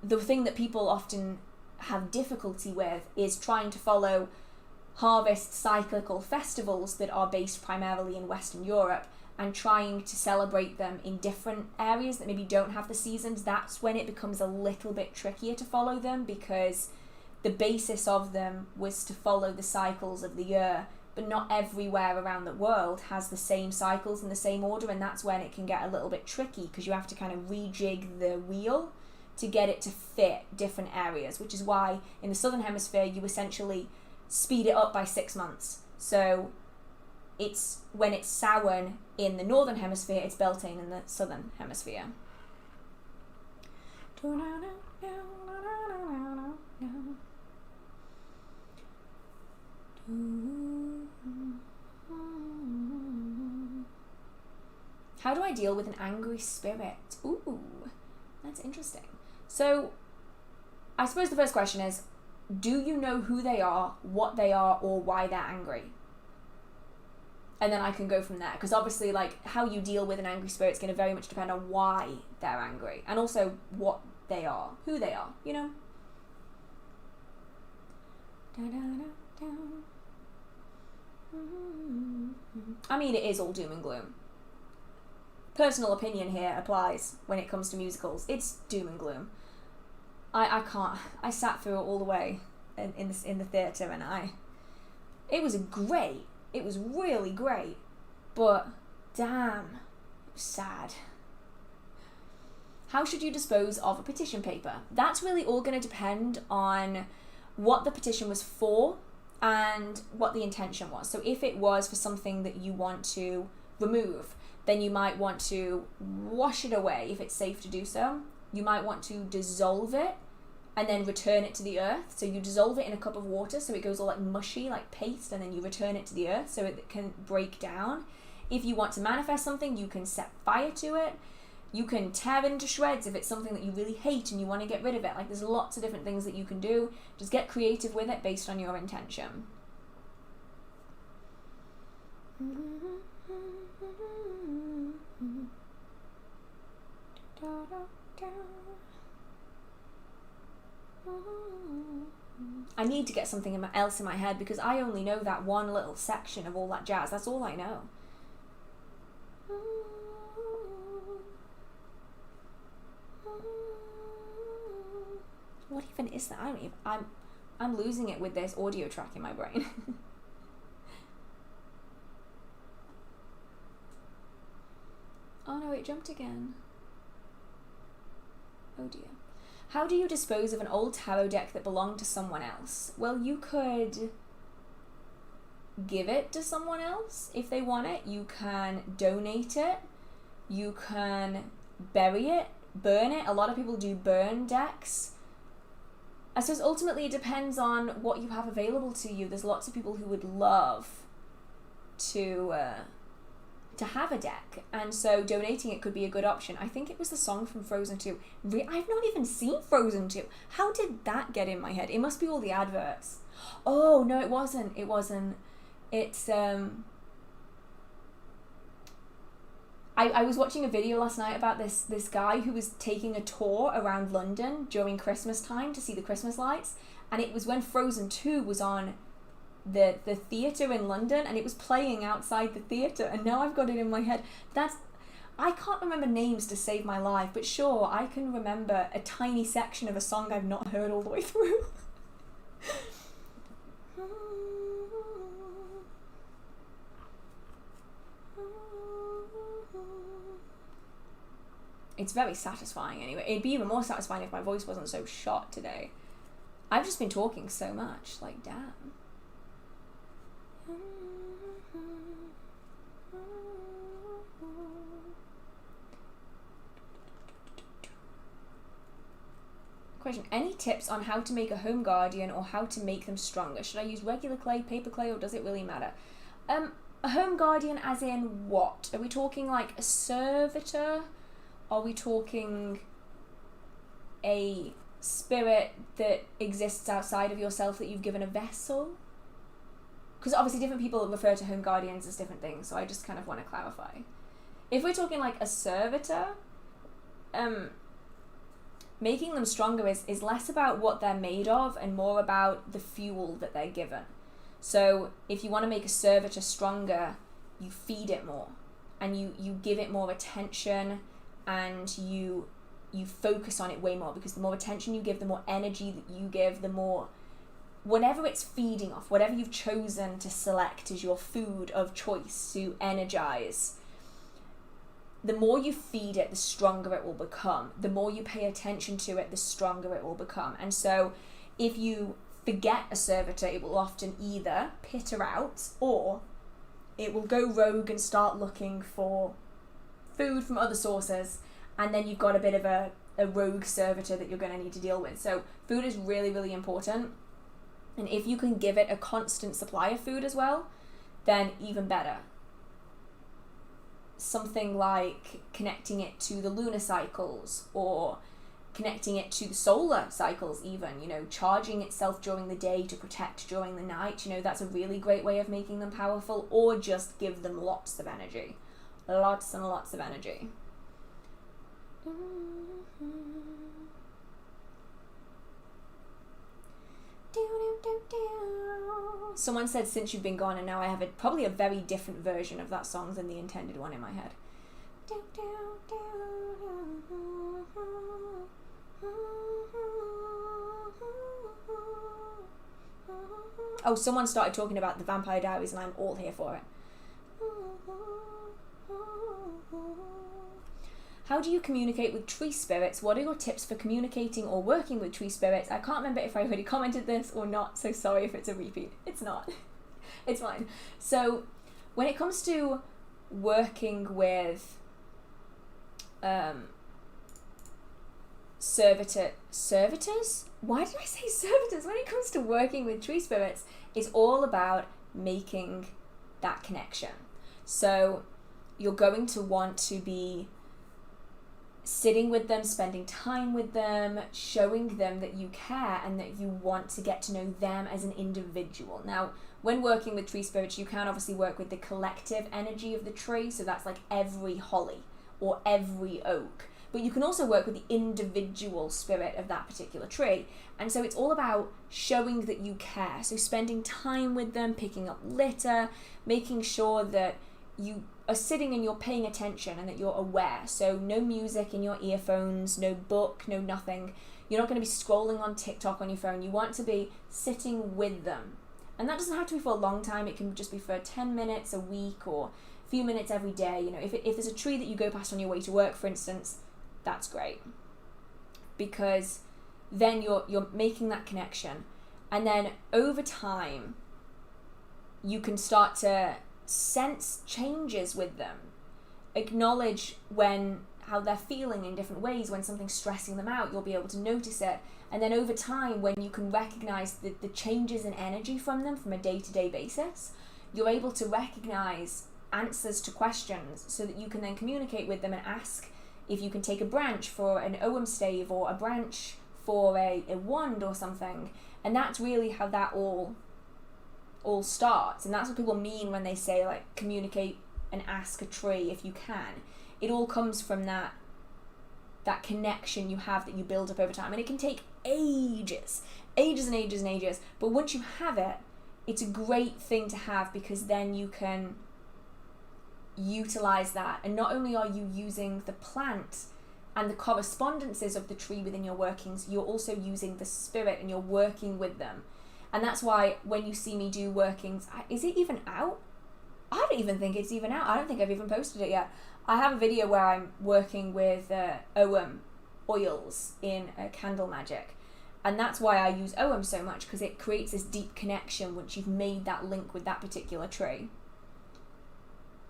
The thing that people often have difficulty with is trying to follow harvest cyclical festivals that are based primarily in Western Europe and trying to celebrate them in different areas that maybe don't have the seasons. That's when it becomes a little bit trickier to follow them, because the basis of them was to follow the cycles of the year, but not everywhere around the world has the same cycles in the same order, and that's when it can get a little bit tricky, because you have to kind of rejig the wheel to get it to fit different areas, which is why in the Southern Hemisphere you essentially speed it up by 6 months. So it's when it's Samhain in the Northern Hemisphere, it's Beltane in the Southern Hemisphere. How do I deal with an angry spirit? Ooh, that's interesting. So I suppose the first question is, do you know who they are, what they are, or why they're angry? And then I can go from there, because obviously, like, how you deal with an angry spirit is going to very much depend on why they're angry, and also what they are, who they are, you know? I mean, it is all doom and gloom. Personal opinion here applies when it comes to musicals. It's doom and gloom. I can't. I sat through it all the way in the theatre, and it was great. It was really great, but damn, it was sad. How should you dispose of a petition paper? That's really all going to depend on what the petition was for and what the intention was. So if it was for something that you want to remove, then you might want to wash it away if it's safe to do so. You might want to dissolve it and then return it to the earth. So you dissolve it in a cup of water so it goes all like mushy, like paste, and then you return it to the earth so it can break down. If you want to manifest something, you can set fire to it. You can tear it into shreds if it's something that you really hate and you want to get rid of it. Like, there's lots of different things that you can do. Just get creative with it based on your intention. I need to get something else in my head, because I only know that one little section of all that jazz. That's all I know. What even is that? I don't even, I'm losing it with this audio track in my brain. it jumped again. Oh dear. How do you dispose of an old tarot deck that belonged to someone else? Well, you could give it to someone else if they want it. You can donate it. You can bury it, burn it. A lot of people do burn decks. I suppose ultimately it depends on what you have available to you. There's lots of people who would love to have a deck, and so donating it could be a good option. I think it was the song from Frozen 2. I've not even seen Frozen 2. How did that get in my head? It must be all the adverts. Oh no, it wasn't. It's I was watching a video last night about this guy who was taking a tour around London during Christmas time to see the Christmas lights, and it was when Frozen 2 was on the theatre in London, and it was playing outside the theatre, and now I've got it in my head. I can't remember names to save my life, but sure, I can remember a tiny section of a song I've not heard all the way through. It's very satisfying anyway. It'd be even more satisfying if my voice wasn't so shot today. I've just been talking so much, like damn. Question: any tips on how to make a home guardian or how to make them stronger? Should I use regular clay, paper clay, or does it really matter? A home guardian as in what? Are we talking like a servitor? Are we talking a spirit that exists outside of yourself that you've given a vessel? Because obviously different people refer to home guardians as different things, so I just kind of want to clarify. If we're talking like a servitor, making them stronger is less about what they're made of and more about the fuel that they're given. So if you want to make a servitor stronger, you feed it more, and you give it more attention, and you focus on it way more, because the more attention you give, the more energy that you give, the more whatever it's feeding off, whatever you've chosen to select as your food of choice to energize, the more you feed it, the stronger it will become. The more you pay attention to it, the stronger it will become. And so if you forget a servitor, it will often either peter out, or it will go rogue and start looking for food from other sources, and then you've got a bit of a rogue servitor that you're going to need to deal with. So food is really, really important. And if you can give it a constant supply of food as well, then even better. Something like connecting it to the lunar cycles, or connecting it to the solar cycles even, charging itself during the day to protect during the night, that's a really great way of making them powerful, or just give them lots of energy. Lots and lots of energy. Someone said since you've been gone, and now I have probably a very different version of that song than the intended one in my head. Oh, someone started talking about the Vampire Diaries, and I'm all here for it. How do you communicate with tree spirits? What are your tips for communicating or working with tree spirits? I can't remember if I already commented this or not, so sorry if it's a repeat. It's not. It's fine. So when it comes to working with servitors? Why did I say servitors? When it comes to working with tree spirits, it's all about making that connection. So you're going to want to be sitting with them, spending time with them, showing them that you care and that you want to get to know them as an individual. Now, when working with tree spirits, you can obviously work with the collective energy of the tree, so that's like every holly or every oak. But you can also work with the individual spirit of that particular tree. And so it's all about showing that you care. So spending time with them, picking up litter, making sure that you are sitting and you're paying attention and that you're aware. So no music in your earphones, no book, no nothing. You're not going to be scrolling on TikTok on your phone. You want to be sitting with them. And that doesn't have to be for a long time. It can just be for 10 minutes a week or few minutes every day, you know, if there's a tree that you go past on your way to work, for instance, that's great. Because then you're making that connection. And then over time, you can start to sense changes with them. Acknowledge how they're feeling in different ways. When something's stressing them out, you'll be able to notice it. And then over time, when you can recognize the changes in energy from them from a day-to-day basis, you're able to recognize answers to questions so that you can then communicate with them and ask if you can take a branch for an Ogham stave or a branch for a wand or something. And that's really how that all starts. And that's what people mean when they say, like, communicate and ask a tree if you can. It all comes from that connection you have that you build up over time. And it can take ages and ages and ages. But once you have it, it's a great thing to have, because then you can utilize that. And not only are you using the plant and the correspondences of the tree within your workings, you're also using the spirit and you're working with them. And that's why when you see me do workings, is it even out? I don't even think it's even out. I don't think I've even posted it yet. I have a video where I'm working with Ogham oils in candle magic. And that's why I use Ogham so much, because it creates this deep connection once you've made that link with that particular tree.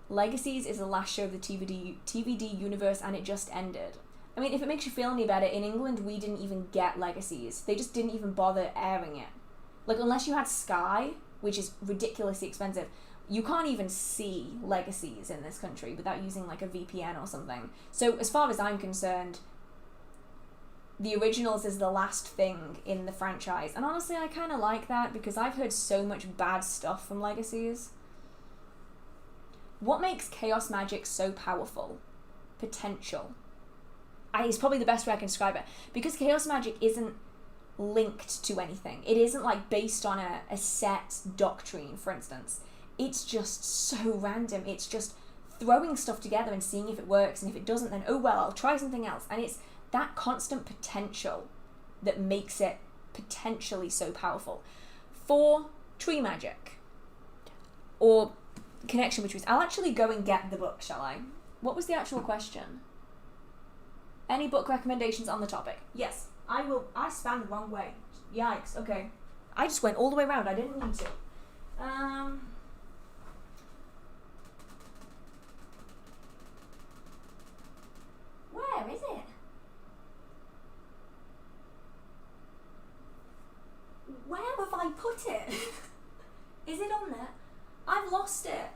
Legacies is the last show of the TVD universe, and it just ended. I mean, if it makes you feel any better, in England we didn't even get Legacies. They just didn't even bother airing it. Like, unless you had Sky, which is ridiculously expensive, you can't even see Legacies in this country without using like a VPN or something. So as far as I'm concerned, the originals is the last thing in the franchise. And honestly, I kind of like that, because I've heard so much bad stuff from Legacies. What makes chaos magic so powerful? Potential. It's probably the best way I can describe it. Because chaos magic isn't linked to anything. It isn't like based on a set doctrine, for instance. It's just so random. It's just throwing stuff together and seeing if it works. And if it doesn't, then, oh well, I'll try something else. And it's that constant potential that makes it potentially so powerful. For tree magic, or connection with trees, I'll actually go and get the book, shall I? What was the actual question? Any book recommendations on the topic? Yes, I will. I span the wrong way. Yikes, okay. I just went all the way around. I didn't need to. Where is it? Where have I put it? Is it on there? I've lost it.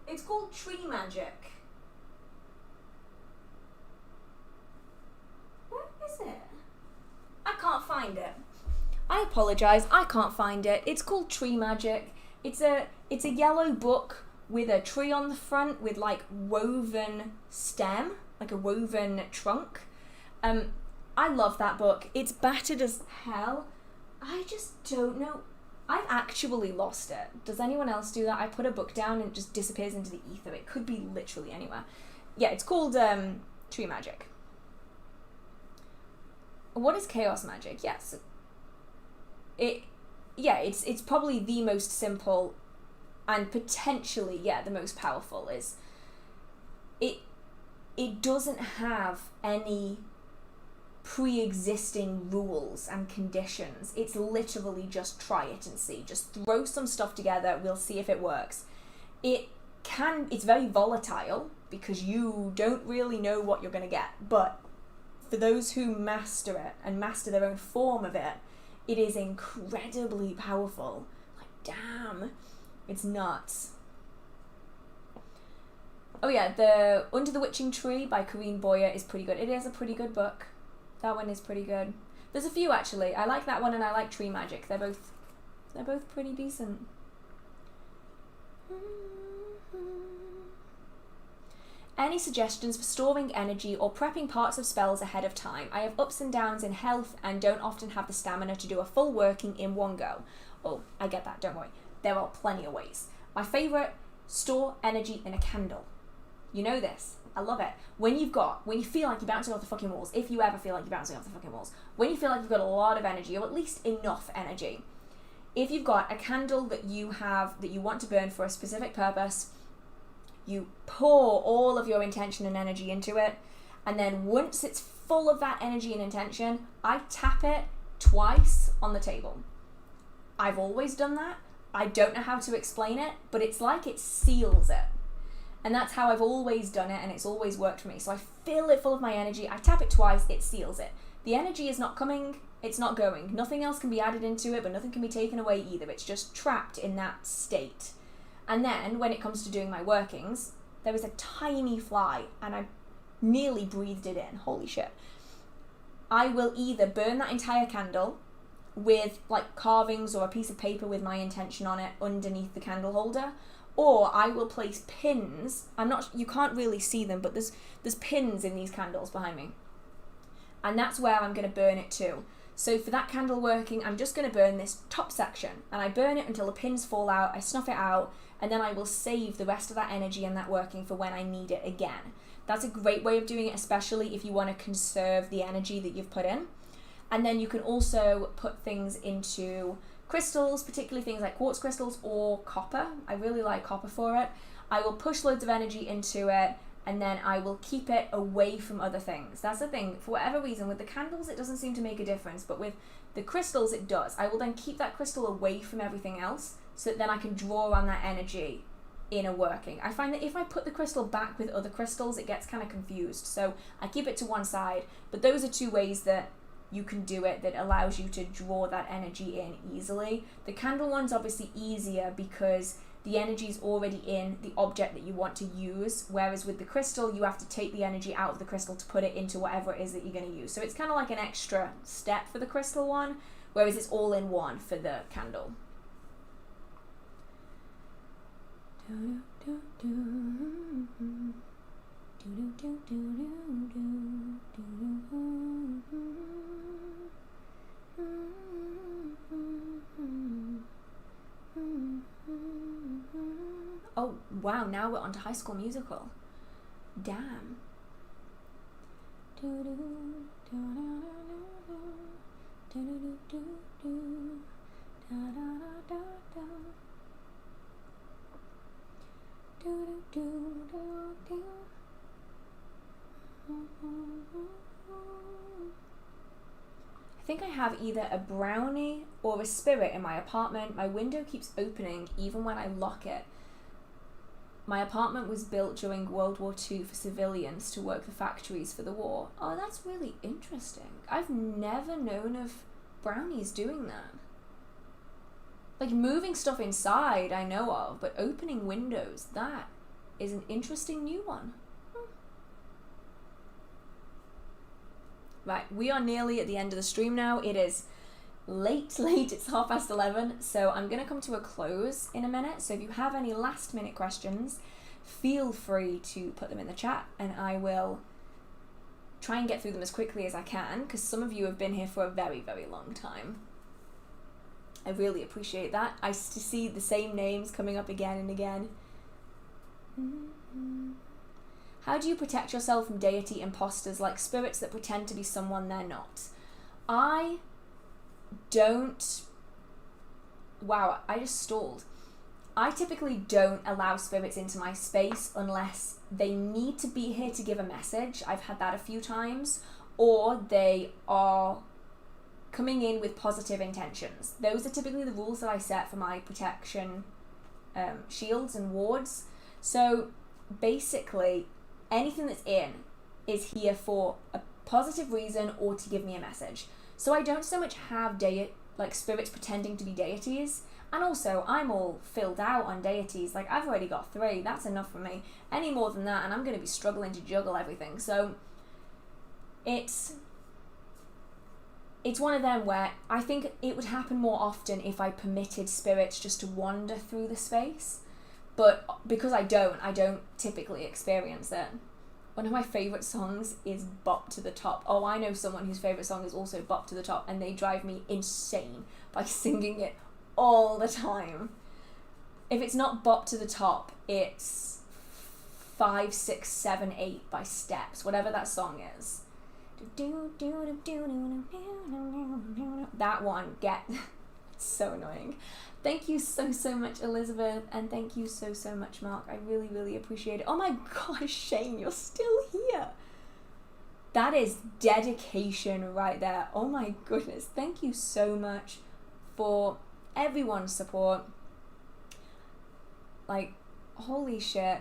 It's called Tree Magic. Where is it? I can't find it. I apologise, I can't find it. It's called Tree Magic. It's a yellow book with a tree on the front with like woven stem, like a woven trunk. I love that book. It's battered as hell. I just don't know. I've actually lost it. Does anyone else do that? I put a book down and it just disappears into the ether. It could be literally anywhere. Yeah, it's called Tree Magic. What is chaos magic? Yes. It's probably the most simple and potentially, the most powerful. It doesn't have any pre-existing rules and conditions. It's literally just try it and see. Just throw some stuff together, we'll see if it works. It's very volatile because you don't really know what you're going to get, but for those who master it and master their own form of it, it is incredibly powerful. Like, damn, it's nuts. Oh yeah, the Under the Witching Tree by Corinne Boyer is pretty good. It is a pretty good book. That one is pretty good. There's a few actually. I like that one and I like Tree Magic. They're both pretty decent. Any suggestions for storing energy or prepping parts of spells ahead of time? I have ups and downs in health and don't often have the stamina to do a full working in one go. Oh, I get that, don't worry. There are plenty of ways. My favourite, store energy in a candle. You know this. I love it. When you feel like you're bouncing off the fucking walls, if you ever feel like you're bouncing off the fucking walls, when you feel like you've got a lot of energy, or at least enough energy, if you've got a candle that you want to burn for a specific purpose, you pour all of your intention and energy into it, and then once it's full of that energy and intention, I tap it twice on the table. I've always done that. I don't know how to explain it, but it's like it seals it. And that's how I've always done it, and it's always worked for me. So I fill it full of my energy, I tap it twice, it seals it. The energy is not coming, it's not going. Nothing else can be added into it, but nothing can be taken away either. It's just trapped in that state. And then, when it comes to doing my workings, there was a tiny fly, and I nearly breathed it in. Holy shit. I will either burn that entire candle with like carvings or a piece of paper with my intention on it underneath the candle holder, or I will place pins. You can't really see them, but there's pins in these candles behind me. And that's where I'm going to burn it to. So for that candle working, I'm just going to burn this top section, and I burn it until the pins fall out, I snuff it out, and then I will save the rest of that energy and that working for when I need it again. That's a great way of doing it, especially if you want to conserve the energy that you've put in. And then you can also put things into crystals, particularly things like quartz crystals or copper. I really like copper for it. I will push loads of energy into it, and then I will keep it away from other things. That's the thing. For whatever reason, with the candles, it doesn't seem to make a difference, but with the crystals, it does. I will then keep that crystal away from everything else, so that then I can draw on that energy in a working. I find that if I put the crystal back with other crystals, it gets kind of confused. So I keep it to one side, but those are two ways that you can do it that allows you to draw that energy in easily. The candle one's obviously easier because the energy is already in the object that you want to use, whereas with the crystal, you have to take the energy out of the crystal to put it into whatever it is that you're going to use. So it's kind of like an extra step for the crystal one, whereas it's all in one for the candle. Oh wow, now we're on to High School Musical. Damn. I think I have either a brownie or a spirit in my apartment. My window keeps opening even when I lock it. My apartment was built during World War II for civilians to work the factories for the war. Oh, that's really interesting. I've never known of brownies doing that. Like moving stuff inside I know of, but opening windows, that is an interesting new one. Right, we are nearly at the end of the stream now. It is late, it's 11:30, so I'm going to come to a close in a minute. So if you have any last minute questions, feel free to put them in the chat, and I will try and get through them as quickly as I can, because some of you have been here for a very, very long time. I really appreciate that. I see the same names coming up again and again. How do you protect yourself from deity imposters, like spirits that pretend to be someone they're not? I don't... Wow, I just stalled. I typically don't allow spirits into my space unless they need to be here to give a message. I've had that a few times. Or they are coming in with positive intentions. Those are typically the rules that I set for my protection shields and wards. So basically, anything that's in is here for a positive reason or to give me a message. So I don't so much have spirits pretending to be deities. And also, I'm all filled out on deities. Like, I've already got 3. That's enough for me. Any more than that, and I'm going to be struggling to juggle everything. So it's one of them where I think it would happen more often if I permitted spirits just to wander through the space. But because I don't typically experience it. One of my favourite songs is Bop to the Top. Oh, I know someone whose favourite song is also Bop to the Top, and they drive me insane by singing it all the time. If it's not Bop to the Top, it's 5, 6, 7, 8 by Steps, whatever that song is. That one, So annoying. Thank you so much, Elizabeth, and thank you so much, Mark. I really appreciate it. Oh my gosh, Shane, you're still here. That is dedication right there. Oh my goodness. Thank you so much for everyone's support. Like, holy shit.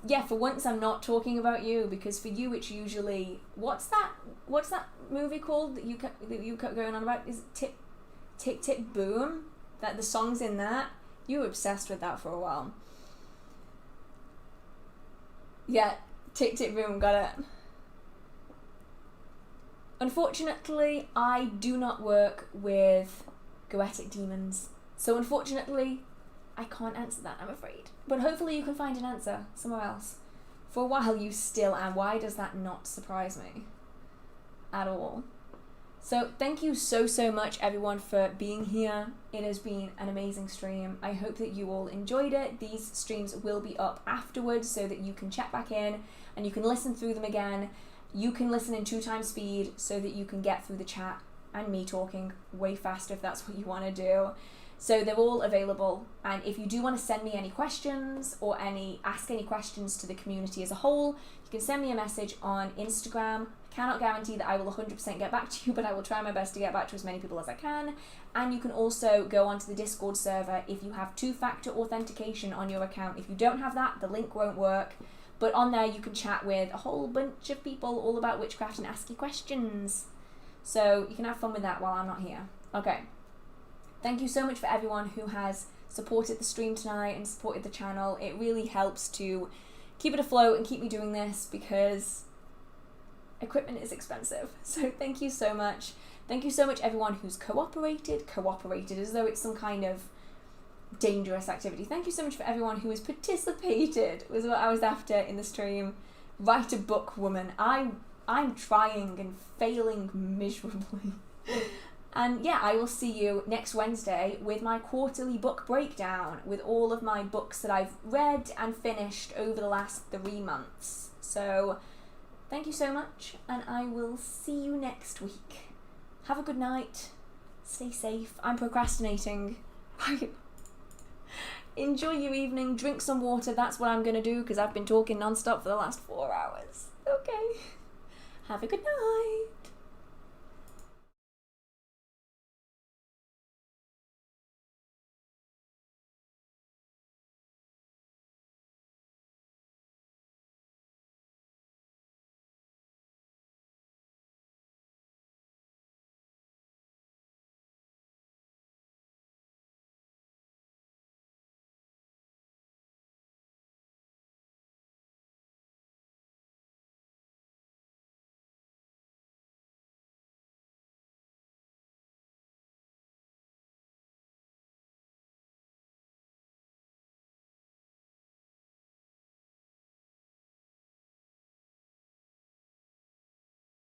Yeah, for once I'm not talking about you, because for you it's usually, what's that movie called that you kept going on about? Is it Tick Tick Boom? That the songs in that? You were obsessed with that for a while. Yeah, Tick Tick Boom, got it. Unfortunately, I do not work with goetic demons. So unfortunately, I can't answer that, I'm afraid. But hopefully you can find an answer somewhere else. For a while you still am. Why does that not surprise me at all? So thank you so much, everyone, for being here. It has been an amazing stream. I hope that you all enjoyed it. These streams will be up afterwards so that you can check back in and you can listen through them again. You can listen in 2x speed so that you can get through the chat and me talking way faster if that's what you want to do. So they're all available, and if you do want to send me any questions or ask any questions to the community as a whole, you can send me a message on Instagram. I cannot guarantee that I will 100% get back to you, but I will try my best to get back to as many people as I can. And you can also go onto the Discord server if you have 2-factor authentication on your account. If you don't have that, the link won't work. But on there you can chat with a whole bunch of people all about witchcraft and ask you questions. So you can have fun with that while I'm not here. Okay. Thank you so much for everyone who has supported the stream tonight and supported the channel. It really helps to keep it afloat and keep me doing this because equipment is expensive. So thank you so much. Thank you so much everyone who's cooperated as though it's some kind of dangerous activity. Thank you so much for everyone who has participated, was what I was after in the stream. Write a book, woman. I'm trying and failing miserably. And yeah, I will see you next Wednesday with my quarterly book breakdown with all of my books that I've read and finished over the last 3 months. So thank you so much, and I will see you next week. Have a good night. Stay safe. I'm procrastinating. Enjoy your evening. Drink some water. That's what I'm going to do because I've been talking non-stop for the last 4 hours. Okay. Have a good night.